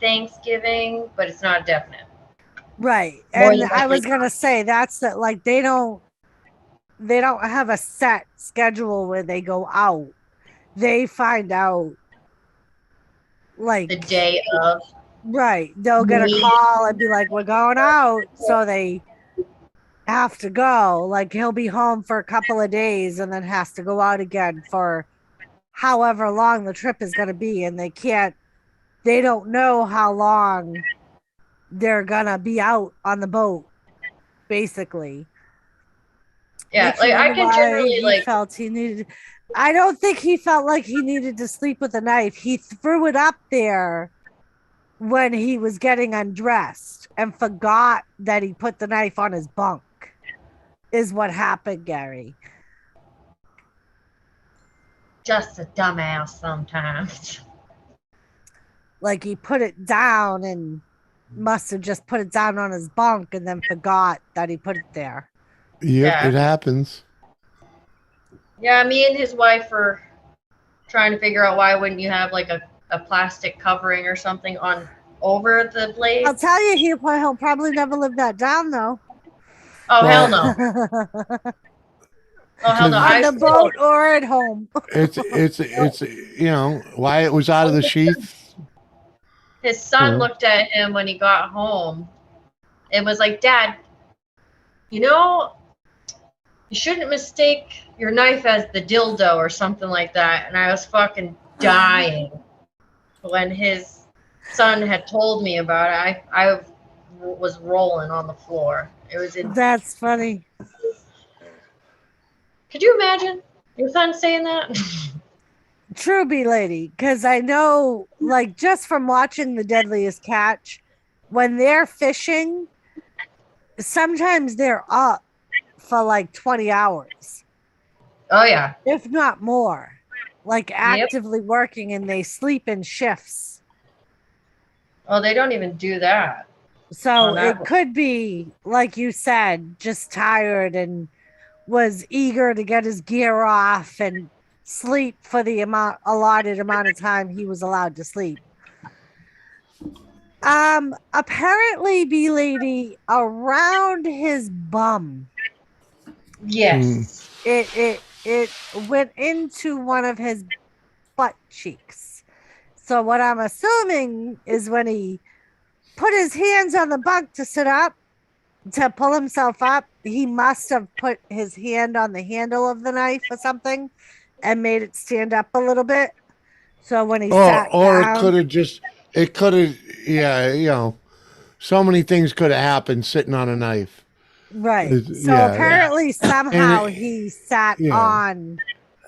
Thanksgiving, but it's not definite.
right.
More
And
than
I was
likely.
gonna say that's that, like they don't have a set schedule where they go out. They find out like
The day of.
right. They'll get a call and be like, we're going out. So they have to go. Like he'll be home for a couple of days and then has to go out again for however long the trip is going to be. And they don't know how long they're going to be out on the boat, basically.
Yeah,
Makes you
like I
wonder
can
why
generally
he
like
felt he needed. I don't think he felt like he needed to sleep with a knife. He threw it up there when he was getting undressed and forgot that he put the knife on his bunk. Is what happened, Gary.
just a dumbass sometimes.
Like he put it down and must have just put it down on his bunk and then forgot that he put it there.
Yep,
Yeah.
it happens.
Yeah, me and his wife are trying to figure out why wouldn't you have like a plastic covering or something on over the blade.
I'll tell you, he'll probably never live that down though.
Oh, hell
Well,
no. Oh hell no!
on
I
the boat or at home.
It's you know why it was out of the sheath.
His son
Yeah.
looked at him when he got home and was like, Dad, you know, you shouldn't mistake your knife as the dildo or something like that. And I was fucking dying when his son had told me about it. I was rolling on the floor. It was in.
That's funny.
Could you imagine your son saying that?
True, be lady, because I know, like, just from watching The Deadliest Catch, when they're fishing, sometimes they're up for like 20 hours,
Oh yeah.
if not more, like actively working, and they sleep in shifts.
Oh, they don't even do that.
So
Oh, that-
it could be, like you said, just tired and was eager to get his gear off and sleep for the allotted amount of time he was allowed to sleep. Apparently, B lady, around his bum,
Yes.
it went into one of his butt cheeks. So what I'm assuming is when he put his hands on the bunk to sit up, to pull himself up, he must have put his hand on the handle of the knife or something and made it stand up a little bit. So when he sat
Or
down,
it could have, yeah, you know, so many things could have happened sitting on a knife.
right.
It's-
So
yeah,
apparently somehow
And it-
he sat
yeah.
on.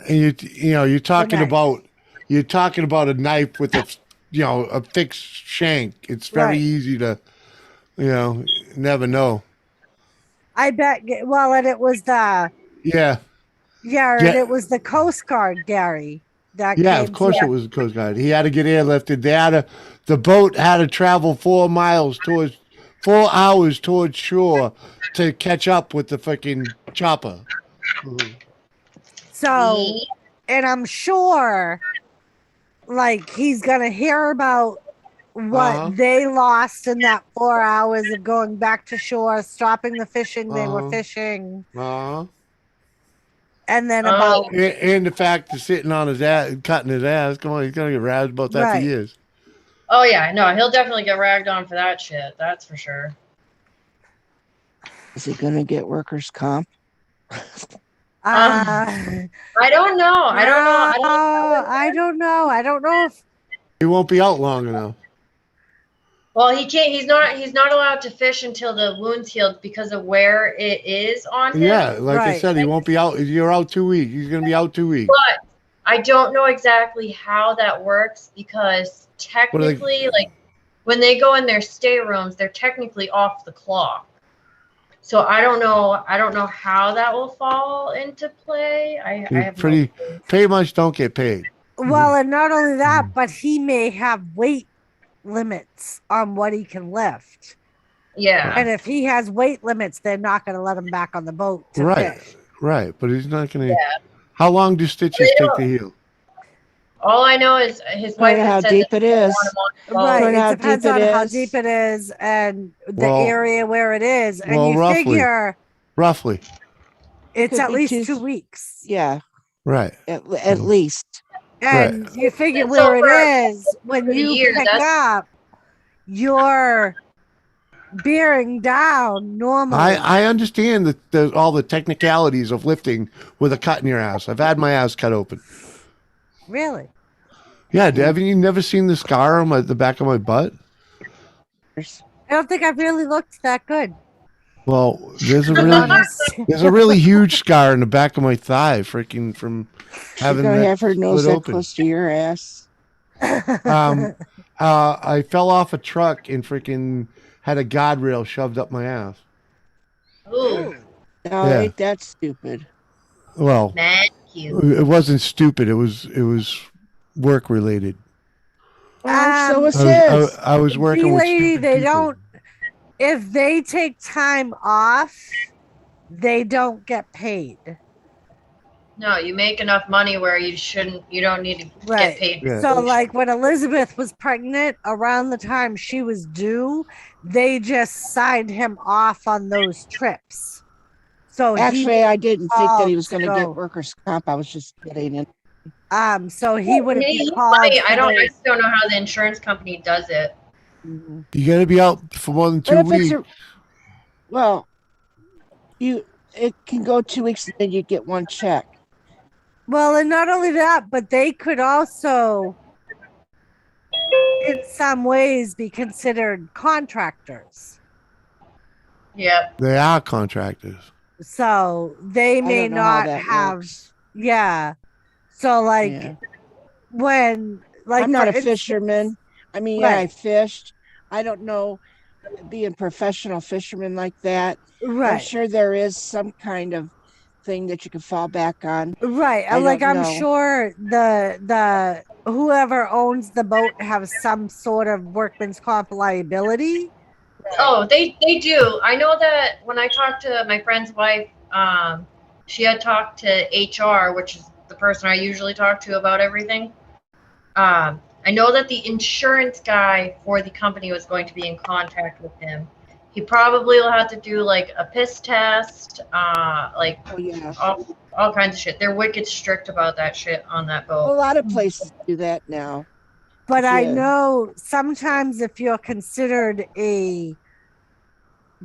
And you know, you're talking
knife.
about a knife with a, you know, a fixed shank. It's very
Right.
easy to, you know, never know.
I bet. Well, and it was the
Yeah.
and
Yeah.
it was the Coast Guard, Gary. That
Yeah,
came
of course
to,
it was the Coast Guard. He had to get airlifted. The boat had to travel 4 hours towards shore to catch up with the fucking chopper.
So, and I'm sure, like, he's gonna hear about what
Uh-huh.
they lost in that 4 hours of going back to shore, stopping the fishing they were
Uh-huh.
fishing,
Uh-huh.
and then
Oh,
about
And the fact of sitting on his ass, cutting his ass. Come on, he's gonna get razzed about that for
Right.
years.
Oh yeah, no, he'll definitely get ragged on for that shit. That's for sure.
Is he gonna get workers' comp?
I don't know. I don't know.
I don't know. I don't know if
He won't be out long enough.
Well, he can't. He's not allowed to fish until the wound's healed because of where it is on him.
Yeah, like I
Right.
said, he won't be out. You're out 2 weeks. He's gonna be out 2 weeks.
But I don't know exactly how that works because technically, like when they go in their staterooms, they're technically off the clock. So I don't know. I don't know how that will fall into play. I
You
have no
pretty much don't get paid.
well, and not only that, but he may have weight limits on what he can lift.
Yeah.
And if he has weight limits, they're not going to let him back on the boat to
Right,
fish.
right. But he's not gonna.
Yeah.
How long do stitches
They
take
don't-
to heal?
All I know is his wife
Depending how
had said
deep
that
it
they don't
is.
want him on the boat.
Right.
Depending how
It depends
deep
on
it
how
is.
deep it is and the
Well-
area where it is. And
well,
you
roughly.
figure
Roughly,
it's
Could
at
be
least 2
2
weeks.
Yeah,
right.
at least.
And you figure
And
where
so
it is when
for the
you
year,
pick
that's-
up, you're bearing down normally.
I understand all the technicalities of lifting with a cut in your ass. I've had my ass cut open.
Really?
Yeah, haven't you never seen the scar on the back of my butt?
I don't think I've really looked that good.
Well, there's a
To be
really
honest.
there's a really huge scar in the back of my thigh, freaking from
You're
having
gonna
that
have her nose
split
that
open.
close to your ass.
I fell off a truck and freaking had a guardrail shoved up my ass.
Ooh,
No,
Yeah.
ain't that stupid?
Well,
thank you.
it wasn't stupid. It was work related.
Well, so is his.
I was working with
lady,
stupid
they
people.
don't. If they take time off, they don't get paid.
No, you make enough money where you don't need to
Right.
get paid.
Yeah.
So, like when Elizabeth was pregnant, around the time she was due, they just signed him off on those trips. So
Actually, I didn't think that he was going to get
go.
workers' comp. I was just kidding.
So he wouldn't be
He
called.
might. I
for
just don't know how the insurance company does it.
Mhm.
You got to be out for more than
But
2
if it's
weeks.
well, it can go 2 weeks and then you get one check.
Well, and not only that, but they could also, in some ways, be considered contractors.
Yep.
They are contractors.
So they
I
may
don't know how
not
that
have,
works.
yeah. So, like,
Yeah.
when, like,
I'm not
for
a fisherman.
instance-
I mean, yeah, I
Right.
fished. I don't know being professional fisherman like that. I'm
Right.
sure there is some kind of thing that you can fall back on.
Right.
I
Like,
don't
I'm
know.
sure the whoever owns the boat have some sort of workman's comp liability.
Oh, they do. I know that when I talked to my friend's wife, she had talked to HR, which is the person I usually talk to about everything. I know that the insurance guy for the company was going to be in contact with him. He probably will have to do like a piss test, like
Oh yeah.
all kinds of shit. They're wicked strict about that shit on that
A
boat.
lot of places do that now.
But I
Yeah.
know sometimes if you're considered a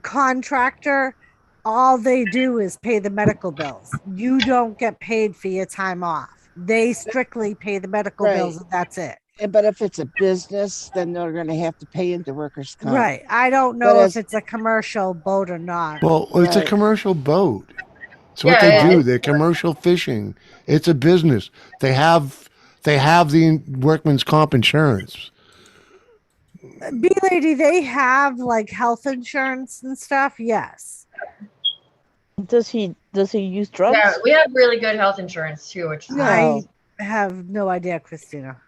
contractor, all they do is pay the medical bills. You don't get paid for your time off. They strictly pay the medical
Right.
bills and that's it.
But if it's a business, then they're going to have to pay into workers' comp.
Right. I don't
But
know if
as
it's a commercial boat or not.
Well, it's a
Right.
commercial boat. It's what
Yeah,
they do.
it's-
They're commercial fishing. It's a business. They have the workman's comp insurance.
B lady, they have like health insurance and stuff. Yes.
Does he use drugs?
yeah, we have really good health insurance too, which is
No.
I have no idea, Christina.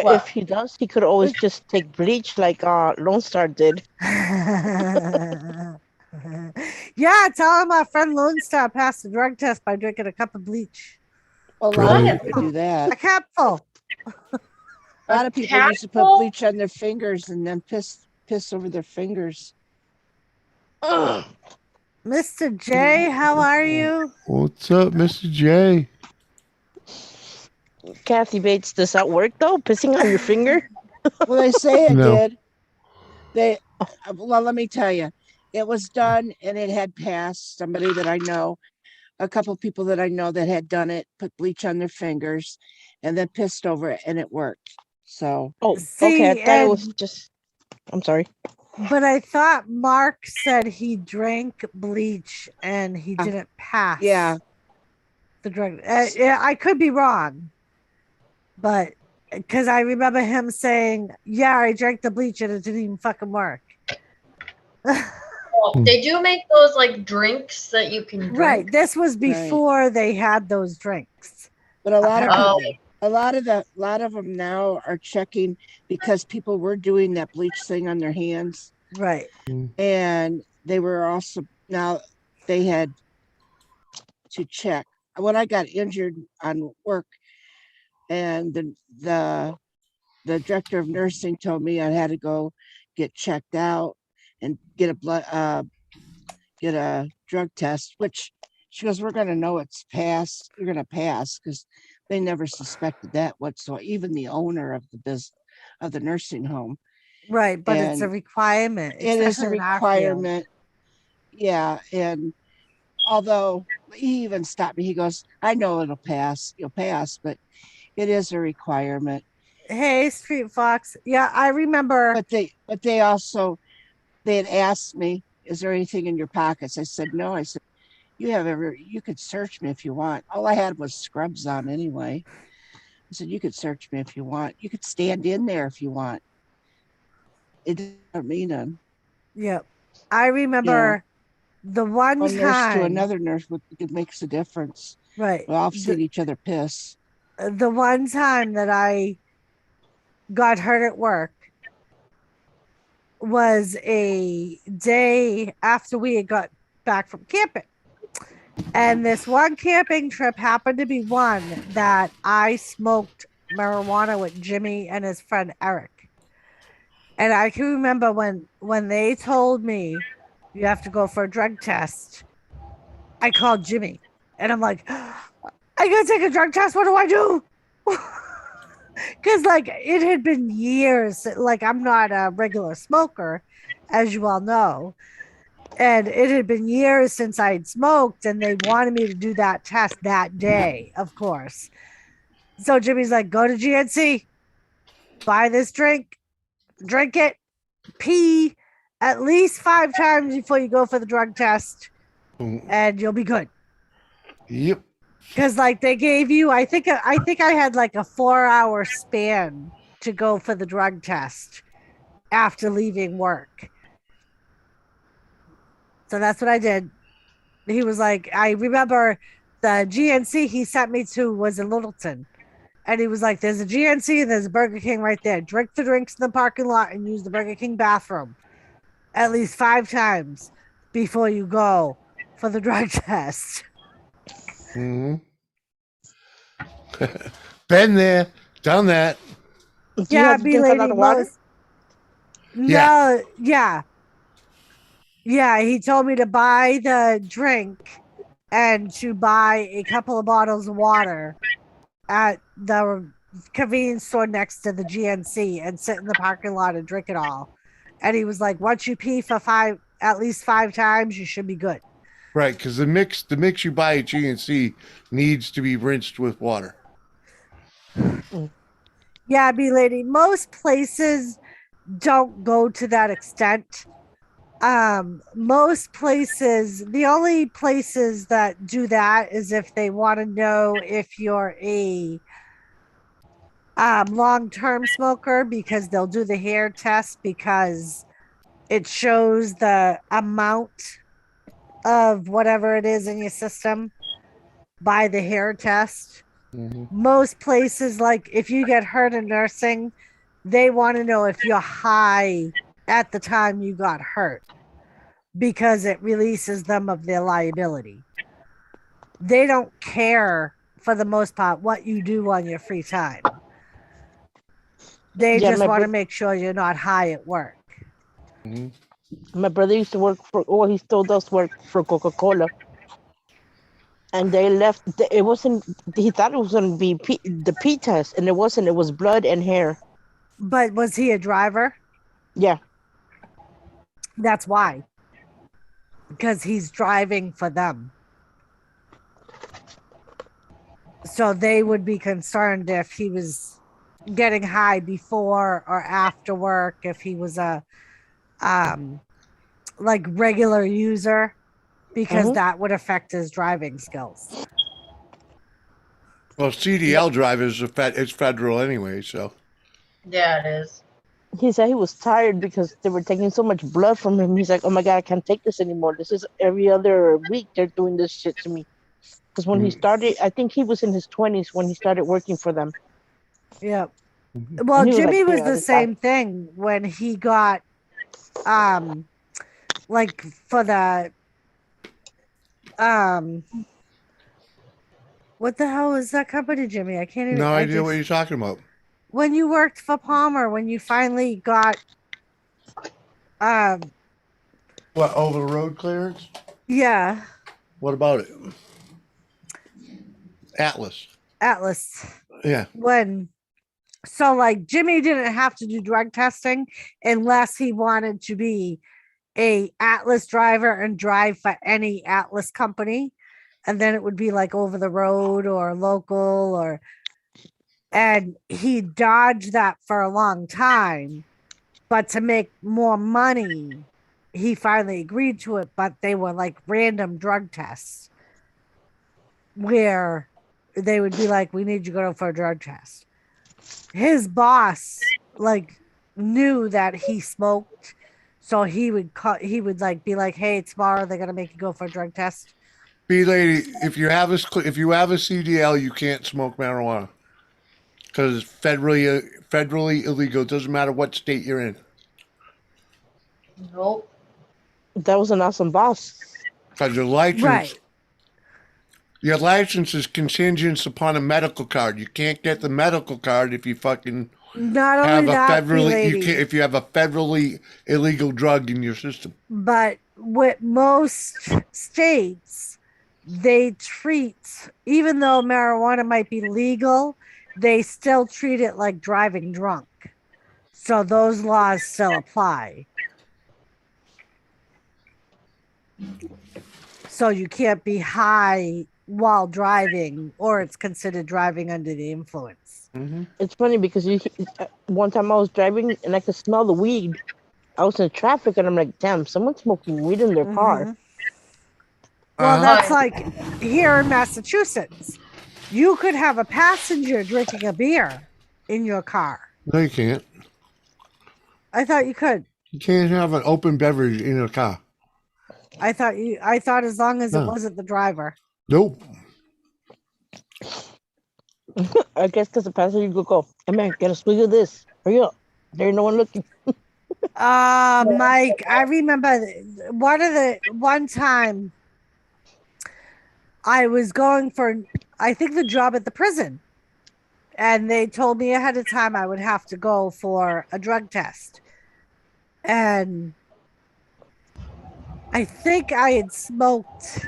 What?
If he does, he could always just take bleach like Lone Star did.
Yeah, tell him our friend Lone Star passed the drug test by drinking a cup of bleach.
A lot
Right.
of people do that.
A capful.
A lot of people used to put
capsule?
bleach on their fingers and then piss over their fingers. Ugh.
Mr. J, how are you?
What's up, Mr. J?
Kathy Bates, does that work though? Pissing on your finger?
Well, they say it
No.
did. Well, let me tell you, it was done and it had passed. Somebody that I know, a couple of people that I know that had done it, put bleach on their fingers and then pissed over it and it worked. So,
Oh,
See,
okay. I thought it was
and-
just. I'm sorry.
But I thought Mark said he drank bleach and he didn't pass.
yeah.
The drug. Yeah, I could be wrong, but because I remember him saying, "Yeah, I drank the bleach and it didn't even fucking work."
Well, they do make those like drinks that you can drink.
Right. This was before they had those drinks.
But a lot of
Oh.
people, a lot of them now are checking because people were doing that bleach thing on their hands.
Right.
And they were also, now they had to check. When I got injured on work and the director of nursing told me I had to go get checked out and get a drug test, which she goes, we're going to know it's passed. You're going to pass, because they never suspected that whatsoever. Even the owner of the nursing home.
Right. But it's a
And
requirement.
it is a
especially in our field.
requirement. Yeah. And although he even stopped me, he goes, I know it'll pass. You'll pass, but it is a requirement.
Hey, Street Fox. Yeah, I remember.
But they had asked me, is there anything in your pockets? I said, no. I said, you could search me if you want. All I had was scrubs on anyway. I said, you could search me if you want. You could stand in there if you want. It doesn't mean none.
Yep. I remember the one
One nurse to
time.
another nurse, it makes a difference.
Right.
Well, I've seen each other piss.
The one time that I got hurt at work was a day after we had got back from camping. And this one camping trip happened to be one that I smoked marijuana with Jimmy and his friend Eric. And I can remember when they told me you have to go for a drug test. I called Jimmy and I'm like, I gotta take a drug test. What do I do? Because like it had been years. Like I'm not a regular smoker, as you all know. And it had been years since I'd smoked, and they wanted me to do that test that day, of course. So Jimmy's like, go to GNC, buy this drink it, pee at least 5 times before you go for the drug test, and you'll be good.
Yep.
Because like they gave you, I think I had like a 4-hour span to go for the drug test after leaving work. So that's what I did. He was like, I remember the GNC he sent me to was in Littleton. And he was like, there's a GNC and there's a Burger King right there. Drink the drinks in the parking lot and use the Burger King bathroom at least 5 times before you go for the drug test.
Mm-hmm. Been there, done that.
Do you
Yeah,
have to
be
drink a lot
lady
of water?
most. No, yeah. He told me to buy the drink and to buy a couple of bottles of water at the convenience store next to the GNC and sit in the parking lot and drink it all. And he was like, once you pee for at least 5 times, you should be good.
Right, because the mix you buy at GNC needs to be rinsed with water.
Yeah, be lady. Most places don't go to that extent. Most places, the only places that do that is if they want to know if you're a long-term smoker, because they'll do the hair test because it shows the amount of whatever it is in your system by the hair test.
Mm-hmm.
Most places, like if you get hurt in nursing, they want to know if you're high at the time you got hurt because it releases them of their liability. They don't care for the most part what you do on your free time. They
Yeah,
just
my
want to
bro-
make sure you're not high at work.
Mm-hmm.
My brother used to work for, well, he still does work for Coca-Cola. And they left, it wasn't, he thought it was going to be the P test, and it wasn't, it was blood and hair.
But was he a driver?
Yeah.
That's why. Because he's driving for them. So they would be concerned if he was getting high before or after work, if he was a like regular user, because that would affect his driving skills.
Well, CDL drivers it's federal anyway, so.
Yeah, it is.
He said he was tired because they were taking so much blood from him. He's like, oh my God, I can't take this anymore. This is every other week they're doing this shit to me. Because when he started, I think he was in his 20s when he started working for them.
Yeah. Well,
And he was
Jimmy
like,
was
yeah,
the
this
same thing when he got like for the what the hell is that company, Jimmy? I can't even.
No
I
idea what you're talking about.
When you worked for Palmer, when you finally got
What, over the road clearance?
yeah,
What about it? Atlas.
Yeah. So like Jimmy didn't have to do drug testing unless he wanted to be a Atlas driver and drive for any Atlas company. And then it would be like over the road or local and he dodged that for a long time. But to make more money, he finally agreed to it, but they were like random drug tests where they would be like, we need you to go for a drug test. His boss like knew that he smoked, so he would like be like, hey, tomorrow they're gonna make you go for a drug test.
B lady, if you have a CDL, you can't smoke marijuana because it's federally illegal. It doesn't matter what state you're in.
Nope.
That was an awesome boss.
Because your license,
Right.
Your license is contingent upon a medical card. You can't get the medical card if you fucking
Not
have
only
a
that,
federally if you have a federally illegal drug in your system.
but with most states, they treat, even though marijuana might be legal, they still treat it like driving drunk. So those laws still apply. So you can't be high while driving, or it's considered driving under the influence.
It's funny because one time I was driving and I could smell the weed. I was in traffic and I'm like, damn, someone's smoking weed in their car.
Well,
Uh-huh.
that's like here in Massachusetts. You could have a passenger drinking a beer in your car.
No, you can't.
I thought you could.
You can't have an open beverage in a car.
I thought as long as it
No.
wasn't the driver.
Nope.
I guess because the passenger could go, hey man, get a swig of this. Hurry up. There's no one looking.
Mike, I remember one time I was going for, I think, the job at the prison. And they told me ahead of time I would have to go for a drug test. And I think I had smoked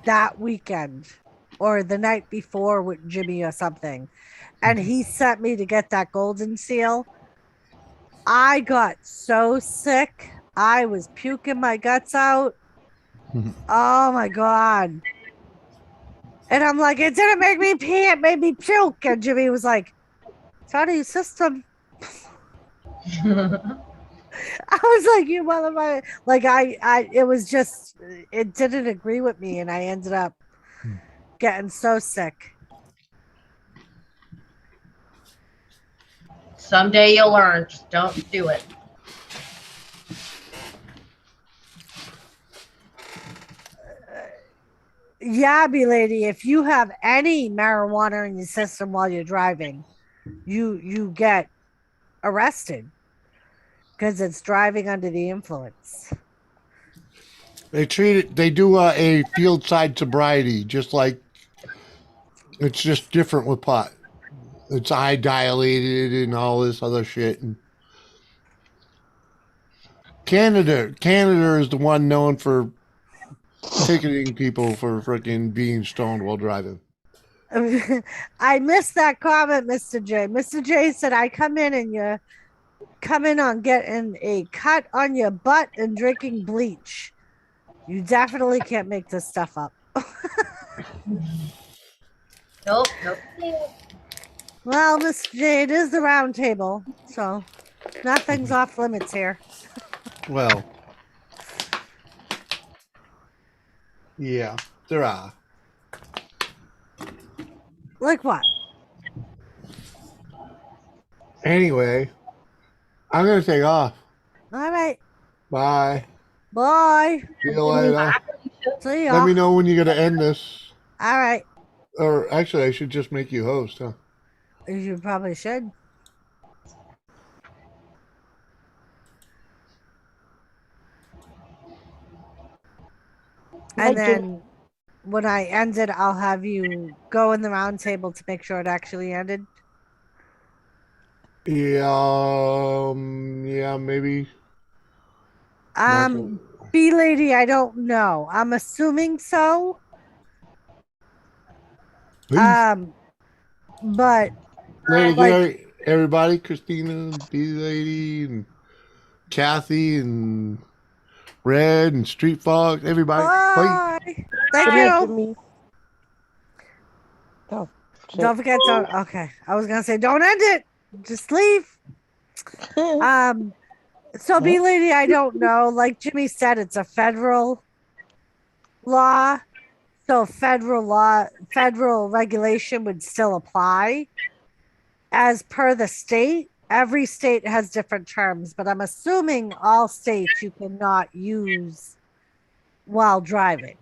that weekend or the night before with Jimmy or something. And he sent me to get that golden seal. I got so sick. I was puking my guts out. Oh my God. And I'm like, it didn't make me pee, it made me puke. And Jimmy was like, it's out of your system. I was like, you motherfucker. Like it was just, it didn't agree with me. And I ended up getting so sick.
Someday you'll learn. Just don't do it.
Yeah, lady, if you have any marijuana in your system while you're driving, you get arrested because it's driving under the influence.
They treat it. They do a field side sobriety, just like it's just different with pot. It's eye dilated and all this other shit. And Canada is the one known for ticketing people for freaking being stoned while driving.
I missed that comment, Mr. J. Mr. J said, I come in and you come in on getting a cut on your butt and drinking bleach. You definitely can't make this stuff up.
Nope.
Well, Mr. J, it is the round table, so nothing's off limits here.
Well, yeah, there are.
Like what?
Anyway, I'm gonna take off.
All right.
Bye.
Bye.
See you later.
See ya.
Let me know when you're gonna end this.
All right.
Or actually, I should just make you host, huh?
You probably should. And then when I end it, I'll have you go in the round table to make sure it actually ended.
Yeah, yeah, maybe.
B lady, I don't know. I'm assuming so. But
Lady,
like,
everybody, Christina, B lady, and Kathy, and Red, and Street Fox, everybody. Bye.
Thank you.
Me. Oh, shit.
Don't forget to. Okay, I was gonna say don't end it. Just leave. So B lady, I don't know. Like Jimmy said, it's a federal law. So federal regulation would still apply. As per the state, every state has different terms, but I'm assuming all states you cannot use while driving.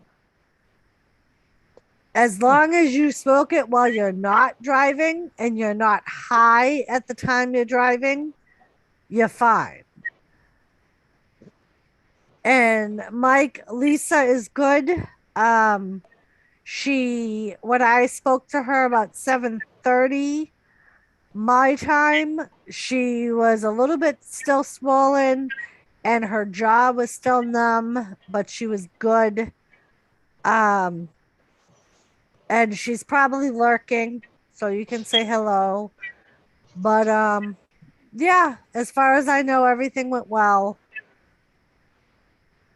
As long as you smoke it while you're not driving and you're not high at the time you're driving, you're fine. And Mike, Lisa is good. When I spoke to her about 7:30 my time, she was a little bit still swollen and her jaw was still numb, but she was good. and she's probably lurking, so you can say hello. But yeah, as far as I know, everything went well.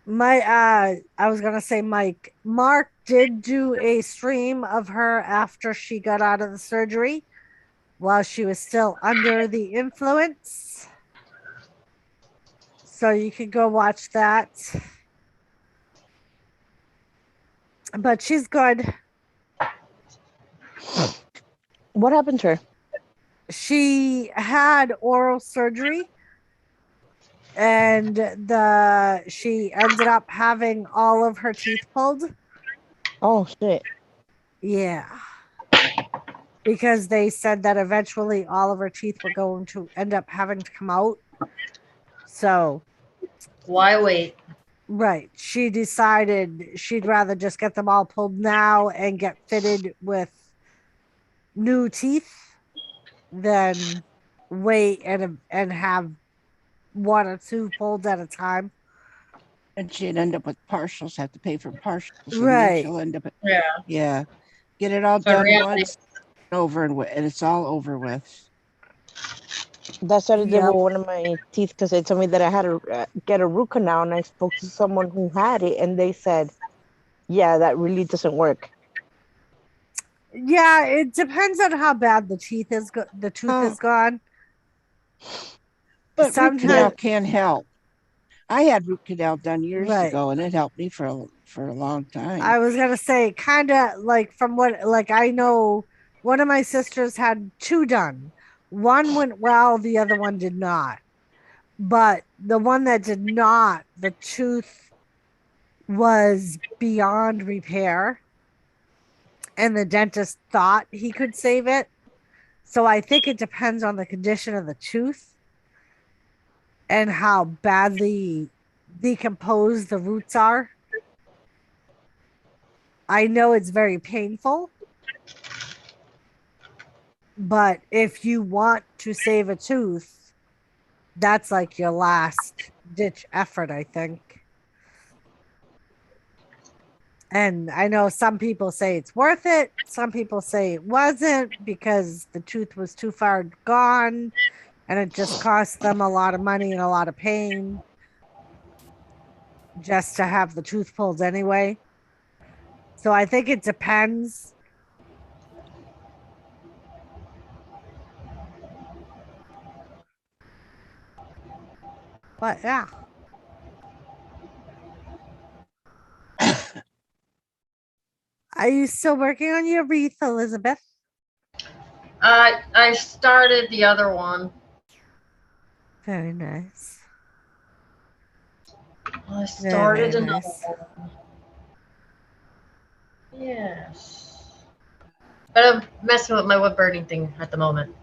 I was gonna say Mark did do a stream of her after she got out of the surgery while she was still under the influence. So you could go watch that. But she's good.
What happened to her?
She had oral surgery and she ended up having all of her teeth pulled.
Oh shit.
Yeah. Because they said that eventually all of her teeth were going to end up having to come out. So,
Why wait?
right. She decided she'd rather just get them all pulled now and get fitted with new teeth than wait and have one or two pulled at a time.
And she'd end up with partials, have to pay for partials. And then
Right.
she'll end up,
Yeah.
yeah, get it all
So in
done
reality-
once, over and it's all over with.
That's what I did
Yep.
with one of my teeth because they told me that I had to get a root canal, and I spoke to someone who had it, and they said, "Yeah, that really doesn't work."
Yeah, it depends on how bad the tooth is gone.
But root
Sometimes-
canal can help. I had root canal done years
Right.
ago, and it helped me for a long time.
I was gonna say, kind of like from what, like I know, one of my sisters had two done. One went well, the other one did not. But the one that did not, the tooth was beyond repair, and the dentist thought he could save it. So I think it depends on the condition of the tooth and how badly decomposed the roots are. I know it's very painful, but if you want to save a tooth, that's like your last ditch effort, I think. And I know some people say it's worth it. Some people say it wasn't because the tooth was too far gone and it just cost them a lot of money and a lot of pain just to have the tooth pulled anyway. So I think it depends. But yeah. Are you still working on your wreath, Elizabeth?
I started the other one.
Very nice.
I started
Very
another
nice.
one. Yes. But I'm messing with my wood burning thing at the moment.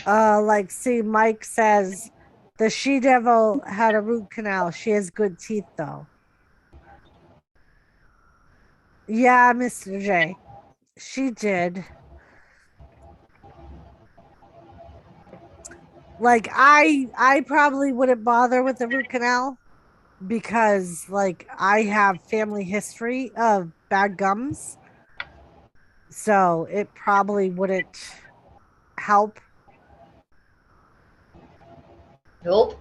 Like, see, Mike says the she devil had a root canal. She has good teeth, though. Yeah, Mr. J. She did. Like, I probably wouldn't bother with the root canal because, like, I have family history of bad gums. So it probably wouldn't help.
Nope.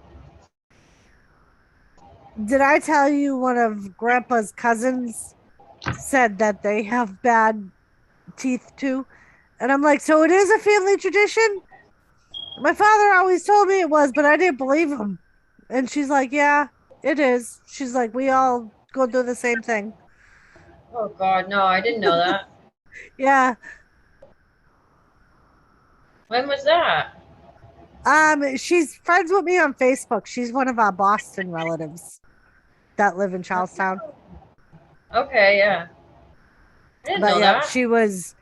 Did I tell you one of Grandpa's cousins said that they have bad teeth too? And I'm like, so it is a family tradition? My father always told me it was, but I didn't believe him. And she's like, yeah, it is. She's like, we all go through the same thing.
Oh God, no, I didn't know that.
Yeah.
When was that?
She's friends with me on Facebook. She's one of our Boston relatives that live in Charlestown.
Okay, yeah. I didn't
But
know
yeah,
that.
she was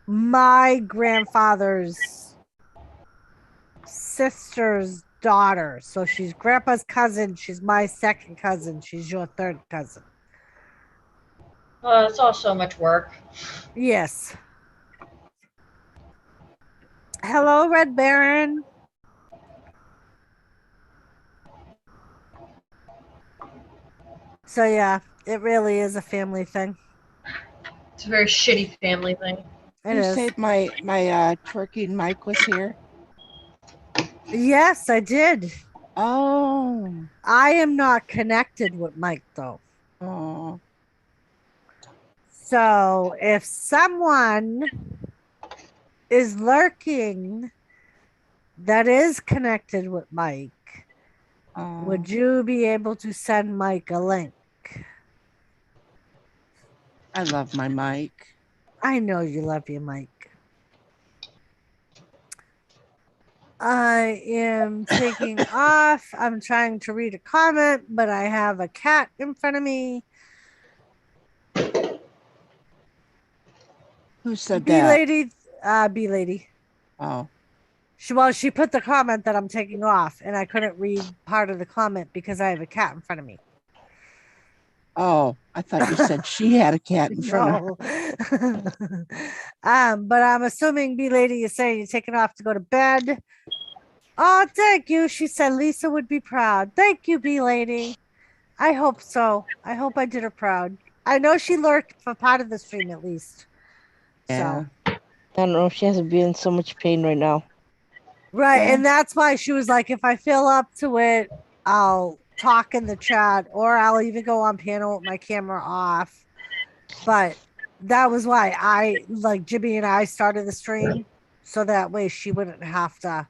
my grandfather's sister's daughter. So she's grandpa's cousin. She's my second cousin. She's your third cousin.
Oh, it's all so much work.
Yes. Hello, Red Baron. So yeah, it really is a family thing.
It's a very shitty family thing.
It
You
is.
said my twerking mic was here.
Yes, I did.
Oh,
I am not connected with Mike though.
oh,
So if someone is lurking that is connected with Mike,
oh.
would you be able to send Mike a link?
I love my mic.
I know you love your Mike. I am taking off. I'm trying to read a comment, but I have a cat in front of me.
Who said
B
that?
lady, B lady.
Oh,
She put the comment that I'm taking off, and I couldn't read part of the comment because I have a cat in front of me.
oh, I thought you said she had a cat in front of her.
No. But I'm assuming B lady is saying you're taking off to go to bed. Oh, thank you. She said Lisa would be proud. Thank you, B lady. I hope so. I hope I did her proud. I know she lurked for part of the stream at least.
Yeah.
So
I don't know if she has to be in so much pain right now.
right,
Yeah.
and that's why she was like, if I feel up to it, I'll talk in the chat, or I'll even go on panel with my camera off. But that was why I like Jimmy and I started the stream, so that way she wouldn't have to,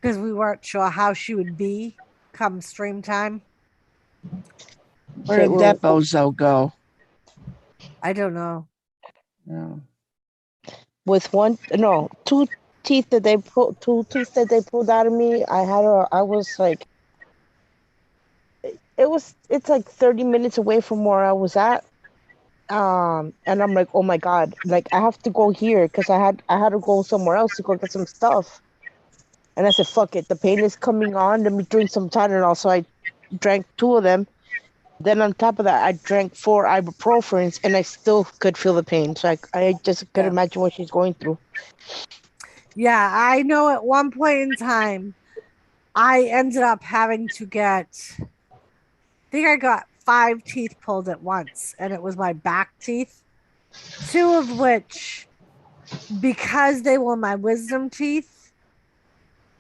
because we weren't sure how she would be come stream time.
Where did that bozo go?
I don't know.
No.
With two teeth that they pulled out of me, I was like, it's like 30 minutes away from where I was at. And I'm like, oh my God, like I have to go here because I had to go somewhere else to go get some stuff. And I said, fuck it, the pain is coming on. Let me drink some Tylenol. So I drank 2 of them. Then on top of that, I drank 4 ibuprofens, and I still could feel the pain. So I just could imagine what she's going through.
Yeah, I know at one point in time, I ended up having to get, I think I got 5 teeth pulled at once, and it was my back teeth. 2 of which, because they were my wisdom teeth,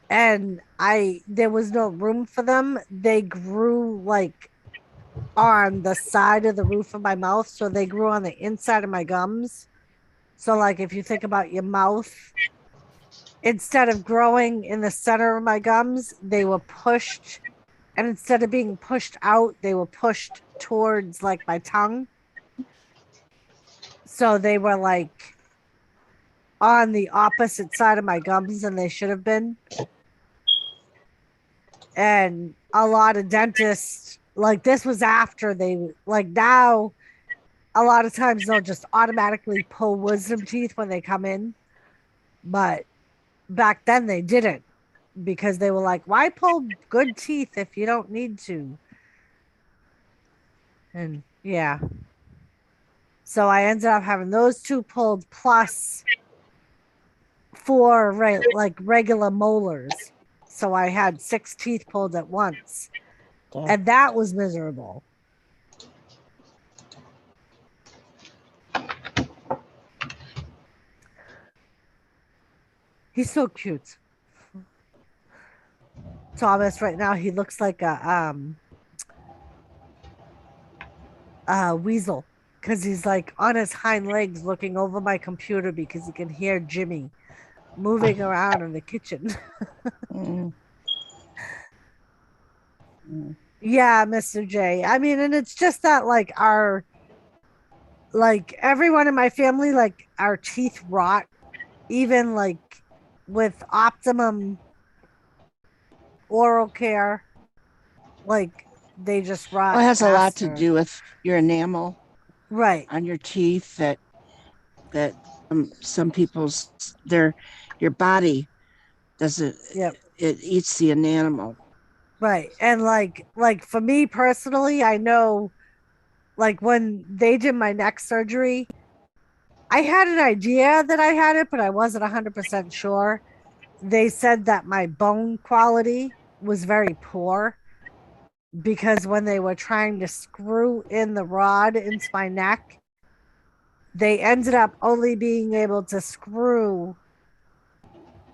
and there was no room for them, they grew like on the side of the roof of my mouth, so they grew on the inside of my gums. So like if you think about your mouth, instead of growing in the center of my gums, they were pushed, and instead of being pushed out, they were pushed towards like my tongue. So they were like on the opposite side of my gums than they should have been. And a lot of dentists, like this was after they, like now, a lot of times they'll just automatically pull wisdom teeth when they come in. But back then they didn't, because they were like, why pull good teeth if you don't need to? And yeah. So I ended up having those 2 pulled plus 4 like regular molars. So I had 6 teeth pulled at once.
Damn.
And that was miserable. He's so cute. Thomas right now, he looks like a weasel, because he's like on his hind legs looking over my computer because he can hear Jimmy moving around in the kitchen.
Mm. Mm.
Yeah, Mr. J. I mean, and it's just that like everyone in my family, like our teeth rot, even like with optimum oral care, like they just rot.
Well, it has a lot to
faster.
do with your enamel
Right.
on your teeth that some people's your body doesn't.
Yep.
It eats the enamel.
Right. And like for me personally, I know like when they did my neck surgery, I had an idea that I had it, but I wasn't 100% sure. They said that my bone quality was very poor because when they were trying to screw in the rod into my neck, they ended up only being able to screw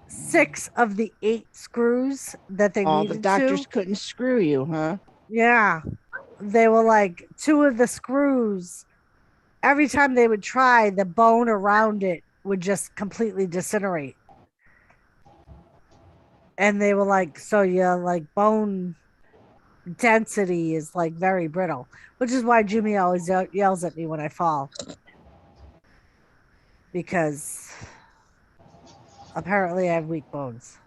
6 of the 8 screws that they
All the
needed
doctors
to.
couldn't screw you, huh?
Yeah. They were like 2 of the screws. Every time they would try, the bone around it would just completely disintegrate. And they were like, so yeah, like bone density is like very brittle, which is why Jimmy always yells at me when I fall. Because apparently I have weak bones.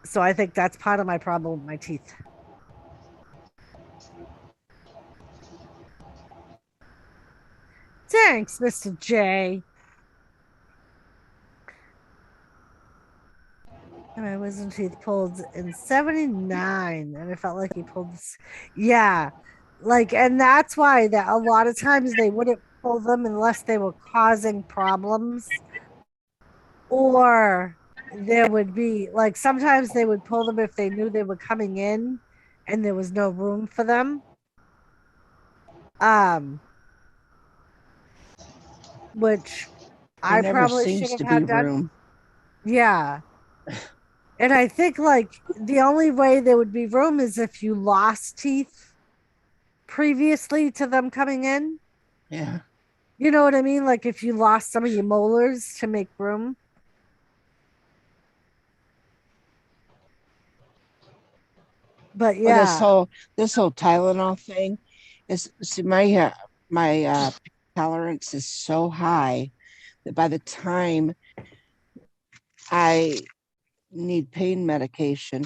So I think that's part of my problem with my teeth. Thanks, Mr. J. And my wisdom teeth pulled in 79, and it felt like he pulled this. Yeah. Like, and that's why that a lot of times they wouldn't pull them unless they were causing problems. Or there would be like sometimes they would pull them if they knew they were coming in and there was no room for them. Um, which
There
I
never
probably should
seems
have
to be
had done.
room.
Yeah. And I think like the only way there would be room is if you lost teeth previously to them coming in.
Yeah.
You know what I mean? Like if you lost some of your molars to make room. But
Well,
yeah,
this whole Tylenol thing is, see, my tolerance is so high that by the time I need pain medication,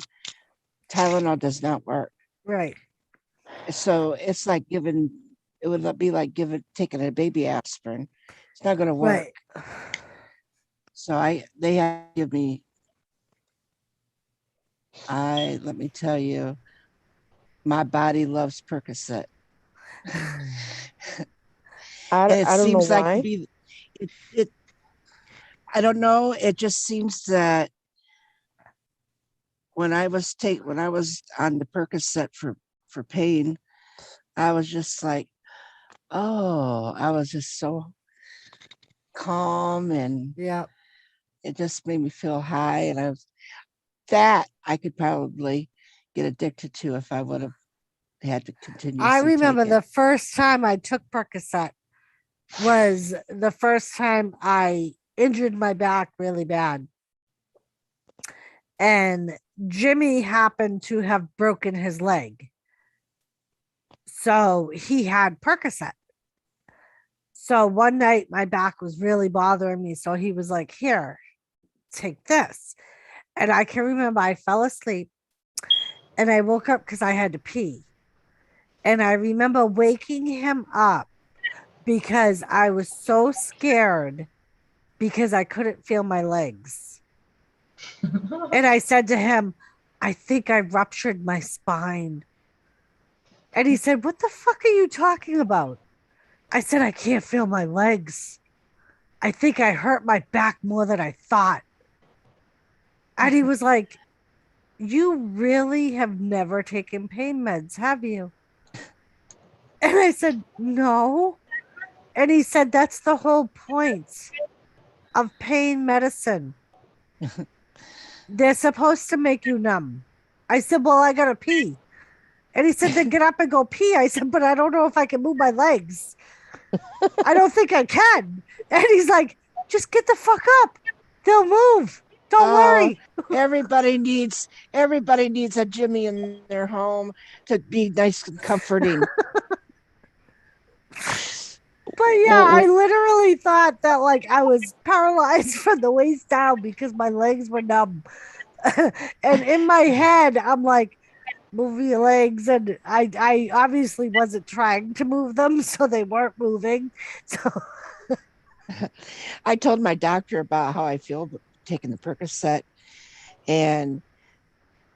Tylenol does not work.
right.
So it's like it would be like taking a baby aspirin. It's not going to work.
Right.
So they have to give me, let me tell you, my body loves Percocet. And it
I don't know
seems like to
why.
be, it, I don't know. It just seems that when I was on the Percocet for pain, I was just like, oh, I was just so calm, and
Yeah.
it just made me feel high. And that I could probably get addicted to if I would have had to
I
continuously
remember
take
the
it.
first time I took Percocet was the first time I injured my back really bad. And Jimmy happened to have broken his leg. So he had Percocet. So one night my back was really bothering me. So he was like, here, take this. And I can remember I fell asleep and I woke up because I had to pee. And I remember waking him up because I was so scared because I couldn't feel my legs. And I said to him, I think I ruptured my spine. And he said, what the fuck are you talking about? I said, I can't feel my legs. I think I hurt my back more than I thought. And he was like, you really have never taken pain meds, have you? And I said, no. And he said, that's the whole point of pain medicine. They're supposed to make you numb. I said, well, I got to pee. And he said, then get up and go pee. I said, but I don't know if I can move my legs. I don't think I can. And he's like, just get the fuck up. They'll move. Don't worry.
Everybody needs a Jimmy in their home to be nice and comforting.
But yeah, I literally thought that like I was paralyzed from the waist down because my legs were numb. And in my head, I'm like, move your legs. And I obviously wasn't trying to move them, so they weren't moving. So
I told my doctor about how I feel taking the Percocet, and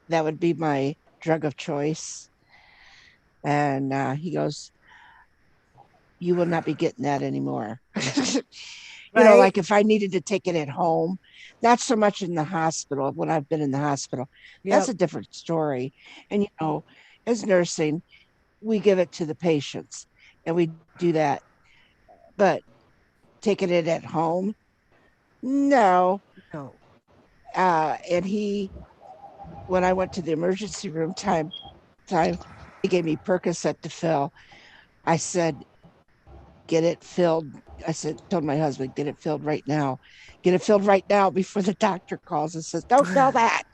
that would be my drug of choice. And he goes, you will not be getting that anymore.
right?
Like if I needed to take it at home, not so much in the hospital. When I've been in the hospital, that's a different story. And, as nursing, we give it to the patients, and we do that but taking it at home, no.
No.
And when I went to the emergency room he gave me Percocet to fill. I said, get it filled. Told my husband, get it filled right now. Get it filled right now before the doctor calls and says, don't tell that,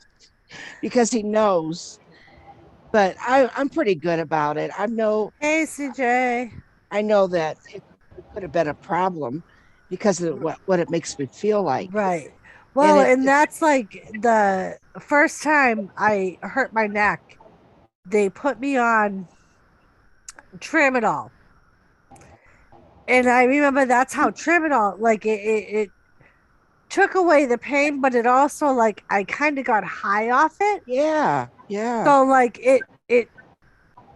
because he knows. But I'm pretty good about it.
Hey, CJ.
I know that it could have been a problem because of what it makes me feel like.
Right. Well,
And
and that's like the first time I hurt my neck, they put me on Tramadol. And I remember that's how Tramadol, like it took away the pain, but it also like I kind of got high off it.
yeah.
So like it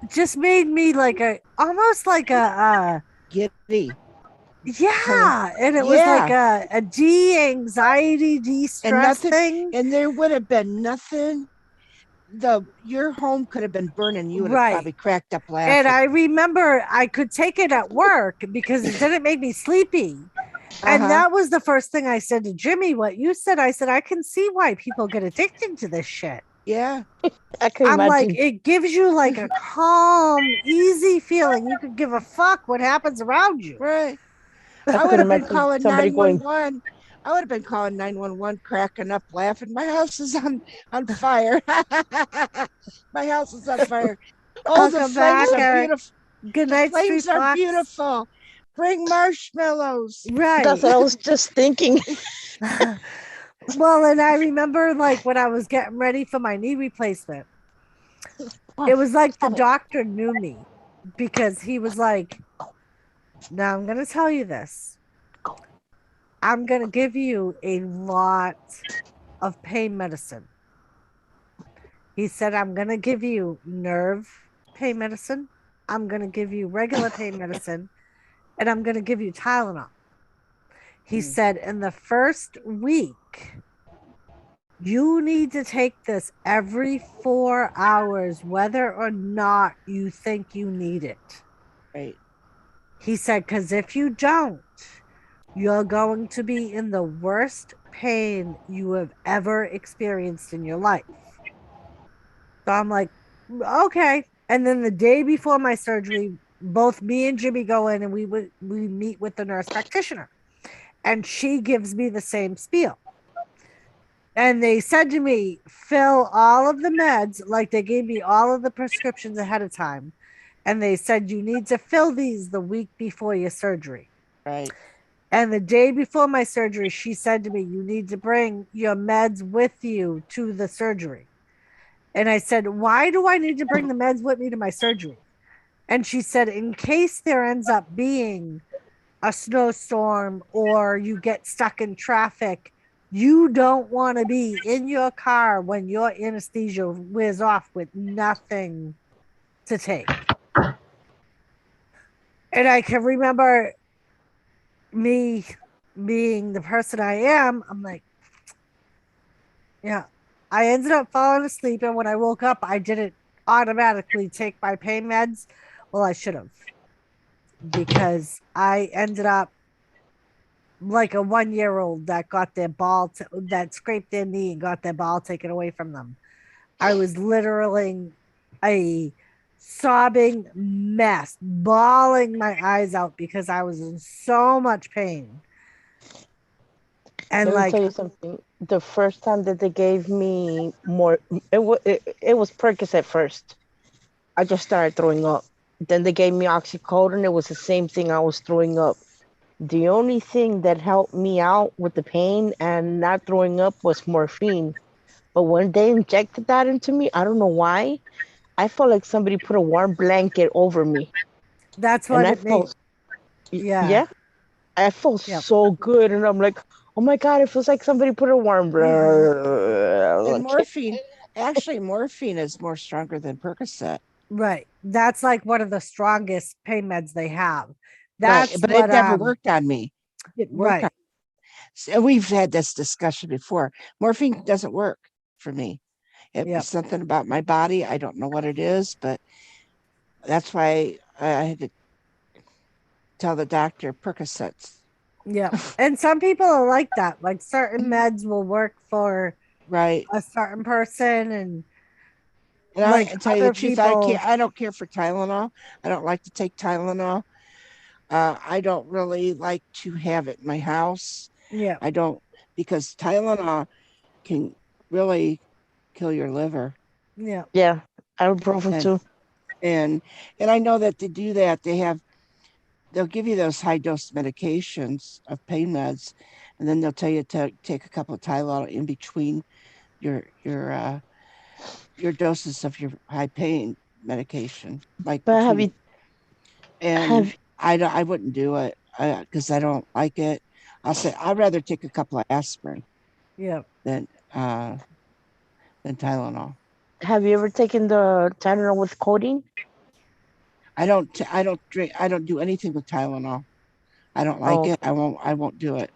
just made me like almost like a
Giddy.
yeah, and it was like a de-anxiety, de-stress thing.
And there would have been nothing. Your home could have been burning. You would have probably cracked up laughing.
And I remember I could take it at work because it didn't make me sleepy. And that was the first thing I said to Jimmy. What you said, I said, I can see why people get addicted to this shit.
Yeah.
I'm like, it gives you like a calm, easy feeling. You could give a fuck what happens around you.
Right. I would have been calling 911. I would have been calling 911, cracking up, laughing. My house is on fire. My house is on fire. Oh, the flames are beautiful.
Good night,
flames are beautiful. Bring marshmallows.
Right.
That's what I was just thinking.
Well, and I remember like when I was getting ready for my knee replacement, it was like the doctor knew me because he was like, now I'm going to tell you this. I'm going to give you a lot of pain medicine. He said, I'm going to give you nerve pain medicine. I'm going to give you regular pain medicine. And I'm going to give you Tylenol. He said, in the first week, you need to take this every 4 hours, whether or not you think you need it.
Right.
He said, because if you don't, you're going to be in the worst pain you have ever experienced in your life. So I'm like, okay. And then the day before my surgery, both me and Jimmy go in and we meet with the nurse practitioner. And she gives me the same spiel. And they said to me, fill all of the meds, like they gave me all of the prescriptions ahead of time. And they said, you need to fill these the week before your surgery.
Right.
And the day before my surgery, she said to me, you need to bring your meds with you to the surgery. And I said, why do I need to bring the meds with me to my surgery? And she said, in case there ends up being a snowstorm or you get stuck in traffic, you don't want to be in your car when your anesthesia wears off with nothing to take. And I can remember me being the person I am. I'm like, yeah, I ended up falling asleep. And when I woke up, I didn't automatically take my pain meds. Well, I should have, because I ended up like a 1-year-old that got their ball, that scraped their knee and got their ball taken away from them. I was literally a sobbing mess, bawling my eyes out because I was in so much pain. And
Let me tell you something. The first time that they gave me more, it was Percocet first. I just started throwing up. Then they gave me oxycodone. It was the same thing. I was throwing up. The only thing that helped me out with the pain and not throwing up was morphine. But when they injected that into me, I don't know why, I felt like somebody put a warm blanket over me.
That's what it made.
Yeah. I felt so good. And I'm like, oh my God, it feels like somebody put a warm
And morphine is more stronger than Percocet.
Right. That's like one of the strongest pain meds they have. That's
right. But it never worked on me. It worked.
Right.
And we've had this discussion before. Morphine doesn't work for me. It was something about my body. I don't know what it is, but that's why I had to. tell the doctor Percocets.
Yeah. And some people are like that. Like certain meds will work for
Right.
a certain person, and
And
like
I tell you the
other
truth,
people.
I don't care for Tylenol. I don't like to take Tylenol. I don't really like to have it in my house.
Yeah.
I don't, because Tylenol can really kill your liver.
Yeah.
Yeah, ibuprofen
And
too.
and I know that to do that, they'll give you those high dose medications of pain meds, and then they'll tell you to take a couple of Tylenol in between your doses of your high pain medication, like
But
between. And
have
I wouldn't do it because I don't like it. I'll say I'd rather take a couple of aspirin
Yeah.
than Tylenol.
have you ever taken the Tylenol with codeine?
I don't drink. I don't do anything with Tylenol. I don't like
Oh,
it. I won't do it.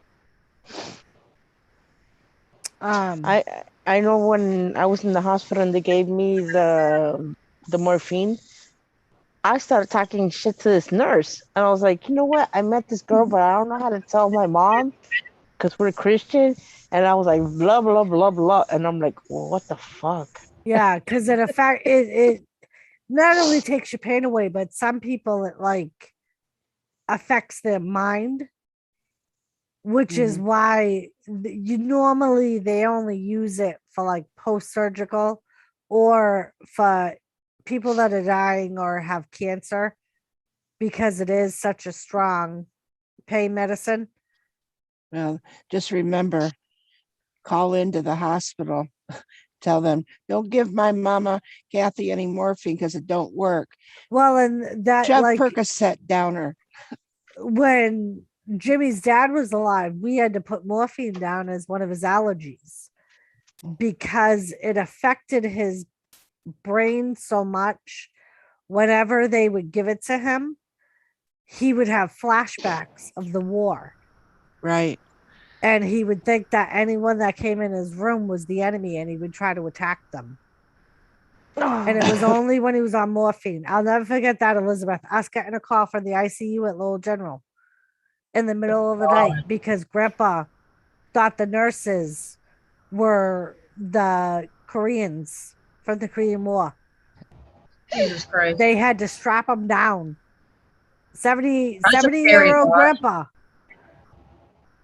I know when I was in the hospital and they gave me the morphine, I started talking shit to this nurse, and I was like, you know what? I met this girl, but I don't know how to tell my mom because we're Christian, and I was like, blah blah blah blah, and I'm like, well, what the fuck?
Yeah, because it not only takes your pain away, but some people it like affects their mind, which is why you normally they only use it for like post-surgical or for people that are dying or have cancer, because it is such a strong pain medicine.
Well, just remember, call into the hospital. Tell them, don't give my mama Kathy any morphine because it don't work.
Well, and that
Shove
like
Percocet down her.
when Jimmy's dad was alive, we had to put morphine down as one of his allergies because it affected his brain so much. Whenever they would give it to him, he would have flashbacks of the war.
Right.
And he would think that anyone that came in his room was the enemy and he would try to attack them. And it was only when he was on morphine. I'll never forget that, Elizabeth. Us getting a call from the ICU at Lowell General in the middle of the night because Grandpa thought the nurses were the Koreans from the Korean War.
Jesus Christ.
They had to strap him down. 70
That's a scary
70-year-old
thought.
grandpa.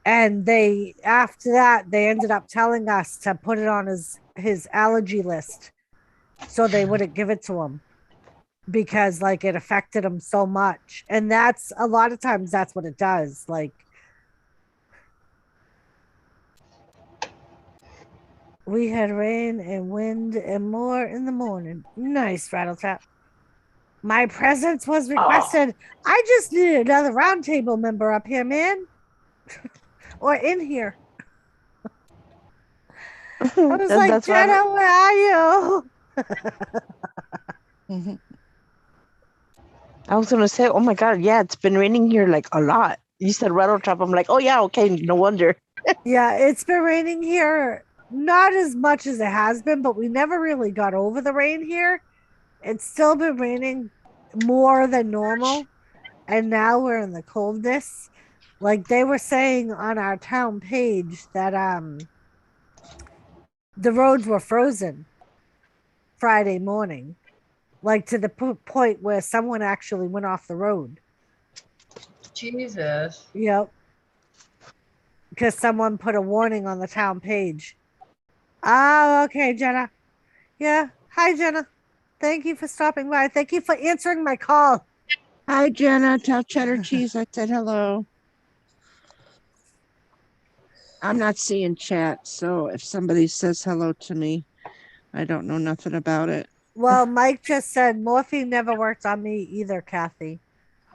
And they after that they ended up telling us to put it on his allergy list so they wouldn't give it to him because like it affected him so much. And that's a lot of times that's what it does. Like we had rain and wind and more in the morning. Nice, Rattletap. My presence was requested. I just needed another roundtable member up here, man. Or in here. I was like,
That's why
Jenna, where are you?
I was gonna say, oh my god, yeah, it's been raining here like a lot. You said rattle trap. I'm like, oh yeah, okay, no wonder.
Yeah, it's been raining here. Not as much as it has been, but we never really got over the rain here. It's still been raining more than normal. And now we're in the coldness. Like they were saying on our town page that the roads were frozen Friday morning, like to the point where someone actually went off the road.
Jesus.
Yep. Because someone put a warning on the town page. Oh, okay, Jenna. Yeah. Hi, Jenna. Thank you for stopping by. Thank you for answering my call.
Hi, Jenna. Tell Cheddar Cheese I said hello. I'm not seeing chat, so if somebody says hello to me, I don't know nothing about it.
Well, Mike just said morphine never worked on me either, Kathy.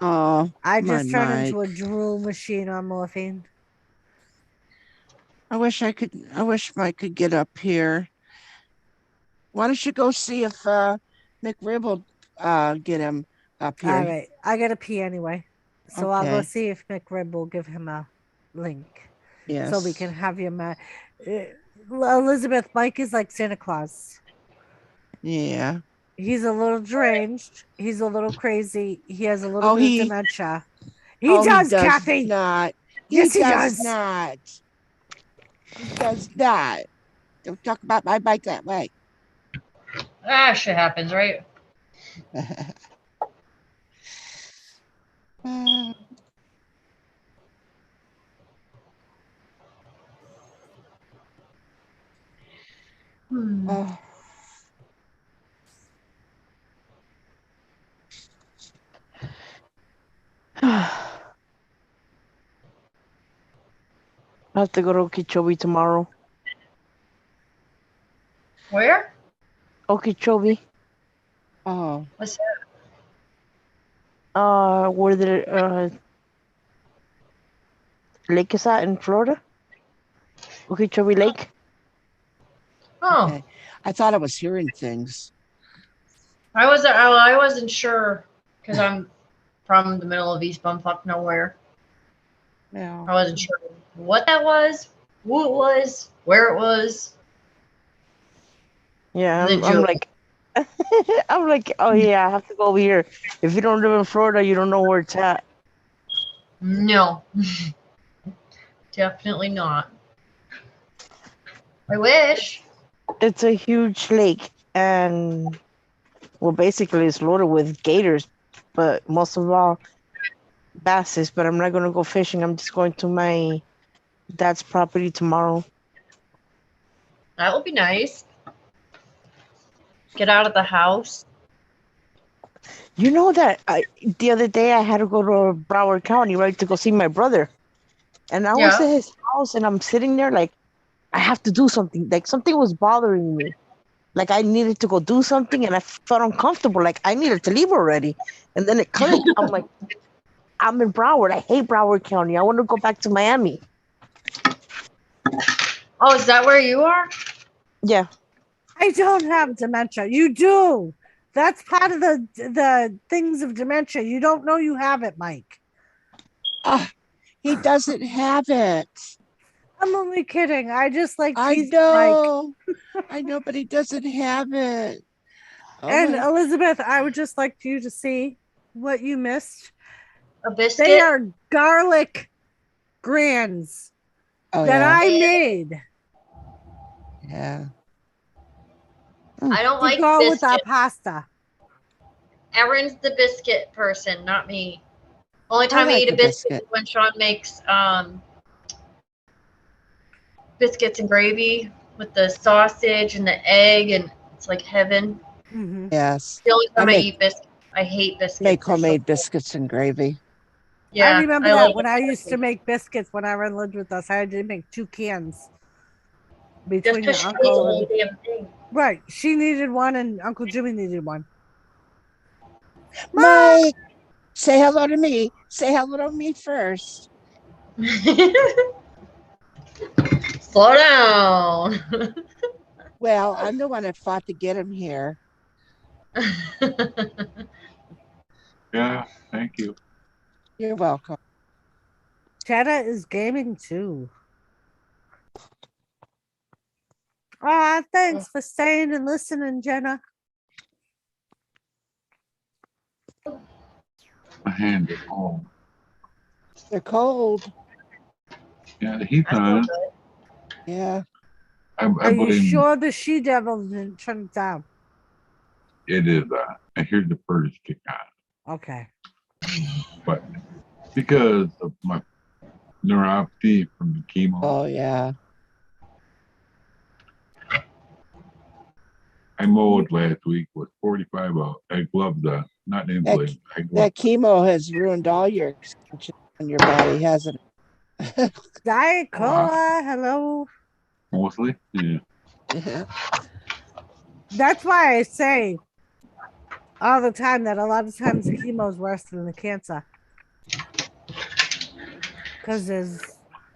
Oh,
I just turned
Mike.
into a drool machine on morphine.
I wish Mike could get up here. Why don't you go see if McRib will get him up here?
All right. I got to pee anyway. So I'll go
Okay.
see if McRib will give him a link.
Yes.
So we can have him. Elizabeth, Mike is like Santa Claus.
Yeah.
He's a little deranged. He's a little crazy. He has a little bit of dementia. He
Oh,
does, Kathy.
Not.
Yes, he
does
does.
not. He does not. Don't talk about my bike that way.
Ah, shit happens, right?
Oh,
I have to go to Okeechobee tomorrow.
Where?
Okeechobee.
oh,
What's that?
Where the lake is at in Florida. Okeechobee Lake.
Oh,
okay. I thought I was hearing things.
I wasn't sure because I'm from the middle of East Bumfuck nowhere.
No.
I wasn't sure what that was, who it was, where it was.
Yeah,
The
I'm
joke.
like, I'm like, oh yeah, I have to go over here. If you don't live in Florida, you don't know where it's at.
No, definitely not. I wish.
It's a huge lake, and well, basically it's loaded with gators, but most of all basses. But I'm not gonna go fishing. I'm just going to my dad's property tomorrow.
That would be nice. Get out of the house.
You know that the other day I had to go to Broward County, right, to go see my brother, and I was
Yeah.
at his house, and I'm sitting there like I have to do something. Like something was bothering me. Like I needed to go do something, and I felt uncomfortable. Like I needed to leave already, and then it clicked. I'm like, I'm in Broward. I hate Broward County. I want to go back to Miami.
Oh, is that where you are?
Yeah.
I don't have dementia. You do. That's part of the things of dementia. You don't know you have it, Mike.
He doesn't have it.
I'm only kidding. I just like
I
teasing Mike.
know. I know, but he doesn't have it. Oh,
And
my-
Elizabeth, I would just like you to see what you missed.
A biscuit?
They are garlic grands
oh
that
yeah.
I made
Yeah.
I don't
to
like
go with our
biscuit.
pasta.
Erin's the biscuit person, not me. Only
I
time I
like
eat a
a
biscuit
biscuit.
is when Sean makes biscuits and gravy with the sausage and the egg, and it's like heaven.
Mm-hmm.
Yes.
The only time I
make-
eat biscuits. I hate biscuits.
Make
They're so
homemade
cool.
biscuits and gravy.
Yeah,
I remember
I
that
like
when
it.
I used to make biscuits when Erin lived with us. I had to make 2 cans
Just
between
because
your
she needs the
uncle
whole
and
damn thing.
right. She needed one, and Uncle Jimmy needed one.
Mike, say hello to me. Say hello to me first.
Slow down.
Well, I'm the one that fought to get him here.
Yeah, thank you.
You're welcome.
Jenna is gaming too. Ah, thanks for staying and listening, Jenna.
My hands are cold.
They're cold.
Yeah, the heat's
That's no
on.
good.
Yeah.
I
Are you
blame
sure the she devil didn't turn it down?
it is. I hear the birds kick on,
Okay.
but because of my neuropathy from the chemo,
Oh yeah.
I mowed last week with 45 out. I gloved not insulated. I
That
gloved.
chemo has ruined all your extensions on your body, hasn't
Diet
Wow.
Cola, hello.
Mostly. Yeah.
it?
That's why I say all the time that a lot of times the chemo is worse than the cancer. Because there's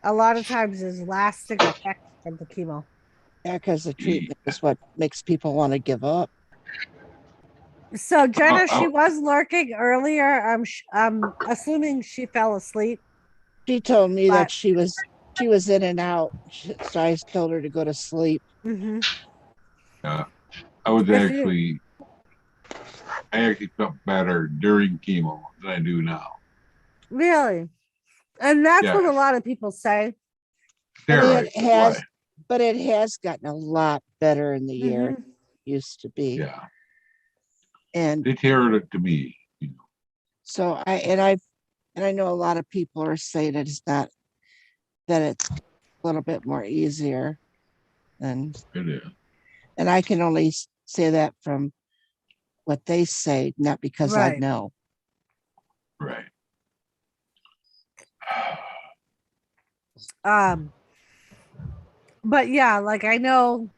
a lot of times there's lasting effects from the chemo.
Yeah, because the treatment is what makes people want to give up.
So Jenna,
Oh.
she was lurking earlier. I'm assuming she fell asleep.
She told me
But-
that she was in and out, so I told her to go to sleep.
Mm-hmm.
I was
If
I actually felt better during chemo than I do now.
Really? And that's what
Yeah.
a lot of people say.
But
Steroids.
it has,
Why?
but it has gotten a lot better in the year
Mhm.
it used to be.
Yeah.
And
They tailored it to me. You know,
so I know a lot of people are saying it's not, that it's a little bit more easier. And
it is.
I can only say that from what they say, not because I
Right.
know.
Right.
But yeah, like I know,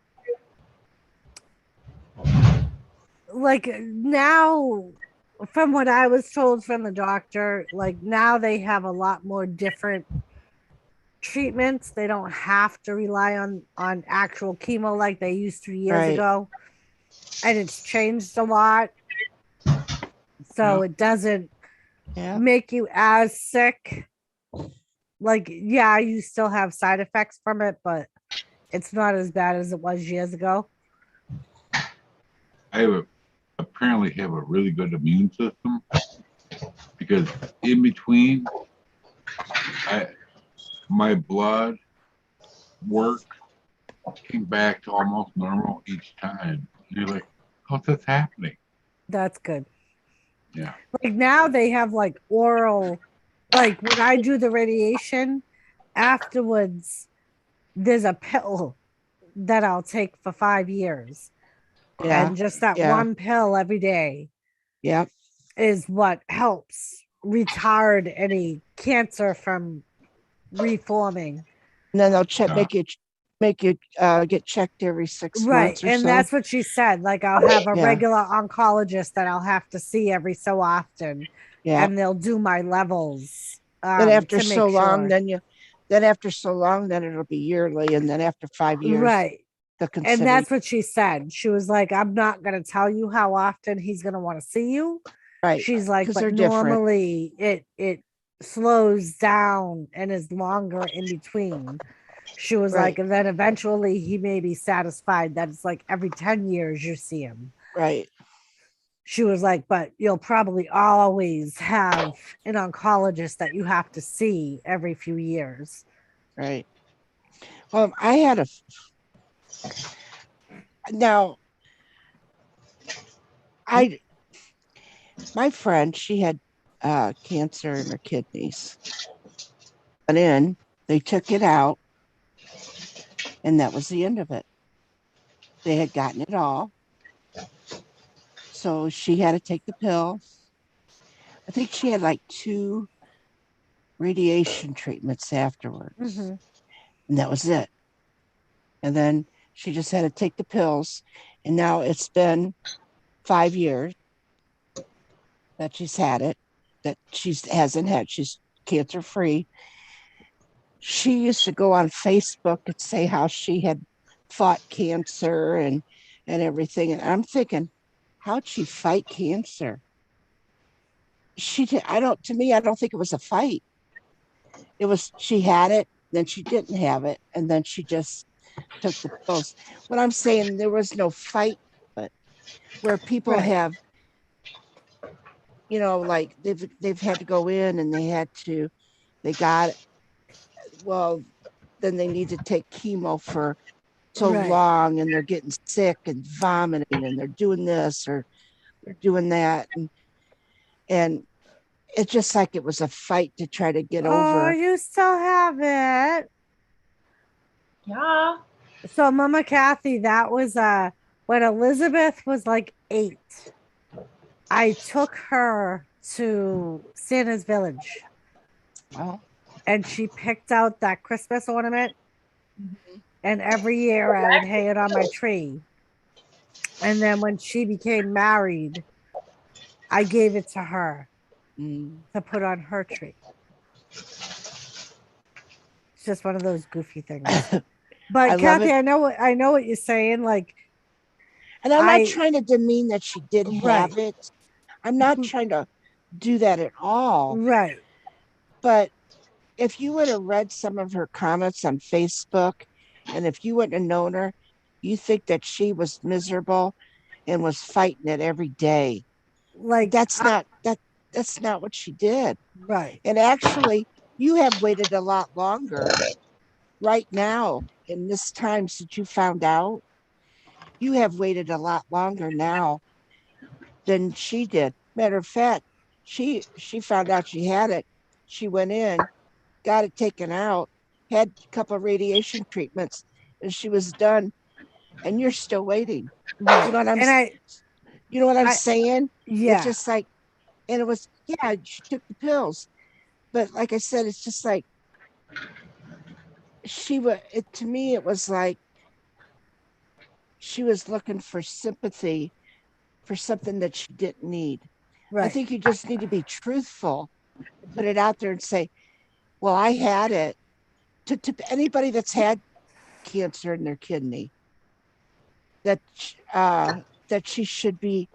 like now, from what I was told from the doctor, like now they have a lot more different treatments. They don't have to rely on actual chemo like they used to years
Right.
ago, and it's changed a lot. So
Yeah.
it doesn't
Yeah.
make you as sick. Like, yeah, you still have side effects from it, but it's not as bad as it was years ago.
Apparently have a really good immune system because in between, my blood work came back to almost normal each time. You're like, how's this happening?
That's good.
Yeah.
Like now they have like oral, like when I do the radiation afterwards, there's a pill that I'll take for 5 years.
Yeah.
And just that
Yeah.
one pill every day
Yeah.
is what helps retard any cancer from reforming.
And then they'll check,
Yeah.
make you get checked every 6
Right.
months or
And
so.
that's what she said. Like I'll have a
Yeah.
regular oncologist that I'll have to see every so often.
Yeah.
And they'll do my levels.
Then after
to
so
make
long,
sure.
then it'll be yearly, and then after 5 years,
Right.
they'll
And
consider.
that's what she said. She was like, I'm not going to tell you how often he's going to want to see you.
Right.
She's like,
'Cause
but
they're different.
normally it slows down and is longer in between. She was
Right.
like, and then eventually he may be satisfied that it's like every 10 years you see him.
Right.
She was like, but you'll probably always have an oncologist that you have to see every few years.
Right. I had my friend, she had cancer in her kidneys. But they took it out, and that was the end of it. They had gotten it all. So she had to take the pill. I think she had like 2 radiation treatments afterwards.
Mhm.
And that was it. And then she just had to take the pills. And now it's been 5 years that she's had it, that she hasn't had. She's cancer free. She used to go on Facebook and say how she had fought cancer and everything. And I'm thinking, how'd she fight cancer? To me, I don't think it was a fight. It was, she had it, then she didn't have it, and then she just took the pills. What I'm saying, there was no fight, but where people
Right.
have, like they've had to go in and they got, well, then they need to take chemo for so
Right.
long, and they're getting sick and vomiting, and they're doing this or they're doing that, and it's just like it was a fight to try to get
Oh,
over.
you still have it.
Yeah.
So Mama Kathy, that was when Elizabeth was like 8. I took her to Santa's Village.
Wow.
And she picked out that Christmas ornament. And every year I would hang it on my tree. And then when she became married, I gave it to her to put on her tree. It's just one of those goofy things. But Kathy, I know what you're saying. Like,
and I'm not trying to demean that she did have it. I'm not trying to do that at all.
Right.
But if you would have read some of her comments on Facebook, and if you wouldn't have known her, you think that she was miserable and was fighting it every day.
Like
that's not that's not what she did.
Right.
And actually, you have waited a lot longer right now in this time since you found out. You have waited a lot longer now than she did. Matter of fact, she found out she had it. She went in, got it taken out, had a couple of radiation treatments, and she was done. And you're still waiting.
Right.
You know what I'm
and
you know what I'm
I
saying?
yeah.
It's just like, and it was, yeah, she took the pills. But like I said, it's just like to me, it was like she was looking for sympathy for something that she didn't need. I
Right.
think you just need to be truthful, put it out there and say, well, I had it. To anybody that's had cancer in their kidney, that that she should be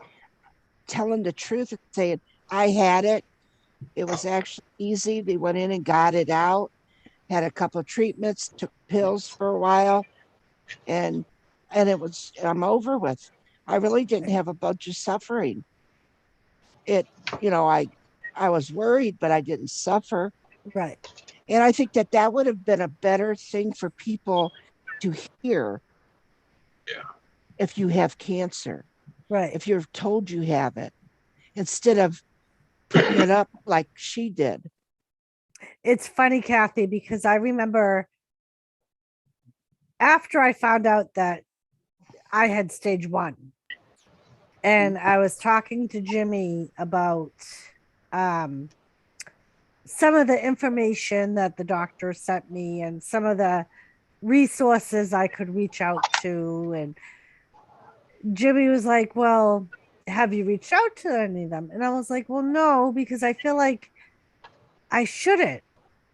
telling the truth and saying, I had it. It was actually easy. They went in and got it out, had a couple of treatments, took pills for a while, and it was, I'm over with. I really didn't have a bunch of suffering. It, you know, I was worried, but I didn't suffer.
Right.
And I think that that would have been a better thing for people to hear.
Yeah.
If you have cancer,
Right.
if you're told you have it, instead of putting it up like she did.
It's funny, Kathy, because I remember after I found out that I had stage 1, and I was talking to Jimmy about some of the information that the doctor sent me and some of the resources I could reach out to. And Jimmy was like, well, have you reached out to any of them? And I was like, well, no, because I feel like I shouldn't.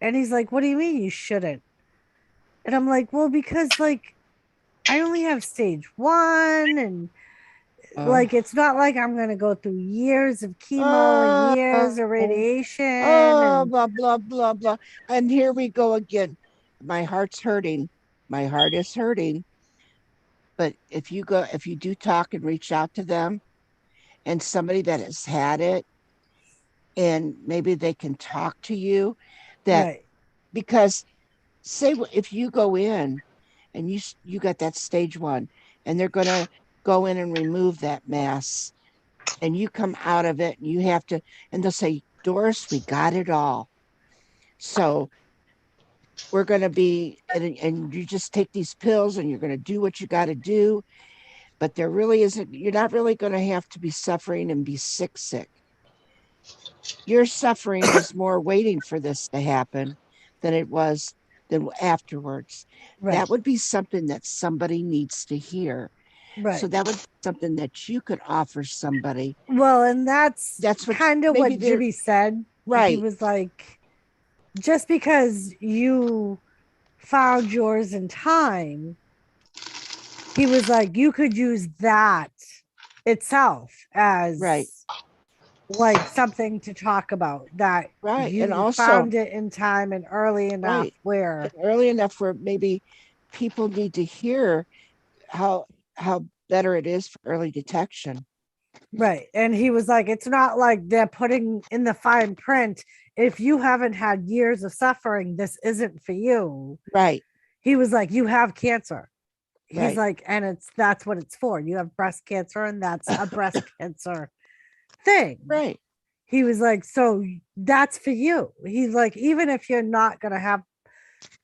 And he's like, what do you mean you shouldn't? And I'm like, well, because like I only have stage 1, and like it's not like I'm gonna go through years of chemo and years of radiation.
Oh,
And
blah, blah, blah, blah. And here we go again. My heart's hurting. My heart is hurting. But if you do talk and reach out to them and somebody that has had it, and maybe they can talk to you, that
right,
because say if you go in and you got that stage 1 and they're going to go in and remove that mass, and you come out of it and you have to, and they'll say, Doris, we got it all. So we're going to be, and you just take these pills and you're going to do what you got to do. But there really isn't, you're not really going to have to be suffering and be sick. Your suffering was more waiting for this to happen than it was than afterwards.
right,
That would be something that somebody needs to hear.
right.
So that would be something that you could offer somebody.
Well, and that's
What
kind of
maybe
what
they're
Jimmy said. He
right.
was like, just because you found yours in time, he was like, you could use that itself as
Right.
like something to talk about, that
Right. And
you
also,
found it in time and early enough
right.
where
Early enough where maybe people need to hear how better it is for early detection.
right. And he was like, it's not like they're putting in the fine print, if you haven't had years of suffering, this isn't for you.
Right.
He was like, you have cancer. He's
Right.
like, and that's what it's for. You have breast cancer, and that's a breast cancer thing.
Right.
He was like, so that's for you. He's like, even if you're not going to have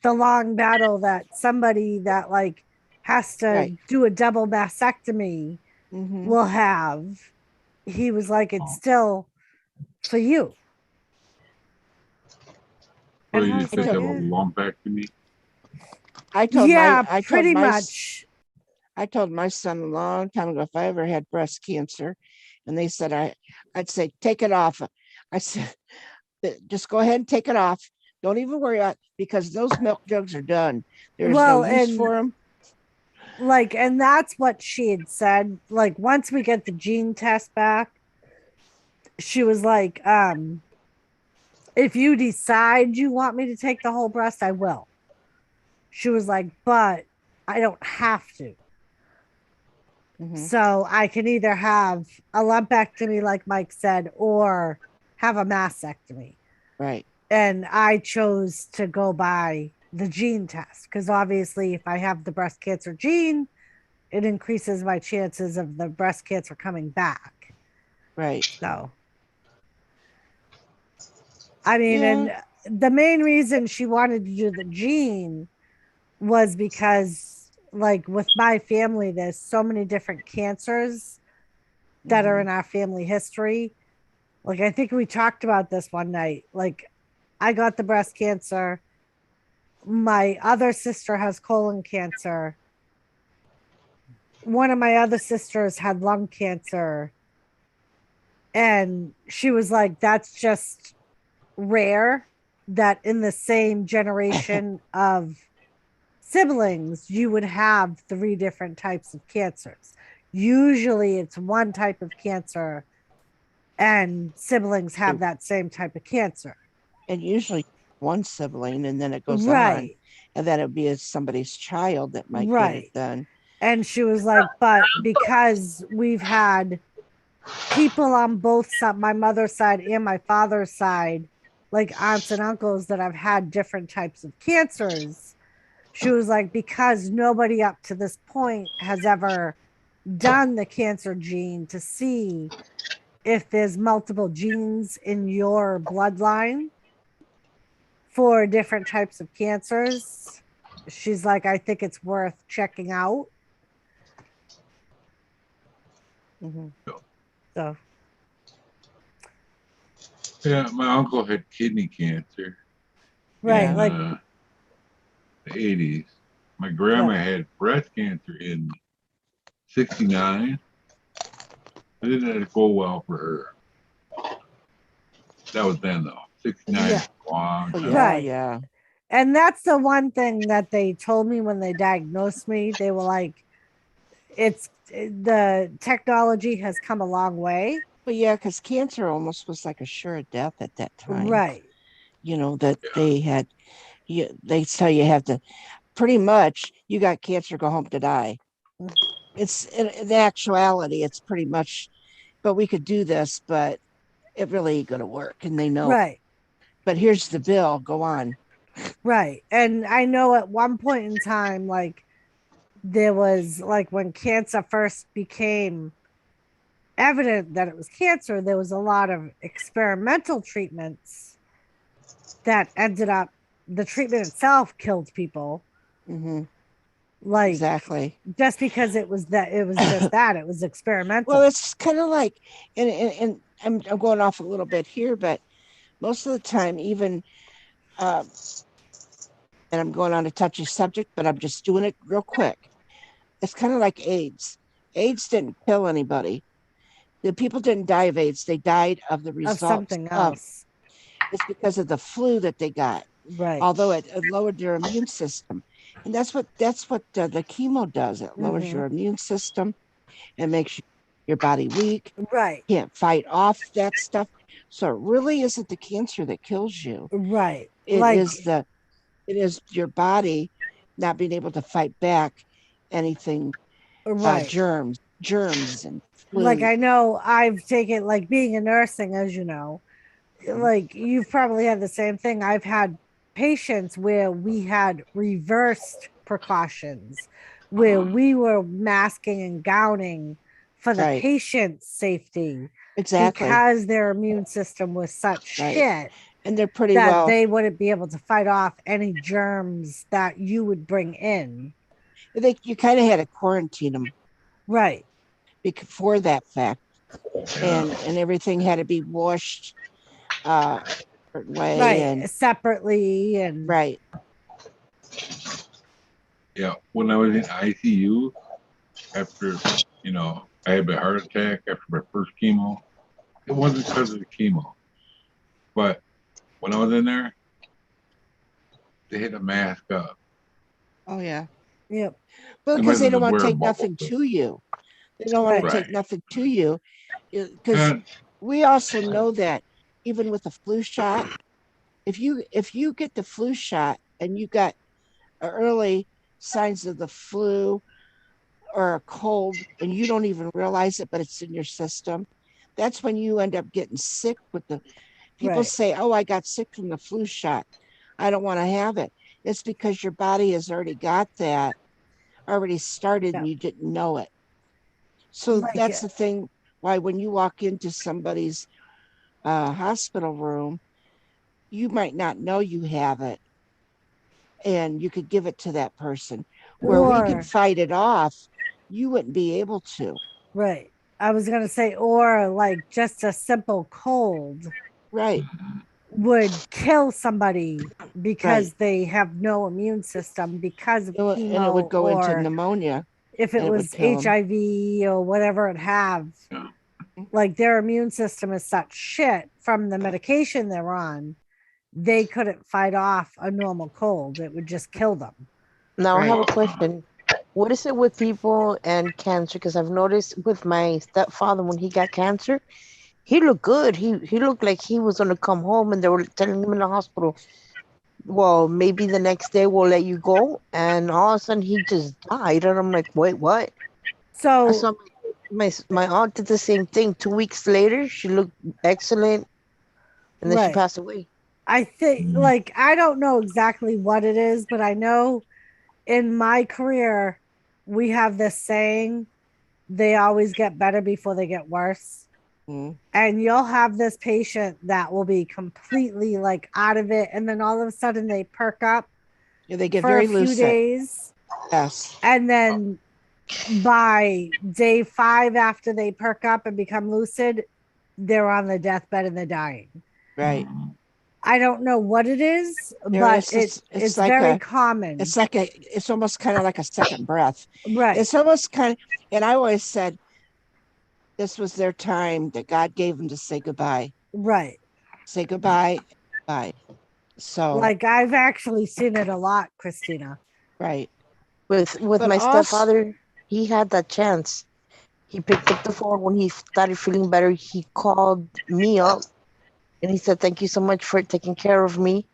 the long battle that somebody that like has to
Right.
do a double mastectomy
Mm-hmm.
will have, he was like, it's still for you.
So
And I
you
was
think
like,
of a
"Yeah."
lumpectomy?
Pretty much.
I told my son a long time ago, if I ever had breast cancer, and they said I'd say, take it off. I said, just go ahead and take it off. Don't even worry about it, because those milk jugs are done. There's
Well,
no use
and
for them.
like, and that's what she had said. Like, once we get the gene test back, she was like, if you decide you want me to take the whole breast, I will. She was like, but I don't have to.
Mhm.
So I can either have a lumpectomy, like Mike said, or have a mastectomy.
Right.
And I chose to go by the gene test because obviously, if I have the breast cancer gene, it increases my chances of the breast cancer coming back.
Right.
So, I mean,
Yeah.
and the main reason she wanted to do the gene was because, like, with my family, there's so many different cancers that are in our family history. Like, I think we talked about this one night. Like, I got the breast cancer. My other sister has colon cancer. One of my other sisters had lung cancer. And she was like, that's just rare that in the same generation of siblings, you would have 3 different types of cancers. Usually it's one type of cancer and siblings have that same type of cancer.
And usually one sibling, and then it goes on,
Right.
and then it'd be somebody's child that might get it
Right.
then.
And she was like, but because we've had people on both sides, my mother's side and my father's side, like aunts and uncles that have had different types of cancers, she was like, because nobody up to this point has ever done the cancer gene to see if there's multiple genes in your bloodline for different types of cancers. She's like, I think it's worth checking out. So,
Yeah, my uncle had kidney cancer.
right,
in,
like
the 80s. My grandma had breast cancer in 69. It didn't go well for her. That was then, though. 69
Yeah.
is a long time.
Right.
Yeah.
And that's the one thing that they told me when they diagnosed me. They were like, it's the technology has come a long way.
But yeah, because cancer almost was like a sure death at that time.
Right.
You know, that they had, they tell you have to, pretty much, you got cancer, go home to die. It's in actuality, it's pretty much, but we could do this, but it really ain't going to work. And they know.
Right.
But here's the bill, go on.
Right. And I know at one point in time, like, there was like when cancer first became evident that it was cancer, there was a lot of experimental treatments that ended up, the treatment itself killed people. Like,
exactly.
Just because it was that, it was just that, it was experimental.
Well, it's kind of like, and I'm going off a little bit here, but most of the time, even, and I'm going on a touchy subject, but I'm just doing it real quick. It's kind of like AIDS. AIDS didn't kill anybody. The people didn't die of AIDS. They died of the results
of something else.
It's because of the flu that they got.
Right.
Although it lowered their immune system. And that's what the chemo does. It lowers your immune system and makes your body weak.
Right.
You can't fight off that stuff. So it really isn't the cancer that kills you.
Right.
It is your body not being able to fight back anything, germs and flu.
Like, I know I've taken, like, being a nursing, as you know, like, you've probably had the same thing. I've had patients where we had reversed precautions, where we were masking and gowning for the patient's safety.
Exactly.
Because their immune system was such shit.
And they're pretty
that
well.
They wouldn't be able to fight off any germs that you would bring in.
You kind of had to quarantine them.
Right.
For that fact. And everything had to be washed way.
Right.
And
separately. And
right.
Yeah. When I was in ICU, after, I had my heart attack after my first chemo. It wasn't because of the chemo. But when I was in there, they had a mask up.
Oh, yeah.
Yep.
Well, because they don't want to take nothing to you. They don't want to take nothing to you. Because we also know that even with the flu shot, if you get the flu shot and you got early signs of the flu or a cold and you don't even realize it, but it's in your system, that's when you end up getting sick with People
Right.
say, "Oh, I got sick from the flu shot. I don't want to have it." It's because your body has already got that already started
Yeah.
and you didn't know it. So
Like
that's the thing why when you walk into somebody's hospital room, you might not know you have it and you could give it to that person. Where we can
or
fight it off, you wouldn't be able to.
right. I was gonna say, or like just a simple cold
Right,
would kill somebody
right.
because they have no immune system because of
And it would
chemo,
go into
or
pneumonia
if
and
it
it would
was
kill them.
HIV or whatever it have,
Yeah.
like their immune system is such shit from the medication they're on, they couldn't fight off a normal cold. It would just kill them.
Now I have a
Right.
question. What is it with people and cancer? Because I've noticed with my stepfather when he got cancer, he looked good. He looked like he was gonna come home, and they were telling him in the hospital, well, maybe the next day we'll let you go. And all of a sudden he just died. And I'm like, wait, what? I
So
saw my aunt did the same thing. 2 weeks later, she looked excellent, and then she
right.
passed away.
I think like I don't know exactly what it is, but I know in my career we have this saying, they always get better before they get worse.
Mm.
And you'll have this patient that will be completely like out of it, and then all of a sudden they perk up
Yeah, they get
for a
very
few
lucid.
days,
Yes.
and then by day 5 after they perk up and become lucid, they're on the deathbed and they're dying.
Right.
I don't know what it is,
There
but
is this-
it's
like
very
a-
common.
it's almost kind of like a second breath.
Right.
It's almost kind of, and I always said this was their time that God gave them to say goodbye.
Right.
Say goodbye. Bye. So
Like I've actually seen it a lot, Christina.
right.
With
But
my
also-
stepfather, he had that chance. He picked up the phone when he started feeling better. He called me up and he said, "Thank you so much for taking care of me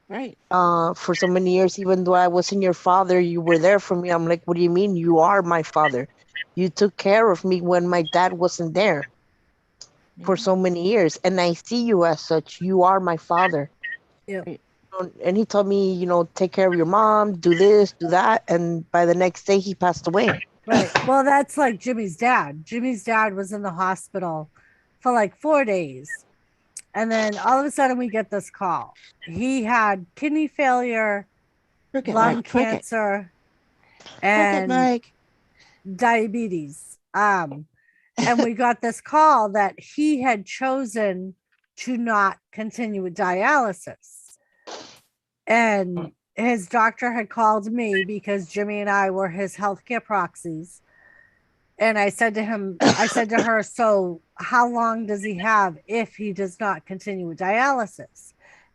Right.
for so many years. Even though I wasn't your father, you were there for me." I'm like, "What do you mean? You are my father. You took care of me when my dad wasn't there for so many years, and I see you as such. You are my father."
Yeah.
And he told me, take care of your mom, do this, do that, and by the next day he passed away.
Right. Well, that's like Jimmy's dad. Jimmy's dad was in the hospital for like 4 days. And then all of a sudden we get this call. He had kidney failure,
Cricket,
lung
Mike, cricket.
cancer,
Cricket,
and
Mike.
diabetes. And we got this call that he had chosen to not continue with dialysis. And his doctor had called me because Jimmy and I were his healthcare proxies. And I said to her, so how long does he have if he does not continue with dialysis?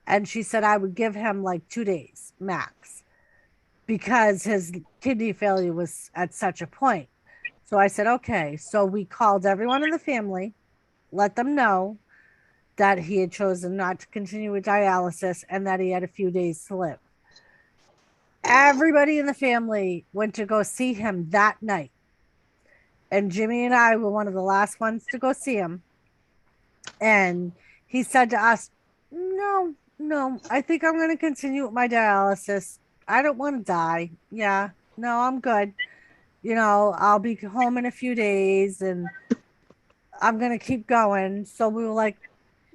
And she said, I would give him like 2 days max because his kidney failure was at such a point. So I said, okay. So we called everyone in the family, let them know that he had chosen not to continue with dialysis and that he had a few days to live. Everybody in the family went to go see him that night. And Jimmy and I were one of the last ones to go see him. And he said to us, no, I think I'm going to continue with my dialysis. I don't want to die. Yeah, no, I'm good. I'll be home in a few days and I'm going to keep going. So we were like,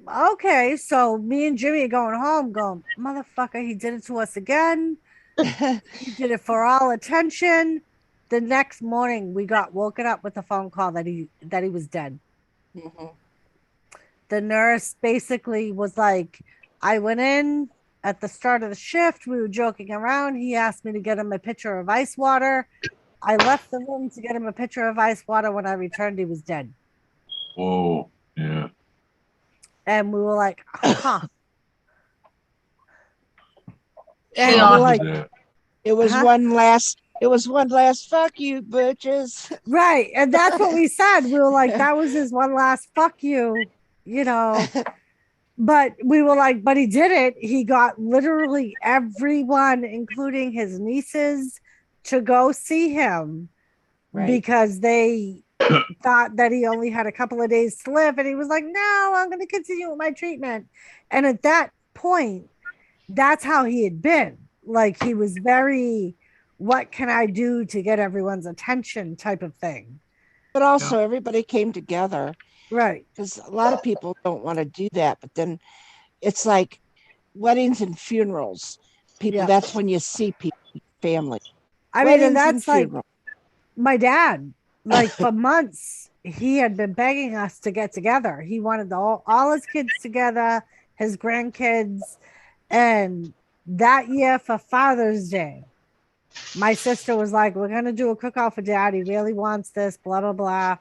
okay. So me and Jimmy are going home going, motherfucker, he did it to us again. He did it for all attention. The next morning we got woken up with a phone call that he was dead.
Mm-hmm.
The nurse basically was like, I went in at the start of the shift. We were joking around. He asked me to get him a pitcher of ice water. I left the room to get him a pitcher of ice water. When I returned, he was dead.
Whoa. Yeah.
And we were like, huh.
She
And we're
awesome.
like,
It was
Huh?
one last fuck you, bitches.
right. And that's what we said. We were like, that was his one last fuck you, But we were like, but he did it. He got literally everyone, including his nieces, to go see him
Right.
because they thought that he only had a couple of days to live, and he was like, no, I'm going to continue with my treatment. And at that point, that's how he had been. Like, he was very, what can I do to get everyone's attention type of thing.
But also everybody came together,
Right.
because a lot of people don't want to do that. But then it's like weddings and funerals. People,
Yeah.
that's when you see people, family.
I mean, and
Weddings
that's like
funerals.
my dad, like for months, he had been begging us to get together. He wanted all his kids together, his grandkids. And that year for Father's Day, my sister was like, we're going to do a cookout for dad. He really wants this, blah, blah, blah.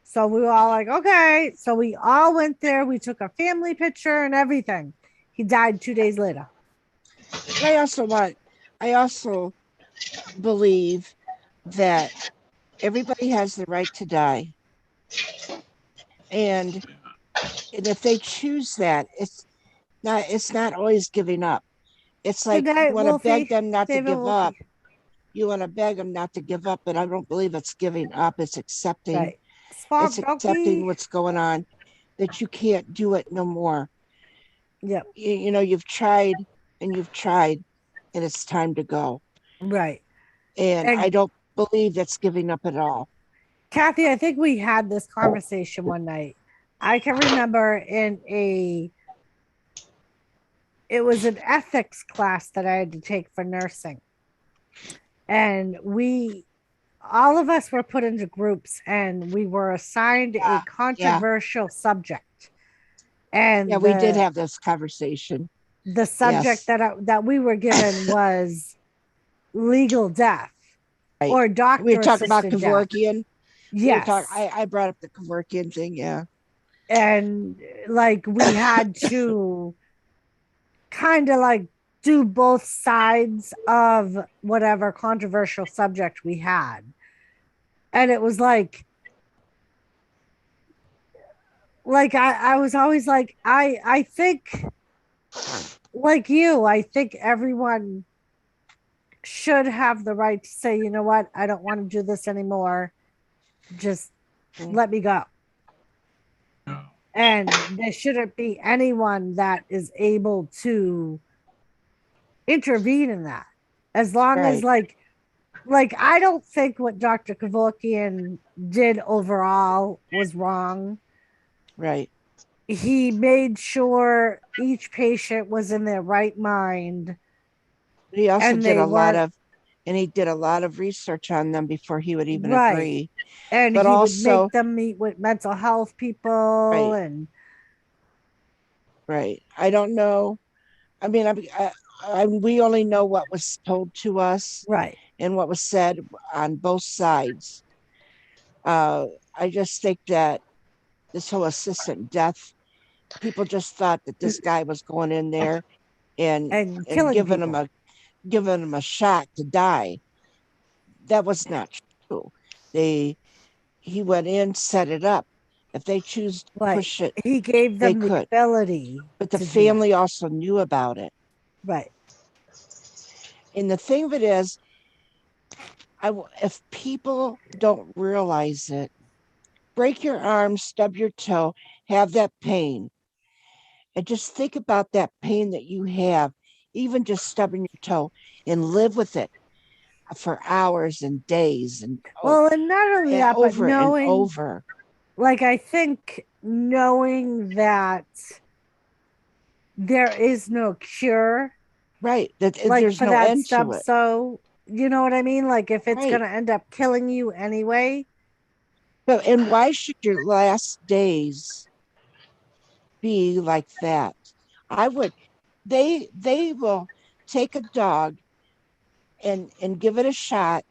So we were all like, okay. So we all went there. We took a family picture and everything. He died 2 days later.
I also believe that everybody has the right to die. And if they choose that, it's not always giving up. It's like
night,
you want to
Wolfie.
beg them not to
David
give
Wolfie.
up. You want to beg them not to give up, but I don't believe it's giving up. It's accepting.
Right. Spot
It's accepting what's going on, that you can't do it no more.
Yep.
You know, you've tried and you've tried, and it's time to go.
Right.
And I don't believe that's giving up at all.
Kathy, I think we had this conversation one night. I can remember it was an ethics class that I had to take for nursing. And all of us were put into groups, and we were assigned a controversial subject. And
we did have this conversation.
The subject that we were given was legal death,
right.
Or doctor.
We were talking about Kevorkian.
Yes.
I brought up the Kevorkian thing. Yeah.
And like we had to kind of like do both sides of whatever controversial subject we had. And it was like I was always like, I think like you, I think everyone should have the right to say, you know what, I don't want to do this anymore. Just let me go. And there shouldn't be anyone that is able to intervene in that. As long as like I don't think what Dr. Kevorkian did overall was wrong.
Right.
He made sure each patient was in their right mind.
He also did a lot of research on them before he would even agree.
And
but
he
also
would make them meet with mental health people. And
I don't know. I mean, we only know what was told to us, and what was said on both sides. I just think that this whole assistant death, people just thought that this guy was going in there and giving him a shot to die. That was not true. He went in, set it up. If they choose to push it,
he gave them the ability.
But the family also knew about it.
Right.
And the thing of it is, if people don't realize it, break your arm, stub your toe, have that pain, and just think about that pain that you have, even just stubbing your toe, and live with it for hours and days and
and not only that, but knowing
and over.
Like, I think knowing that there is no cure,
that
like
there's
for
no
that
end
stuff.
to it.
So you know what I mean? Like if it's gonna end up killing you anyway.
But and why should your last days be like that? They will take a dog and give it a shot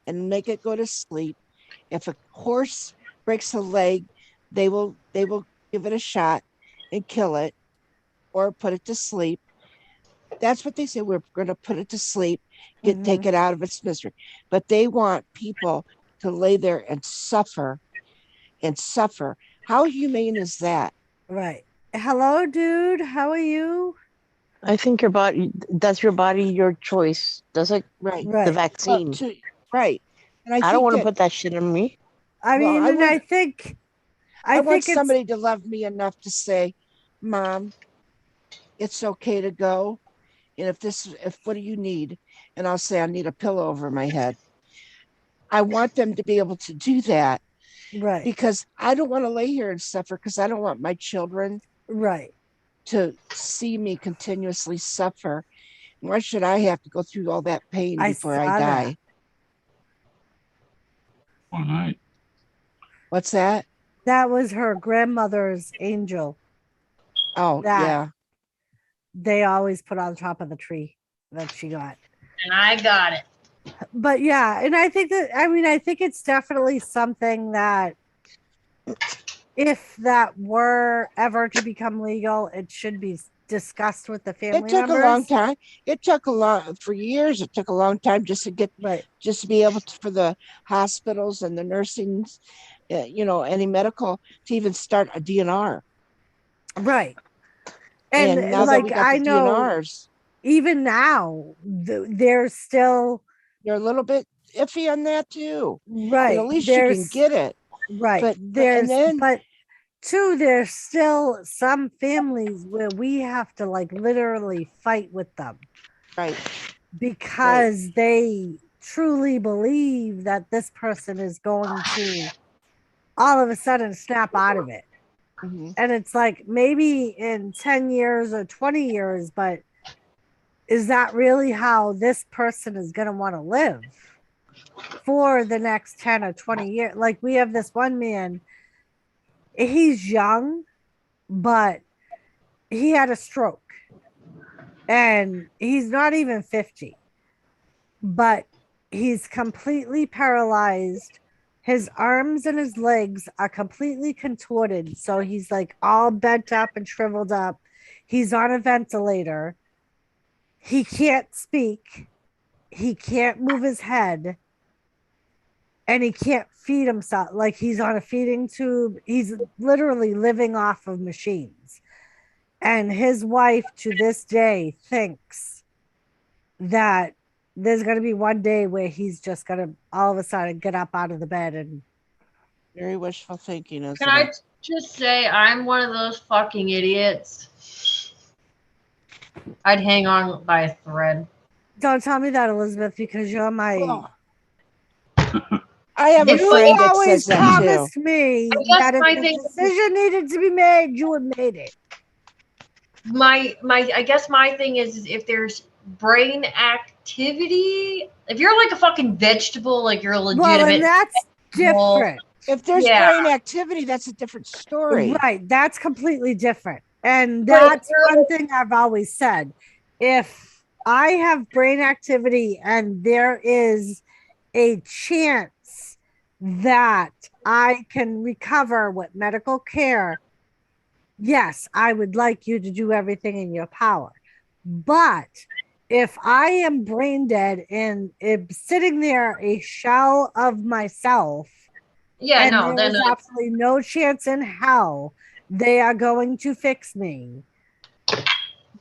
and make it go to sleep. If a horse breaks a leg, they will give it a shot and kill it or put it to sleep. That's what they say. We're going to put it to sleep, take it out of its misery. But they want people to lay there and suffer. How humane is that?
Right. Hello, dude. How are you?
I think that's your body, your choice. That's like
right.
the vaccine.
Right. And
I don't want to put that shit on me.
I
Well,
mean,
I
and I
would-
think,
I want
think it's
somebody to love me enough to say, Mom, it's okay to go. And if what do you need? And I'll say, I need a pillow over my head. I want them to be able to do that
right,
because I don't want to lay here and suffer because I don't want my children
right.
to see me continuously suffer. Why should I have to go through all that pain
I
before I
saw that.
die?
All right.
What's that?
That was her grandmother's angel.
Oh,
That-
yeah.
They always put on top of the tree that she got.
And I got it.
But yeah, and I think that, I mean, I think it's definitely something that if that were ever to become legal, it should be discussed with the family
It took
members.
a long time. It took for years. It took a long time just to get,
Right.
just to be able to, for the hospitals and the nursings, any medical to even start a DNR.
Right. And,
now that
like,
we got
I
the
know
DNRs,
even now, there's still,
they're a little bit iffy on that too.
right.
But at least you can
there's,
get it.
right.
but-
there's,
and then-
but two, there's still some families where we have to like literally fight with them
Right.
because they truly believe that this person is going to all of a sudden snap out of it.
Mhm.
And it's like maybe in 10 years or 20 years, but is that really how this person is going to want to live for the next 10 or 20 years? Like we have this one man, he's young, but he had a stroke and he's not even 50, but he's completely paralyzed. His arms and his legs are completely contorted. So he's like all bent up and shriveled up. He's on a ventilator. He can't speak. He can't move his head. And he can't feed himself. Like he's on a feeding tube. He's literally living off of machines. And his wife to this day thinks that there's going to be one day where he's just going to all of a sudden get up out of the bed and
Very wishful thinking. Isn't
Can I
it?
just say I'm one of those fucking idiots? I'd hang on by a thread.
don't tell me that, Elizabeth, because you're my
Oh. I have a
You
friend that
always
says that too.
promised me
I guess
that
my
if the
thing-
decision needed to be made, you would made it.
My I guess my thing is if there's brain activity, if you're like a fucking vegetable, like you're a
Well,
legitimate
and that's different.
If there's
Yeah.
brain activity, that's a different story.
Right. That's completely different. And
But
that's
you're-
one thing I've always said. If I have brain activity and there is a chance that I can recover with medical care, yes, I would like you to do everything in your power. But if I am brain dead and sitting there a shell of myself,
yeah,
and
no, then
there's absolutely no chance in hell they are going to fix me,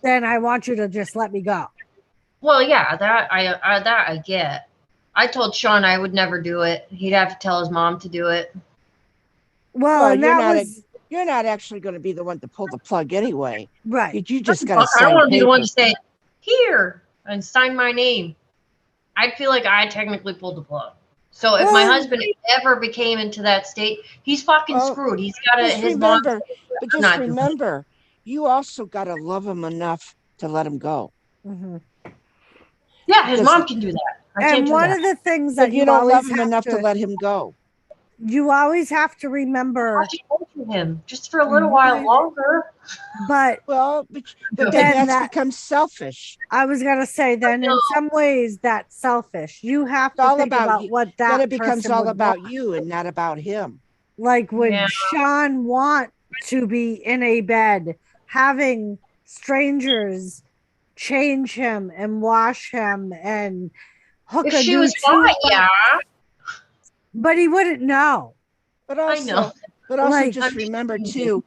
then I want you to just let me go.
well, yeah, that I get. I told Sean I would never do it. He'd have to tell his mom to do it.
Well,
Well,
and
you're
that
not
was
You're not actually going to be the one to pull the plug anyway.
right.
You just got
Fuck,
to
I don't
sign
want to be the one to
paper.
say here and sign my name. I'd feel like I technically pulled the plug. So if my
Well-
husband ever became into that state, he's fucking
Well,
screwed. He's got to
Just
his mom.
remember, but just
not doing it.
remember, you also got to love him enough to let him go.
Mhm.
Yeah, his
Because-
mom can do that. I can't
And
do
one
that.
of the things
But
that
you
you
don't
always
love him
have
enough to
to,
let him go.
you always have to remember,
I'll just torture him just for a little
Right.
while longer.
but
Well, but
Then
then
that-
that's becomes selfish.
I was gonna say then in some ways that's selfish. You have
It's
to
all
think
about
about
you.
what that
Then it becomes
person
all
would
about
want.
you and not about him.
Like would
Yeah.
Sean want to be in a bed having strangers change him and wash him and hook
If
a
she
new
was
tube
fine,
up?
yeah.
But he wouldn't know.
But
I
also,
know.
Like-
just remember too,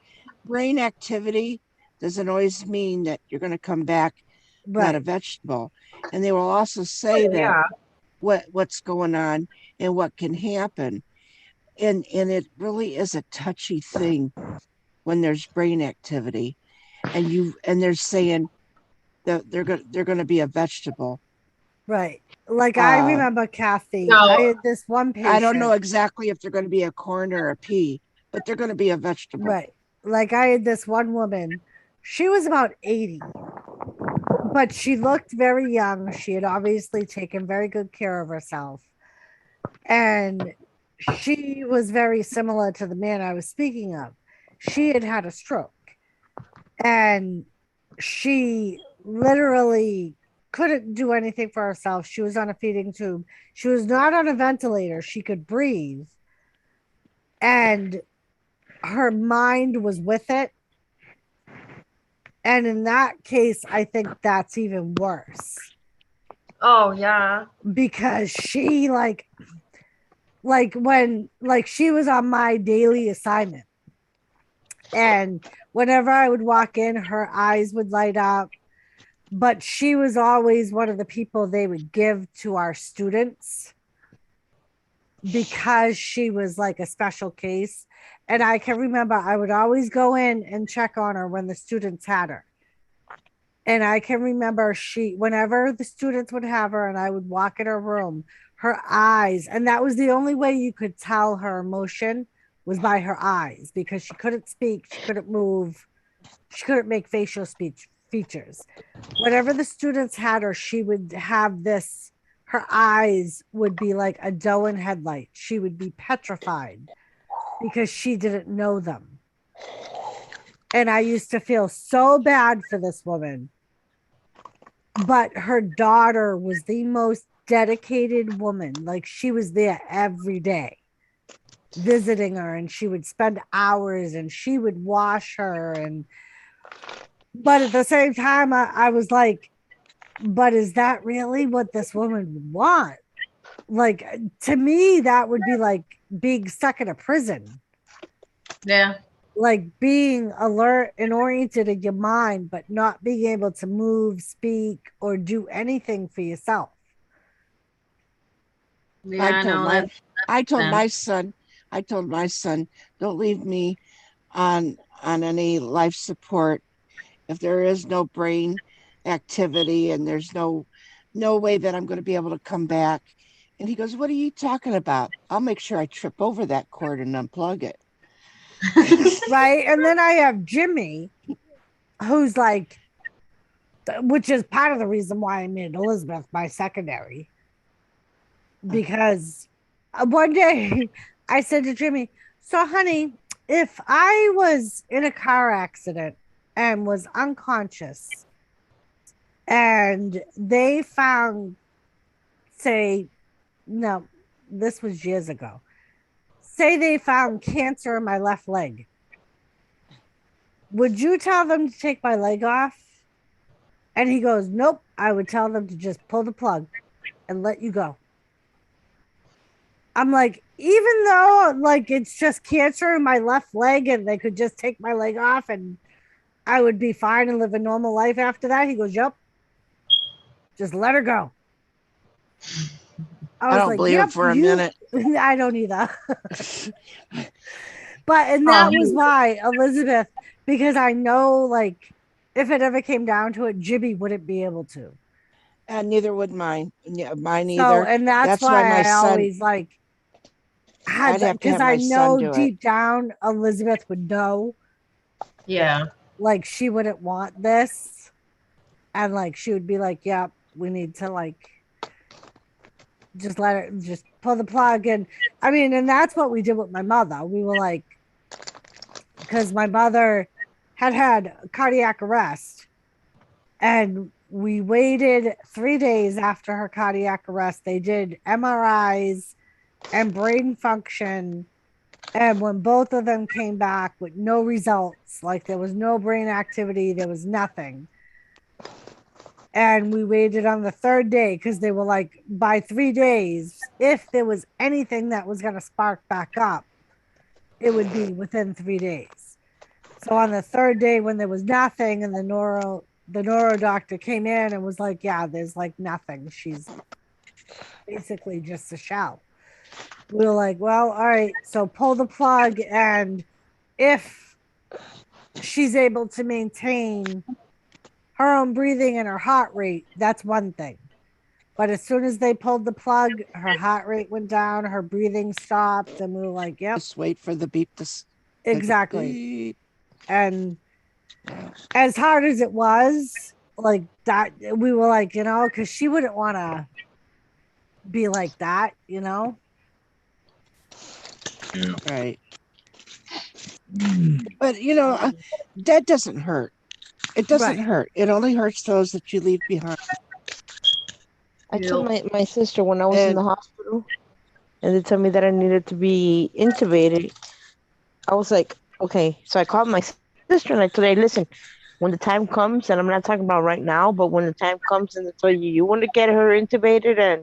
brain activity doesn't always mean that you're going to come back not a
Right.
vegetable. And they will also say that
Yeah.
what's going on and what can happen. and it really is a touchy thing when there's brain activity, and they're saying that they're gonna be a vegetable.
Right. Like I
Uh,
remember Kathy.
No.
I had this one patient.
I don't know exactly if they're going to be a corn or a pea, but they're going to be a vegetable.
Right. Like I had this one woman. She was about 80, but she looked very young. She had obviously taken very good care of herself. And she was very similar to the man I was speaking of. She had had a stroke and she literally couldn't do anything for herself. She was on a feeding tube. She was not on a ventilator. She could breathe. And her mind was with it. And in that case, I think that's even worse.
Oh yeah.
Because she like when she was on my daily assignment. And whenever I would walk in, her eyes would light up. But she was always one of the people they would give to our students because she was like a special case. And I can remember I would always go in and check on her when the students had her. And I can remember whenever the students would have her and I would walk in her room, her eyes, and that was the only way you could tell her emotion was by her eyes, because she couldn't speak, she couldn't move, she couldn't make facial speech features. Whenever the students had her, she would have this, her eyes would be like a doe in headlight. She would be petrified because she didn't know them. And I used to feel so bad for this woman. But her daughter was the most dedicated woman. Like she was there every day visiting her, and she would spend hours and she would wash her. But at the same time, I was like, but is that really what this woman would want? Like, to me, that would be like being stuck in a prison.
Yeah.
Like being alert and oriented in your mind, but not being able to move, speak, or do anything for yourself.
Yeah,
I told my son, don't leave me on any life support if there is no brain activity and there's no way that I'm going to be able to come back. And he goes, what are you talking about? I'll make sure I trip over that cord and unplug it.
Right. And then I have Jimmy, who's like, which is part of the reason why I made Elizabeth my secondary. Because one day I said to Jimmy, so honey, if I was in a car accident and was unconscious and they found, say, no, this was years ago. Say they found cancer in my left leg. Would you tell them to take my leg off? And he goes, nope. I would tell them to just pull the plug and let you go. I'm like, even though like it's just cancer in my left leg and they could just take my leg off and I would be fine and live a normal life after that. He goes, yep. Just let her go.
I don't believe it for a minute.
I don't either. And that was why Elizabeth, because I know like if it ever came down to it, Jimmy wouldn't be able to.
And neither would mine. Yeah, mine
So,
either.
and that's why
my
I
son,
always like had
I'd have to
because
have
I
my son
know
do it.
deep down Elizabeth would know.
Yeah.
Like she wouldn't want this. And like she would be like, yeah, we need to like just let her just pull the plug. And I mean, and that's what we did with my mother. We were like, because my mother had cardiac arrest and we waited 3 days after her cardiac arrest. They did MRIs and brain function. And when both of them came back with no results, like there was no brain activity, there was nothing. And we waited on the third day because they were like, by 3 days, if there was anything that was going to spark back up, it would be within 3 days. So on the third day when there was nothing and the neuro doctor came in and was like, yeah, there's like nothing. She's basically just a shell. we were like, well, all right, so pull the plug, and if she's able to maintain her own breathing and her heart rate, that's one thing. But as soon as they pulled the plug, her heart rate went down, her breathing stopped, and we were like, yep,
Just wait for the beep to
exactly.
beep.
And as hard as it was, like that, we were like, because she wouldn't want to be like that,
Yeah.
Right. But that doesn't hurt. It doesn't
Right.
hurt. It only hurts those that you leave behind.
I told my sister when I was in the
And
hospital and they told me that I needed to be intubated. I was like, okay. So I called my sister and I told her, listen, when the time comes, and I'm not talking about right now, but when the time comes and they tell you want to get her intubated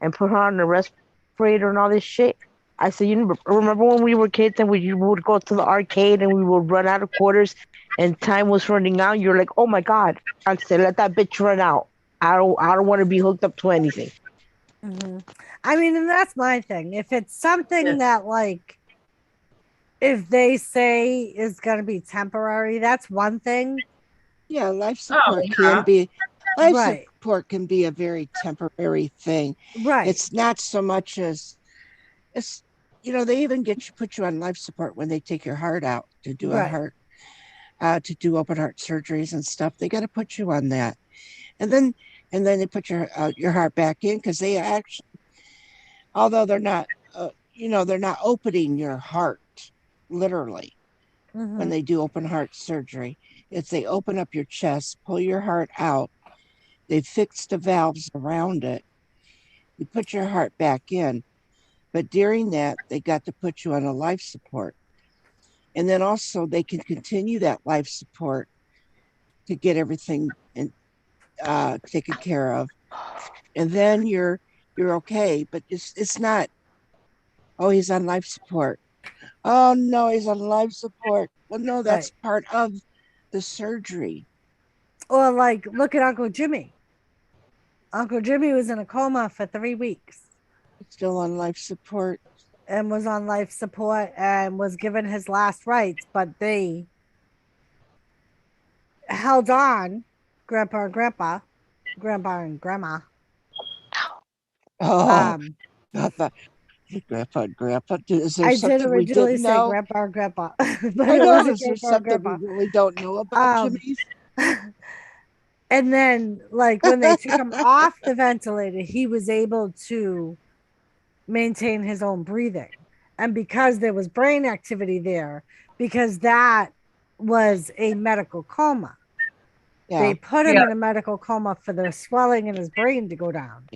and put her on the respirator and all this shit. I said, you remember when we were kids and we would go to the arcade and we would run out of quarters and time was running out? You're like, oh my God. I said, let that bitch run out. I don't want to be hooked up to anything.
Mm-hmm. I mean, and that's my thing. If it's something that, like, if they say is going to be temporary, that's one thing.
Yeah, life support can be support can be a very temporary thing.
Right.
It's not so much as they even put you on life support when they take your heart out to do a heart to do open heart surgeries and stuff. They got to put you on that. And then they put your heart back in, because they actually, although they're not they're not opening your heart literally when they do open heart surgery. It's they open up your chest, pull your heart out, they fix the valves around it, you put your heart back in. But during that, they got to put you on a life support. And then also they can continue that life support to get everything taken care of. And then you're okay. But it's not, oh, he's on life support. Oh no, he's on life support. Well, no, that's part of the surgery.
Or like, look at Uncle Jimmy. Uncle Jimmy was in a coma for 3 weeks.
Still on life support.
And was on life support and was given his last rites, but they held on, Grandpa and Grandma.
Oh, not the Grandpa and Grandpa. Is there
I did
something we
originally
didn't
say
know?
Grandpa and Grandpa, but
I
it
know.
wasn't
Is there
Grandpa and
something
Grandpa.
we really don't know about Jimmy's?
And then, like, when they took him off the ventilator, he was able to maintain his own breathing. And because there was brain activity there, because that was a medical coma, they put him in a medical coma for the swelling in his brain to go down.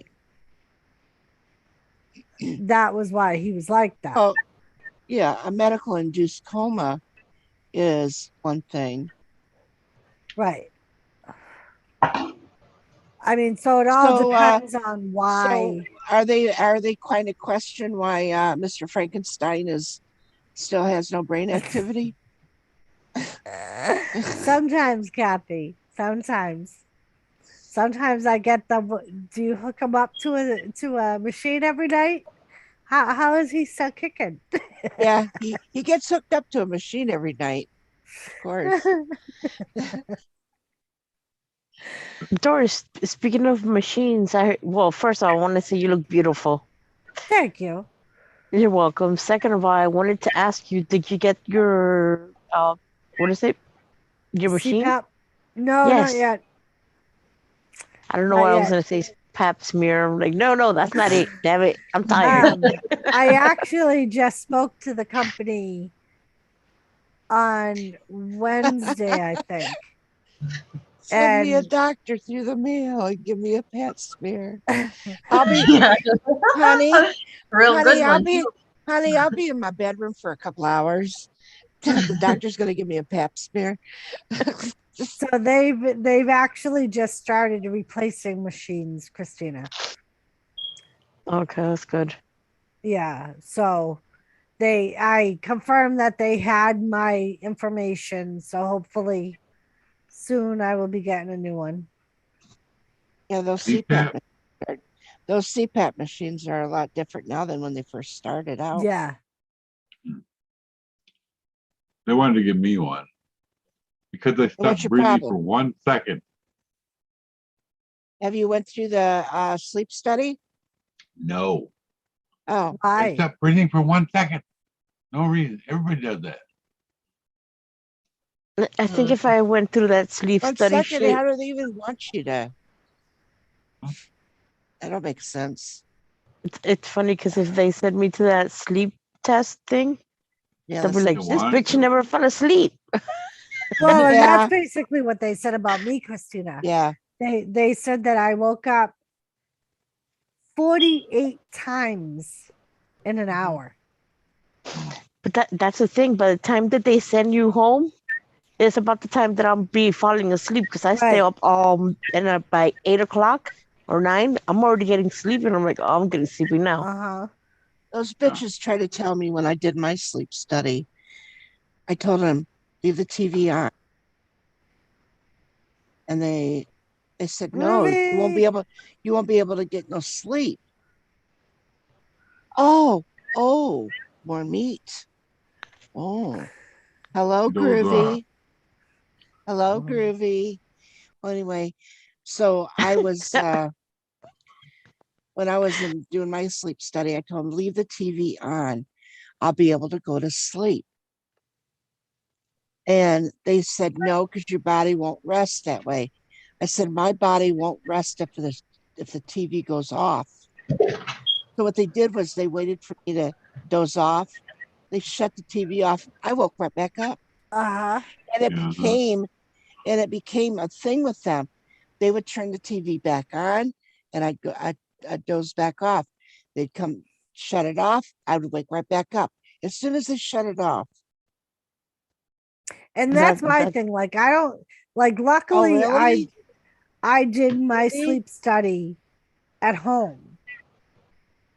That was why he was like that.
Oh, yeah. A medical induced coma is one thing.
Right. I mean, so it all depends on why.
So are they kind of question why Mr. Frankenstein still has no brain activity?
Sometimes, Kathy. Sometimes I get the. Do you hook him up to a machine every night? How is he still kicking?
Yeah, he gets hooked up to a machine every night. Of course.
Doris, speaking of machines, first of all, I want to say you look beautiful.
Thank you.
You're welcome. Second of all, I wanted to ask you, did you get your what is it? Your machine?
CPAP? No,
yes.
not yet.
I don't know why I was gonna say pap smear. I'm like, no, that's not it. Damn it. I'm tired.
I actually just spoke to the company on Wednesday, I think.
Send me a doctor through the mail and give me a pap smear. I'll be, honey, I'll be in my bedroom for a couple hours. The doctor's going to give me a pap smear.
So they've actually just started replacing machines, Christina.
Okay, that's good.
Yeah, so I confirmed that they had my information, so hopefully soon I will be getting a new one.
Yeah, those CPAP Those CPAP machines are a lot different now than when they first started out.
Yeah.
They wanted to give me one because I
What's
stopped
your
breathing
problem?
for 1 second.
Have you went through the sleep study?
No,
Oh,
I
Why?
stopped breathing for 1 second. No reason. Everybody does that.
I think if I went through that sleep
1
study
second.
shit,
How do they even want you to? That don't make sense.
it's funny because if they send me to that sleep test thing,
Yeah,
they'll be
that's
like,
They
this
wanted
bitch
to.
never fell asleep.
Well, and
Yeah.
that's basically what they said about me, Christina.
yeah.
They said that I woke up 48 times in an hour.
But that's the thing. By the time that they send you home, it's about the time that I'll be falling asleep because I stay
Right.
up and by 8 o'clock or 9, I'm already getting sleepy. And I'm like, oh, I'm getting sleepy now.
Uh-huh.
Those bitches tried to tell me when I did my sleep study. I told them leave the TV on, and they said no, you won't be able to get no sleep. Oh, more meat. Oh, hello,
Those
Groovy. Hello, Groovy. Well, anyway, so I was when I was doing my sleep study, I told them leave the TV on. I'll be able to go to sleep. And they said no, because your body won't rest that way. I said my body won't rest if the TV goes off. So what they did was they waited for me to doze off. They shut the TV off. I woke right back up,
Uh-huh.
and it became a thing with them. They would turn the TV back on, and I'd doze back off. They'd come shut it off. I would wake right back up as soon as they shut it off.
And
That-
that's my
that-
thing. Like I don't like
Oh,
luckily
really?
I did my
Really?
sleep study at home.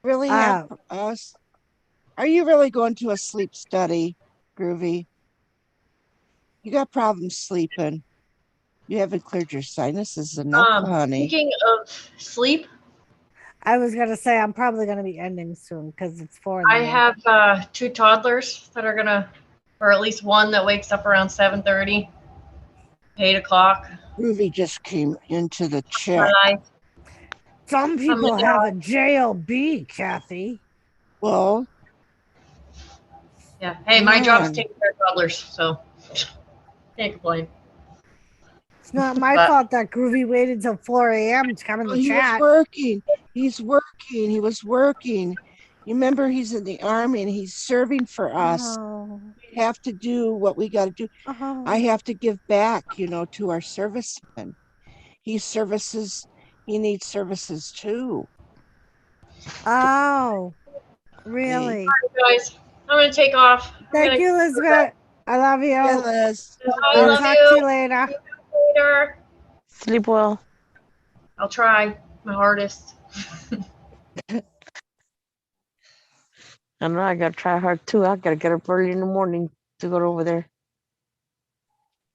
Really have us? Are you really going to a sleep study, Groovy? You got problems sleeping. You haven't cleared your sinuses enough, honey.
Speaking of sleep,
I was gonna say I'm probably gonna be ending soon because it's 4 in the
I
morning.
have 2 toddlers that are gonna, or at least one that wakes up around 7:30, 8 o'clock.
Groovy just came into the chat.
Hi.
Some people have a JLB, Kathy.
Well,
Yeah. Hey,
come
my job's
on.
taking care of toddlers, so can't complain.
It's not my
But-
fault that Groovy waited till 4 a.m. to come in
Oh,
the
he was
chat.
working. He's working. He was working. You remember he's in the army and he's serving for us.
Oh,
We have to do what we got to do.
oh.
I have to give back, to our servicemen. He needs services too.
Oh, really?
Guys, I'm gonna take off.
Thank you, Elizabeth. I love you.
Yeah, Liz.
I
I'll
love
talk
you.
to you later.
See you later.
Sleep well.
I'll try my hardest.
I know I gotta try hard too. I gotta get up early in the morning to go over there.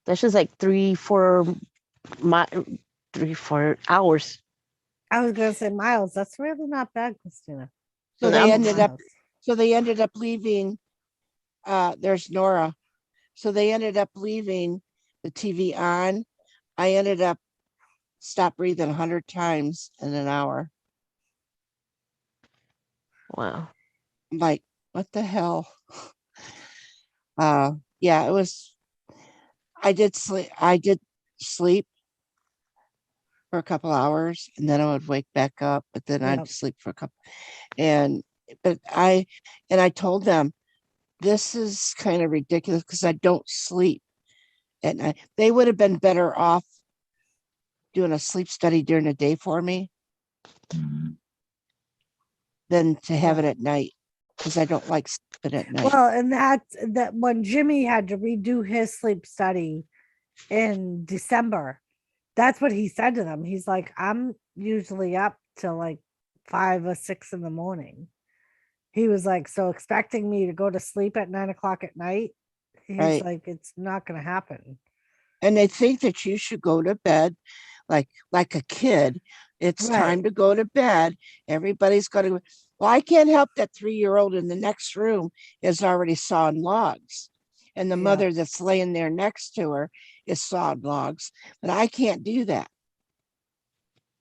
That's just like 3-4 hours.
I was gonna say Miles. That's really not bad, Christina.
So
they
ended up leaving. There's Nora. So they ended up leaving the TV on. I ended up stop breathing 100 times in an hour.
Wow.
I'm like, what the hell? Yeah, it was. I did sleep for a couple hours, and then I would wake back up, but then I'd
Yep.
sleep for a couple. But I told them this is kind of ridiculous because I don't sleep at night. They would have been better off doing a sleep study during the day for me than to have it at night because I don't like sleeping at night.
Well, and that when Jimmy had to redo his sleep study in December, that's what he said to them. He's like, I'm usually up till like 5 or 6 in the morning. He was like, so expecting me to go to sleep at 9 o'clock at night. He's
Right.
like, it's not gonna happen.
And they think that you should go to bed like a kid. It's
Right.
time to go to bed. Everybody's going to. Well, I can't help that 3-year-old in the next room is already sawing logs, and the
Yeah.
mother that's laying there next to her is sawing logs, but I can't do that.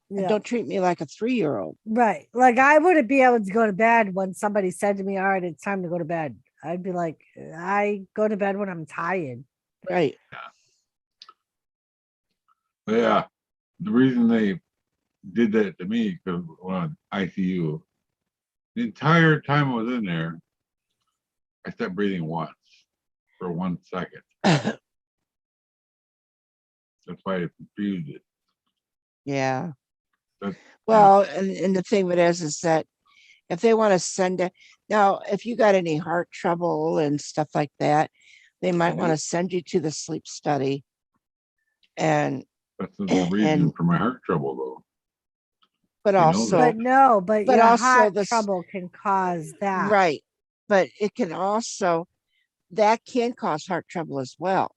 And
Yeah.
don't treat me like a 3-year-old.
Right. Like I wouldn't be able to go to bed when somebody said to me, all right, it's time to go to bed. I'd be like, I go to bed when I'm tired.
Right.
But yeah, the reason they did that to me because when I was ICU, the entire time I was in there, I stopped breathing once for 1 second. That's why I confused it.
Yeah.
That's,
Well, and the thing with it is that if they want to send it now, if you got any heart trouble and stuff like that, they might want to send you to the sleep study. And
that's the reason
and
for my heart trouble, though.
but
You know
also
that.
But
but
your
also
heart
this
trouble can cause that.
right. But it can also that can cause heart trouble as well.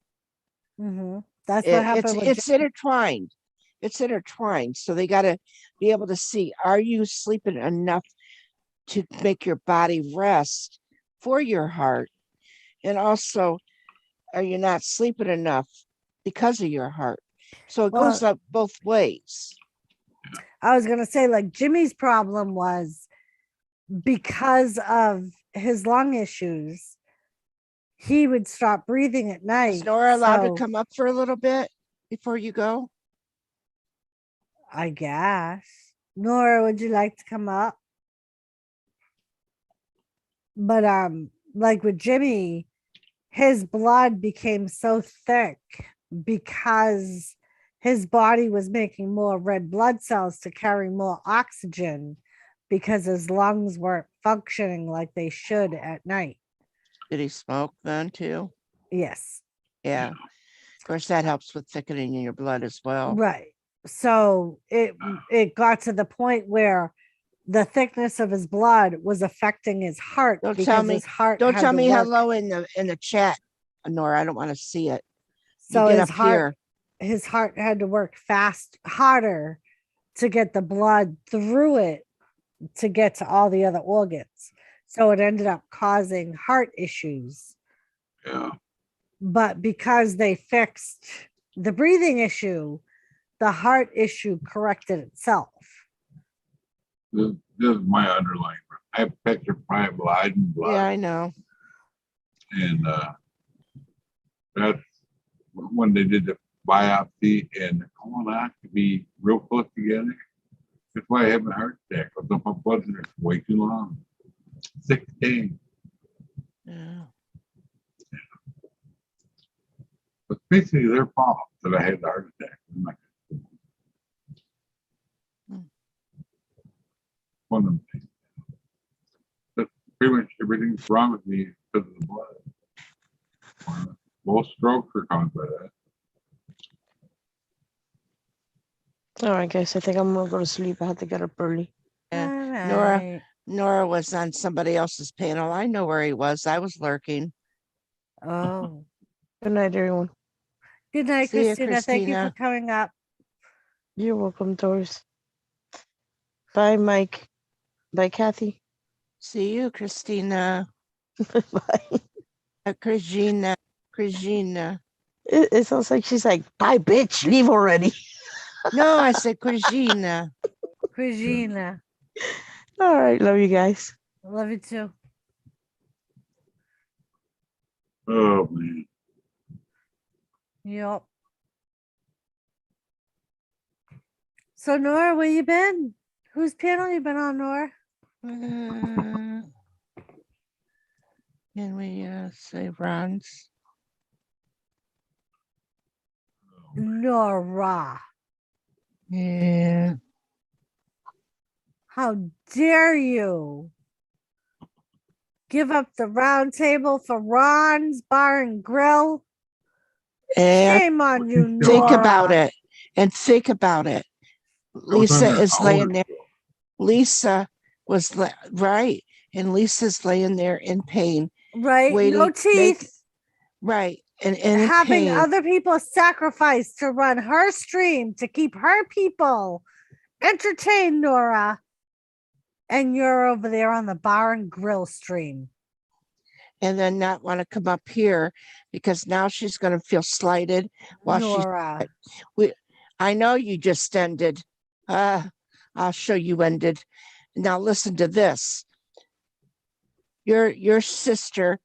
Mm-hmm. That's what happened with
It's intertwined. It's intertwined. So they got to be able to see, are you sleeping enough to make your body rest for your heart? And also, are you not sleeping enough because of your heart? So it goes up both ways.
I was going to say, like, Jimmy's problem was because of his lung issues, he would stop breathing at night.
Is Nora allowed to
so
come up for a little bit before you go?
I guess. Nora, would you like to come up? But like with Jimmy, his blood became so thick because his body was making more red blood cells to carry more oxygen because his lungs weren't functioning like they should at night.
Did he smoke then too?
Yes.
Yeah. Of course, that helps with thickening in your blood as well.
Right. So it got to the point where the thickness of his blood was affecting his heart.
Don't
because
tell me.
his heart
Don't
had
tell
to
me
work.
hello in the chat, Nora. I don't want to see it.
So
You get
his
up
heart,
here.
his heart had to work harder to get the blood through it to get to all the other organs. So it ended up causing heart issues.
Yeah.
But because they fixed the breathing issue, the heart issue corrected itself.
This is my underlying. I have picture prime blood and blood.
Yeah, I know.
And that's when they did the biopsy and the colonoscopy real close together. That's why I have a heart attack. Because the blood is way too long. 6 days.
Yeah.
But basically their fault that I had the heart attack. One of them things. That's pretty much everything's wrong with me because of the blood. Most strokes are caused by that.
All right, guys. I think I'm gonna go to sleep. I have to get up early.
Yeah.
All right.
Nora was on somebody else's panel. I know where he was. I was lurking.
Oh.
Good night, everyone.
Good night,
See ya,
Christina. Thank you for
Christina.
coming up.
You're welcome, Doris. Bye, Mike. Bye, Kathy.
See you, Christina.
Bye.
Christina. Christina.
It sounds like she's like, bye, bitch. Leave already.
No, I said Christina.
Regina.
All right. Love you guys.
Love you too.
Oh man.
Yep. So Nora, where you been? Whose panel you been on, Nora?
Can we say Ron's?
Nora.
Yeah.
How dare you give up the round table for Ron's Bar and Grill?
And
Shame on you, Nora.
think about it. And think about it. Lisa is laying there. Lisa was right. And Lisa's laying there in pain.
Right?
Waiting,
No teeth.
right. and in
having
pain.
other people sacrifice to run her stream to keep her people entertained, Nora. And you're over there on the bar and grill stream.
And then not want to come up here because now she's going to feel slighted while
Nora.
I know you just ended. I'll show you ended. Now listen to this. Your sister,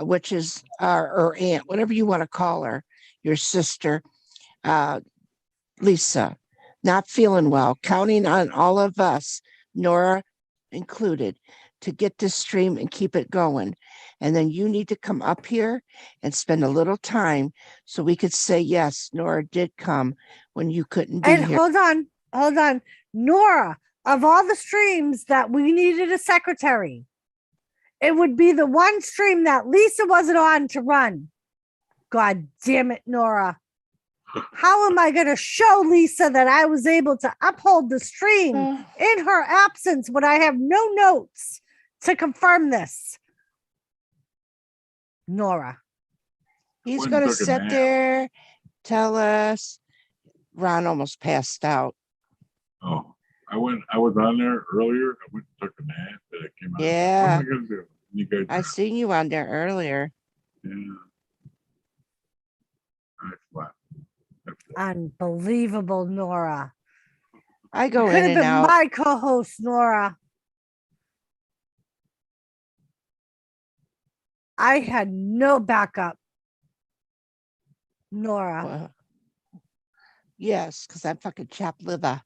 which is or aunt, whatever you want to call her, your sister, Lisa, not feeling well, counting on all of us, Nora included, to get this stream and keep it going. And then you need to come up here and spend a little time so we could say, yes, Nora did come when you couldn't be
And
here.
hold on. Nora, of all the streams that we needed a secretary, it would be the one stream that Lisa wasn't on to run. God damn it, Nora. How am I going to show Lisa that I was able to uphold the stream in her absence when I have no notes to confirm this? Nora.
He's
Wouldn't
going to
took a
sit
nap.
there, tell us. Ron almost passed out.
Oh, I was on there earlier. I went and took a nap, but I came out.
Yeah.
What am I gonna do? You guys.
I seen you on there earlier.
Yeah. That's what.
Unbelievable, Nora.
I go
Could
in
have
and
been
out.
my co-host, Nora. I had no backup. Nora.
Well, yes, because I'm fucking chopped liver.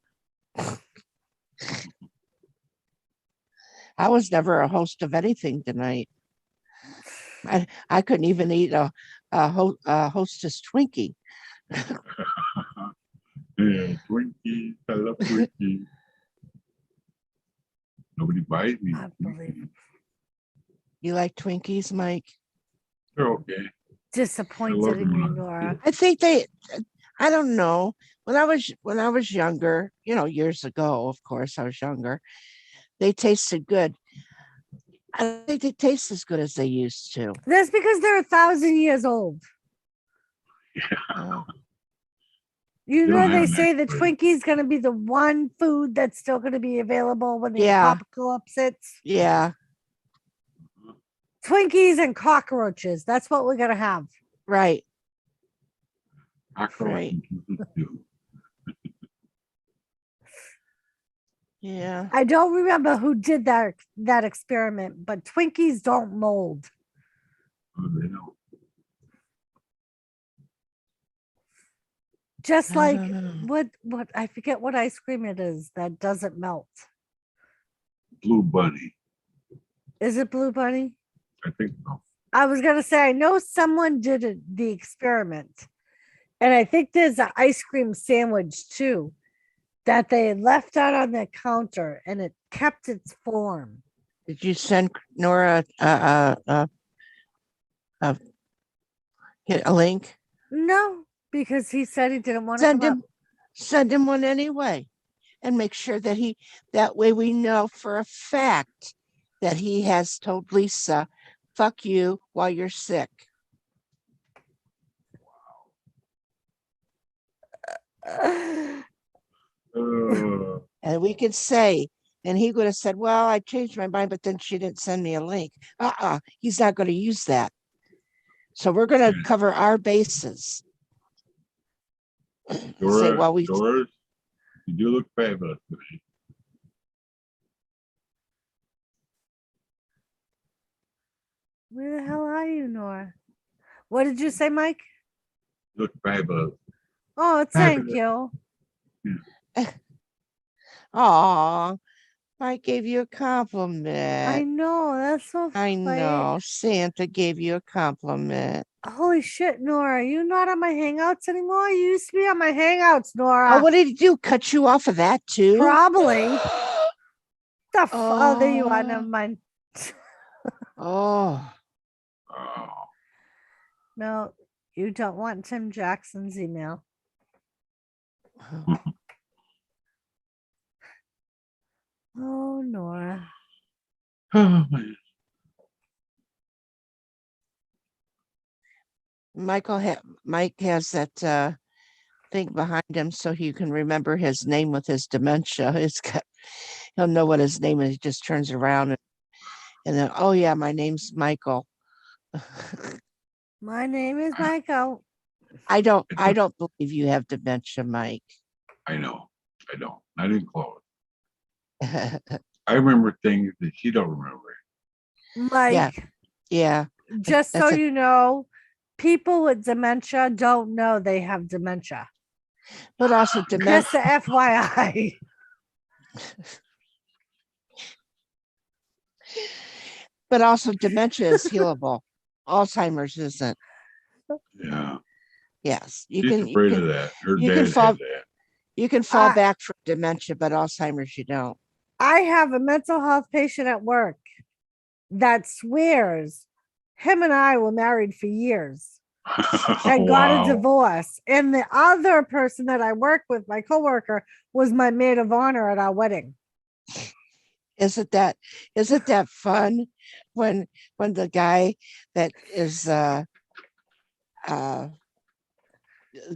I was never a host of anything tonight. I couldn't even eat a hostess Twinkie.
Yeah, Twinkies. I love Twinkies. Nobody buys me.
Unbelievable.
You like Twinkies, Mike?
They're okay. I
Disappointed
love
in
them
you,
when
Nora.
I think I don't know. When I was younger, years ago, of course, I was younger. They tasted good. I don't think they taste as good as they used to.
That's because they're 1,000 years old.
Uh,
You
They
know,
don't
they
have an
say the
expiry.
Twinkie's going to be the one food that's still going to be available when the
Yeah.
apocalypse hits.
yeah,
Twinkies and cockroaches. That's what we're going to have.
right.
Cockroach
Right.
and stew.
Yeah.
I don't remember who did that experiment, but Twinkies don't mold.
Oh, they don't.
Just like
Uh,
what I forget what ice cream it is that doesn't melt.
Blue bunny.
Is it Blue Bunny?
I think so.
I was gonna say I know someone did the experiment, and I think there's an ice cream sandwich too that they had left out on the counter, and it kept its form.
Did you send Nora a link?
No, because he said he didn't want to come up.
Send him one anyway, and make sure that way we know for a fact that he has told Lisa, "Fuck you" while you're sick. And we could say, and he would have said, "Well, I changed my mind, but then she didn't send me a link." He's not going to use that. So we're going to cover our bases. Say,
Doris, you do look fabulous today.
Where the hell are you, Nora? What did you say, Mike?
You look fabulous.
Oh, thank you.
Aw, I gave you a
I
compliment.
know, that's so
I
funny.
know. Santa gave you a compliment.
Holy shit, Nora, you not on my Hangouts anymore? You used to be on my Hangouts, Nora.
Oh, what did he do? Cut you off of that too?
Probably. Oh, there you are.
Oh.
Never mind.
Oh,
Oh,
No, you don't want Tim Jackson's email. Oh, Nora.
man.
Mike has that thing behind him so he can remember his name with his dementia. He'll know what his name is. He just turns around and then, oh yeah, my name's Michael.
My name is Michael.
I don't believe you have dementia, Mike.
I know. I don't. Not even close. I remember things that she don't remember.
Mike,
Yeah.
just so
That's a-
you know, people with dementia don't know they have dementia.
But also dementia.
Just the FYI.
But also dementia is healable. Alzheimer's isn't.
Yeah.
Yes.
She's afraid of that. Her
you
dad
can
had
fall-
that.
You can fall back from dementia, but Alzheimer's you don't.
I have a mental health patient at work that swears him and I were married for years and got a
Wow.
divorce. And the other person that I work with, my coworker, was my maid of honor at our wedding.
Isn't that fun when the guy that is got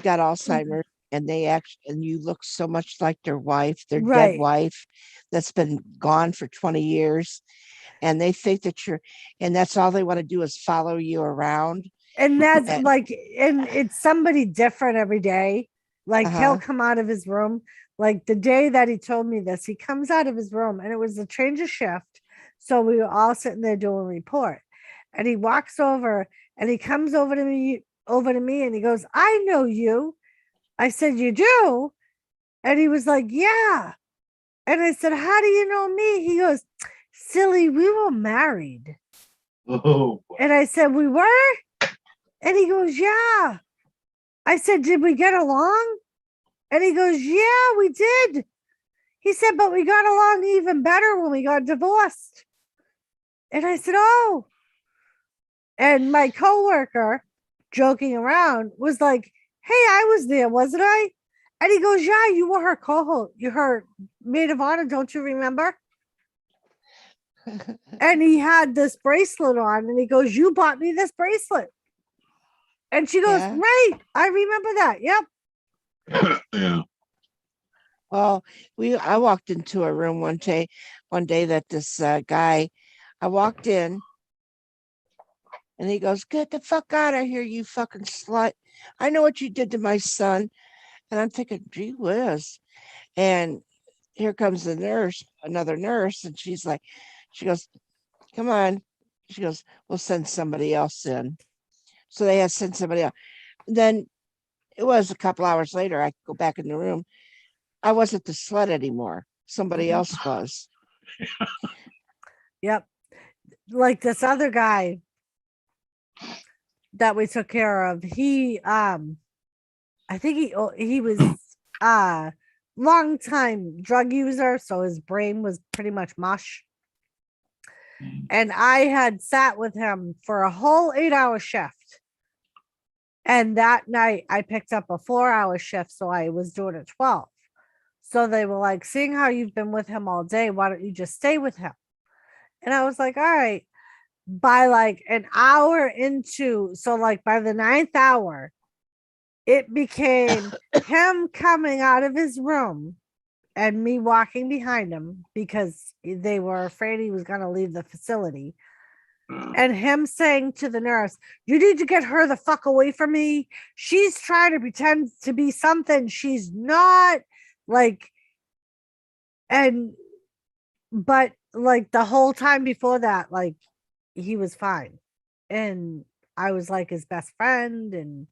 Alzheimer's and you look so much like their wife, their
Right.
dead wife that's been gone for 20 years, and they think that and that's all they want to do is follow you around.
And that's
And-
like, and it's somebody different every day. Like he'll come out of his room. Like the day that he told me this, he comes out of his room and it was a change of shift. So we were all sitting there doing a report. And he walks over and he comes over to me and he goes, I know you. I said, you do? And he was like, yeah. And I said, how do you know me? He goes, silly, we were married.
Oh,
And I said, we were? And he goes, yeah. I said, did we get along? And he goes, yeah, we did. He said, but we got along even better when we got divorced. And I said, oh. And my coworker, joking around, was like, hey, I was there, wasn't I? And he goes, yeah, you were her co-host. You're her maid of honor, don't you remember? And he had this bracelet on and he goes, you bought me this bracelet. And she goes,
Yeah.
right, I remember that. Yep.
yeah.
Well, I walked into a room one day that this guy, I walked in and he goes, get the fuck out of here, you fucking slut. I know what you did to my son. And I'm thinking, gee whiz. And here comes the nurse, another nurse. And she goes, come on. She goes, we'll send somebody else in. So they had sent somebody else. Then it was a couple hours later, I go back in the room. I wasn't the slut anymore. Somebody else was.
Yep. Like this other guy that we took care of, he I think he was long time drug user, so his brain was pretty much mush. And I had sat with him for a whole 8-hour shift. And that night I picked up a 4-hour shift, so I was doing it 12. So they were like, seeing how you've been with him all day, why don't you just stay with him? And I was like, all right. By like an hour into, so like by the 9th hour, it became him coming out of his room and me walking behind him because they were afraid he was going to leave the facility. And him saying to the nurse, you need to get her the fuck away from me. She's trying to pretend to be something she's not. Like, but like the whole time before that, like he was fine. And I was like his best friend.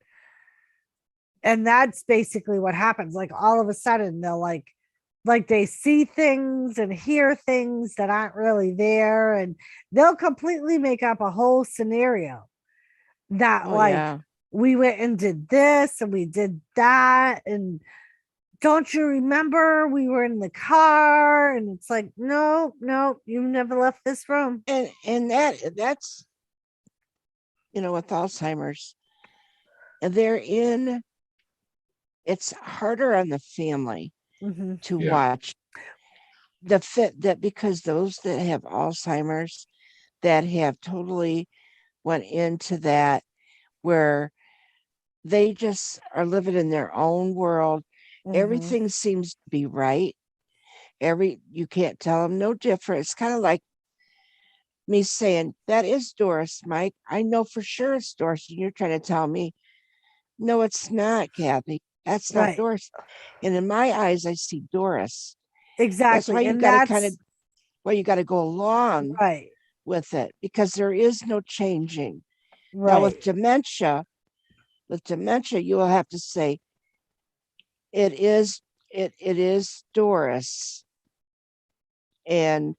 And that's basically what happens. Like all of a sudden they'll like they see things and hear things that aren't really there. And they'll completely make up a whole scenario that we went and did this and we did that. And don't you remember we were in the car? And it's like, no, you never left this room.
And that's, with Alzheimer's, and it's harder on the family to watch because those that have Alzheimer's that have totally went into that where they just are living in their own world.
Mhm.
Everything seems to be right. You can't tell them no different. It's kind of like me saying, that is Doris, Mike. I know for sure it's Doris. And you're trying to tell me, no, it's not, Kathy. That's not
Right.
Doris. And in my eyes, I see Doris. That's
Exactly.
why you
And
got to
that's
kind of, well, you got to go along
right.
with it because there is no changing. Now
Right.
with dementia, you will have to say, it is Doris. And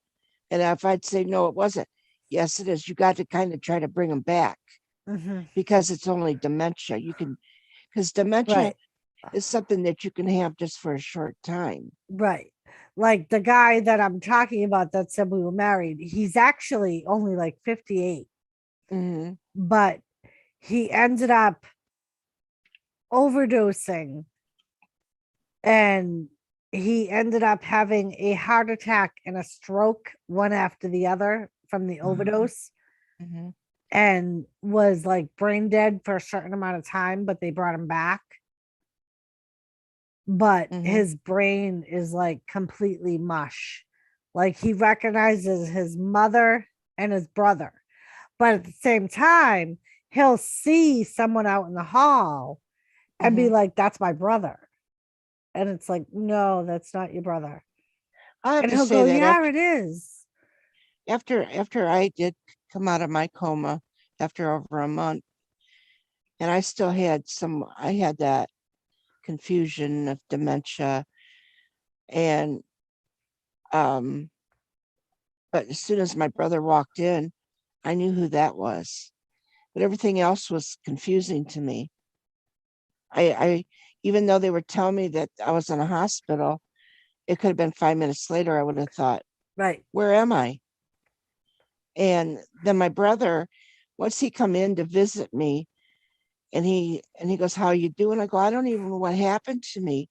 if I'd say no, it wasn't. Yes, it is. You got to kind of try to bring them back
Mhm.
because it's only dementia. Because dementia
Right.
is something that you can have just for a short time.
Right. Like the guy that I'm talking about that said we were married, he's actually only like 58,
Mhm.
but he ended up overdosing and he ended up having a heart attack and a stroke one after the other from the overdose
Mhm.
and was like brain dead for a certain amount of time, but they brought him back. But
Mhm.
his brain is like completely mush. Like he recognizes his mother and his brother, but at the same time, he'll see someone out in the hall and be
Mhm.
like, "That's my brother," and it's like, "No, that's not your brother."
I have
And
to
he'll
say
go,
that
"Yeah, it is."
after I did come out of my coma after over a month, and I still had I had that confusion of dementia, and but as soon as my brother walked in, I knew who that was. But everything else was confusing to me. I even though they were telling me that I was in a hospital, it could have been 5 minutes later. I would have thought,
Right.
where am I? And then my brother, once he come in to visit me, and he goes, "How you doing?" I go, "I don't even know what happened to me."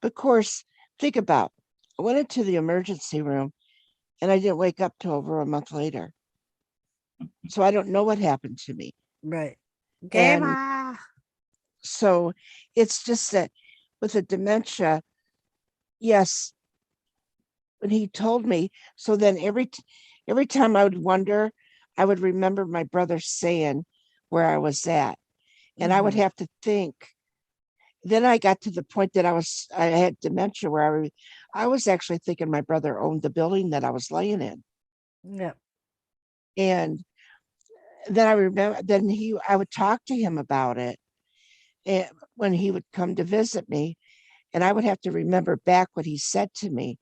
But of course, think about, I went into the emergency room and I didn't wake up till over a month later. So I don't know what happened to me.
Right.
And
Gamer.
so it's just that with the dementia, yes, when he told me, so then every time I would wonder, I would remember my brother saying where I was at. And I would
Mhm.
have to think. Then I got to the point that I had dementia where I was actually thinking my brother owned the building that I was laying in.
Yeah.
And then I remember, I would talk to him about it, and when he would come to visit me, and I would have to remember back what he said to me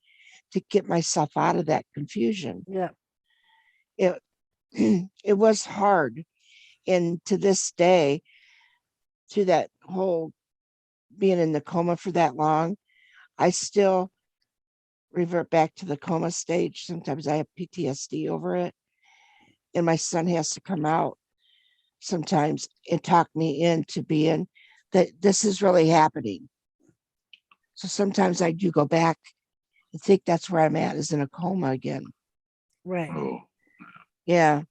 to get myself out of that confusion.
Yeah.
It it was hard, and to this day, to that whole being in the coma for that long, I still revert back to the coma stage. Sometimes I have PTSD over it, and my son has to come out sometimes and talk me into being that this is really happening. So sometimes I do go back and think that's where I'm at, is in a coma again.
Right.
Oh,
Yeah.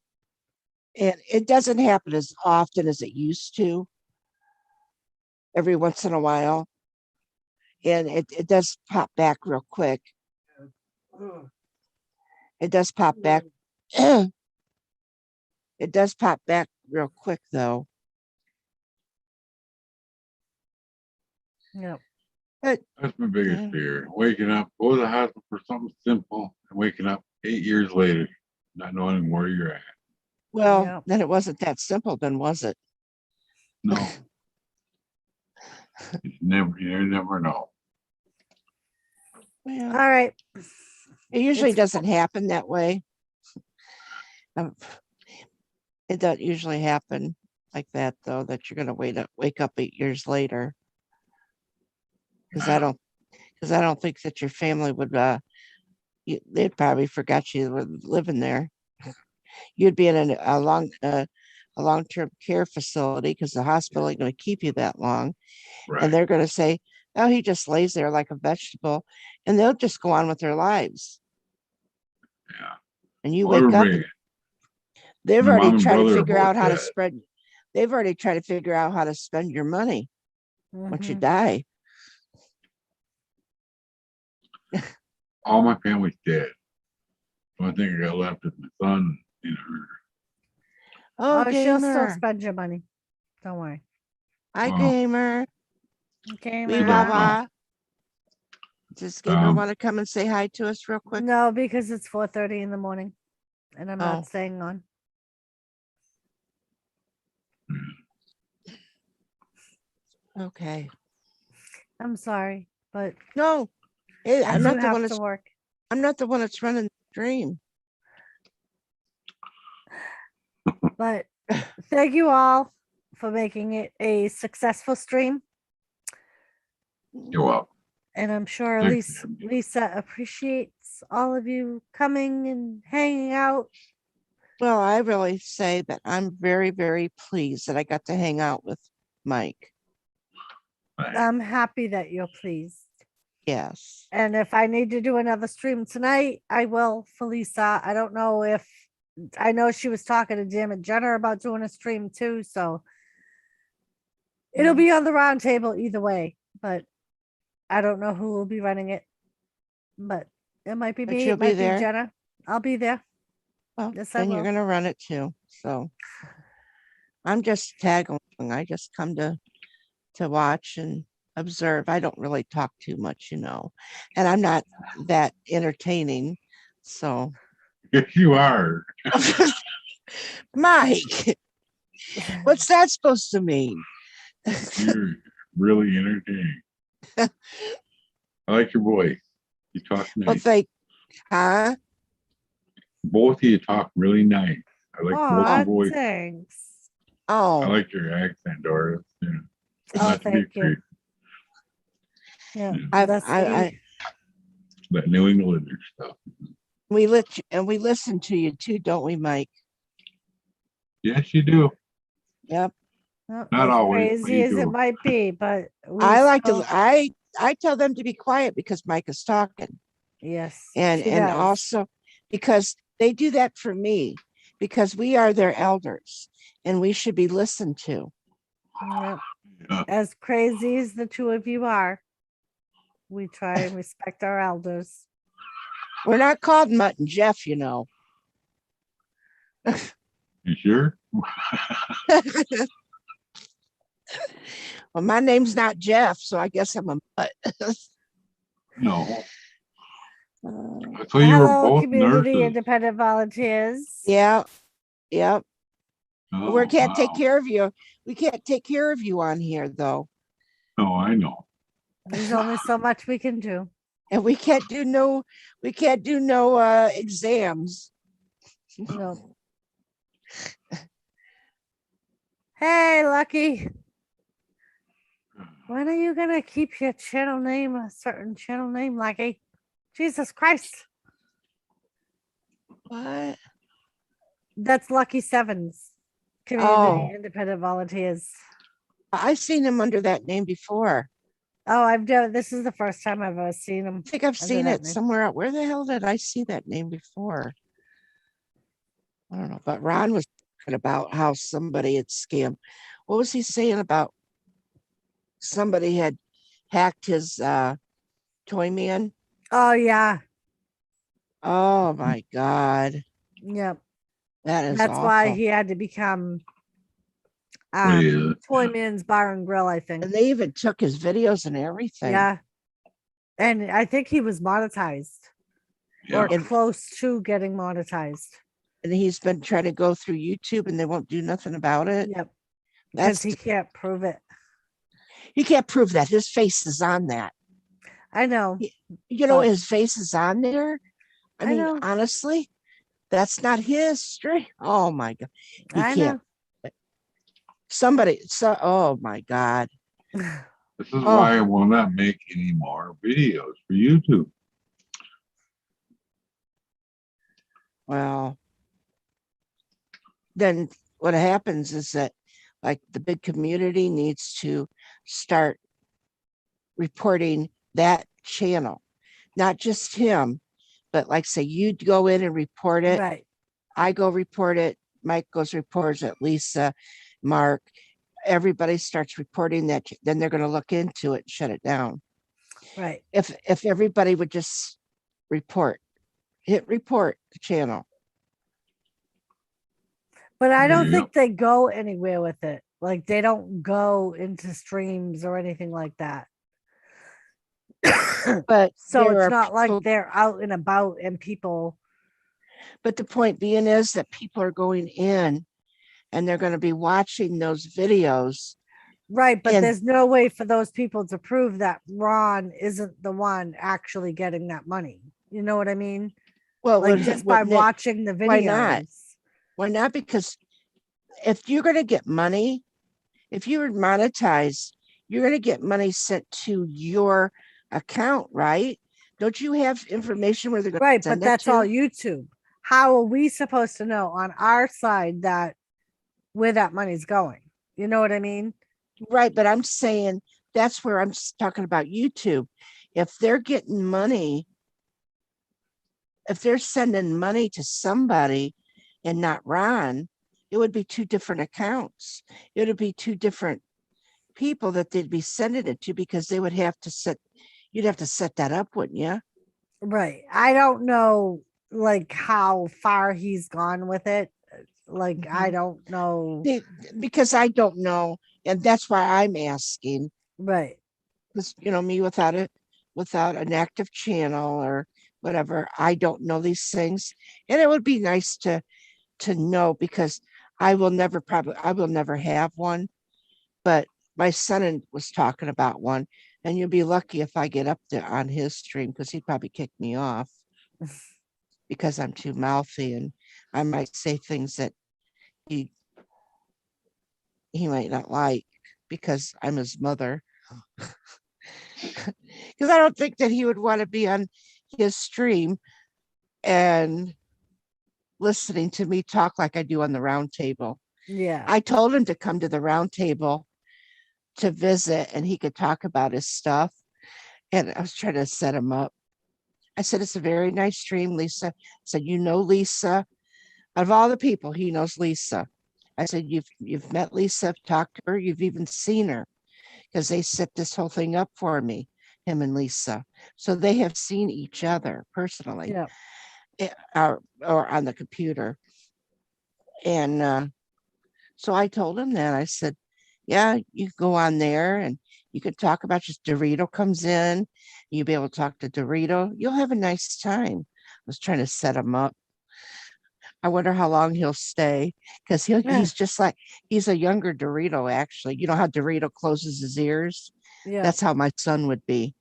And it doesn't happen as often as it used to, every once in a while. And it does pop back real quick. It does pop back. It does pop back real quick though.
Yeah.
But
that's my biggest
yeah.
fear. Waking up, go to the hospital for something simple, and waking up 8 years later, not knowing where you're at.
Well,
Yeah.
then it wasn't that simple, then was it?
No, you never know.
Well,
All right.
it usually
It's
doesn't happen that way. It doesn't usually happen like that, though, that you're gonna wake up 8 years later. Because I don't think that your family would they'd probably forgot you were living there. You'd be in a long-term care facility because the hospital ain't gonna keep you that long.
Right.
And they're gonna say, "Oh, he just lays there like a vegetable," and they'll just go on with their lives.
Yeah.
And you
Well,
wake up
everybody,
and they've
my
already
mom and
tried to
brother are
figure
both
out how to
dead.
spread. they've already tried to figure out how to spend your money once you
Mhm.
die.
All my family's dead. The only thing I got left is my son and her.
Oh,
she'll still
gamer.
spend your money. Don't worry.
Hi,
Wow.
gamer.
Okay,
Wee
don't
wah
know.
wah. Does gamer
Um,
want to come and say hi to us real quick?
No, because it's 4:30 in the morning, and I'm
Oh.
not staying on.
Okay.
I'm sorry, but
No, hey,
I
I'm
do
not the one
have to
that's
work.
I'm not the one that's running the stream.
But thank you all for making it a successful stream,
You're welcome.
and I'm sure
Thanks,
Lisa appreciates all of you coming and hanging out.
Well, I really say that I'm very, very pleased that I got to hang out with Mike.
I'm happy that you're pleased.
Yes.
And if I need to do another stream tonight, I will for Lisa. I don't know if I know she was talking to Jim and Jenner about doing a stream too, so it'll be on the round table either way, but I don't know who will be running it. But it might be
But
me,
you'll
it
be
might be
there?
Jenna. I'll be there.
Well,
Yes, I
then you're
will.
gonna run it too. So I'm just tag along. I just come to watch and observe. I don't really talk too much, you know, and I'm not that entertaining. So
Yes, you are.
Mike, what's that supposed to mean?
You're really entertaining. I like your voice. You talk
Well,
nice.
huh?
Both of you talk really nice. I like both
Aw,
your voice.
thanks.
I
Oh,
like your accent, Doris. Yeah.
Oh,
Not to be
thank you.
crazy,
Yeah,
Yeah.
that's
but New Englander stuff.
we listen to you too, don't we, Mike?
Yes, you do.
Yep.
not
Not
as
always, but
crazy
you
as it
do.
might be, but we
I like to
still-
I tell them to be quiet because Mike is talking.
yes,
And
she does.
also because they do that for me because we are their elders and we should be listened to.
Yep.
Yeah.
As crazy as the two of you are, we try and respect our elders.
We're not called Mutt and Jeff, you know.
You sure?
Well, my name's not Jeff, so I guess I'm a Mutt.
No. I thought you were
Hello,
both
community
nurses.
independent volunteers.
Yeah, yep.
Oh,
We can't take
wow.
care of you. We can't take care of you on here though.
No, I know.
There's only so much we can do.
And we can't do no exams.
No. Hey, Lucky. When are you gonna keep your channel name a certain channel name, Lucky? Jesus Christ.
What?
That's Lucky Sevens. Community
Oh.
independent volunteers.
I've seen him under that name before.
Oh, I've done this is the first time I've ever seen him.
I think I've
under
seen
that
it
name.
somewhere out. Where the hell did I see that name before? I don't know, but Ron was talking about how somebody had scammed. What was he saying about somebody had hacked his toy man?
Oh yeah.
Oh my God.
Yep.
That is
That's
awful.
why he had to become
Yeah.
Toy Man's Bar and Grill, I think.
And they even took his videos and everything.
Yeah. And I think he was monetized
Yeah.
or close to getting monetized.
And he's been trying to go through YouTube and they won't do nothing about it.
Yep.
That's
Because he can't prove it.
he can't prove that. His face is on that.
I know.
You know,
But-
his face is on there. I mean,
know.
honestly, that's not his stream. Oh my God. He
I
can't. Oh my God.
This is why I will not make any more videos for YouTube.
Well, then what happens is that like the big community needs to start reporting that channel, not just him, but like say you'd go in and report it.
Right.
I go report it. Mike goes reports at Lisa, Mark, everybody starts reporting that, then they're going to look into it and shut it down.
Right.
If everybody would just hit report the channel.
But I
There
don't
you
think they go anywhere with it. Like they don't go into streams or anything like that.
But
So
there
it's
are
not like
people-
they're out and about and people.
But the point being is that people are going in and they're going to be watching those videos.
Right, but
And-
there's no way for those people to prove that Ron isn't the one actually getting that money. You know what I mean?
Well,
Like just by
wouldn't it-
watching the videos.
why not? Why not? Because if you're going to get money, if you would monetize, you're going to get money sent to your account, right? Don't you have information where they're going
Right,
to
but
send
that's
it to?
all YouTube. How are we supposed to know on our side that where that money's going? You know what I mean?
Right, but I'm saying that's where I'm talking about YouTube. If they're getting money, if they're sending money to somebody and not Ron, it would be two different accounts. It would be two different people that they'd be sending it to because they would have to you'd have to set that up, wouldn't you?
Right. I don't know like how far he's gone with it. Like I don't know.
Because I don't know. And that's why I'm asking.
Right.
Because, me without an active channel or whatever, I don't know these things. And it would be nice to know because I will never have one. But my son was talking about one, and you'll be lucky if I get up there on his stream because he'd probably kick me off because I'm too mouthy and I might say things that he might not like because I'm his mother. Because I don't think that he would want to be on his stream and listening to me talk like I do on the round table.
Yeah.
I told him to come to the round table to visit and he could talk about his stuff. And I was trying to set him up. I said, it's a very nice stream, Lisa. I said, Lisa. Out of all the people, he knows Lisa. I said, you've met Lisa, talked to her, you've even seen her because they set this whole thing up for me, him and Lisa. So they have seen each other personally.
Yeah.
Or on the computer. And so I told him that. I said, yeah, you can go on there and you could talk about just Dorito comes in. You'll be able to talk to Dorito. You'll have a nice time. I was trying to set him up. I wonder how long he'll stay because he's just like, he's a younger Dorito, actually. You know how Dorito closes his ears?
Yeah.
That's how my son would be.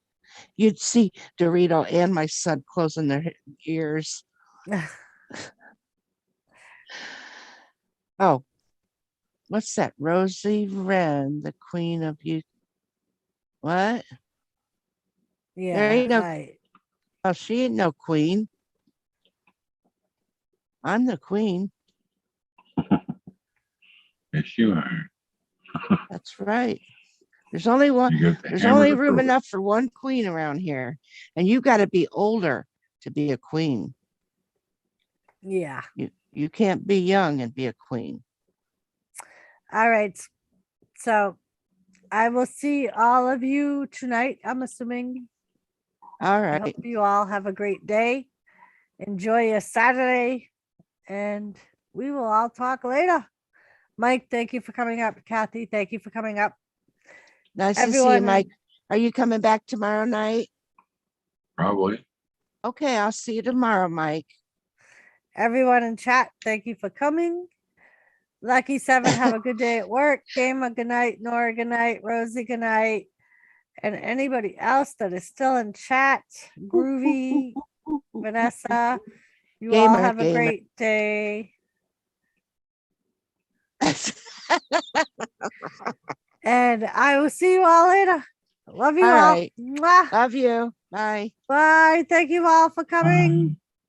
You'd see Dorito and my son closing their ears. Oh, what's that? Rosie Wren, the queen of you. What?
Yeah.
There ain't no,
right.
oh, she ain't no queen. I'm the queen.
Yes, you are.
That's right. There's only one.
You got the
There's
hammer
only
to
room
prove it.
enough for one queen around here, and you got to be older to be a queen.
Yeah.
You can't be young and be a queen.
All right. So I will see all of you tonight, I'm assuming.
All
I
right.
hope you all have a great day. Enjoy your Saturday, and we will all talk later. Mike, thank you for coming up. Kathy, thank you for coming up.
Nice to see you,
Everyone-
Mike. Are you coming back tomorrow night?
Probably.
Okay, I'll see you tomorrow, Mike.
Everyone in chat, thank you for coming. Lucky Seven, have a good day at work. Gamer, good night. Nora, good night. Rosie, good night. And anybody else that is still in chat, Groovy, Vanessa, you all
Gamer,
have a
gamer.
great day. And I will see you all later. Love you
All
all.
right.
Mwah.
Love you. Bye.
Bye. Thank you all for coming.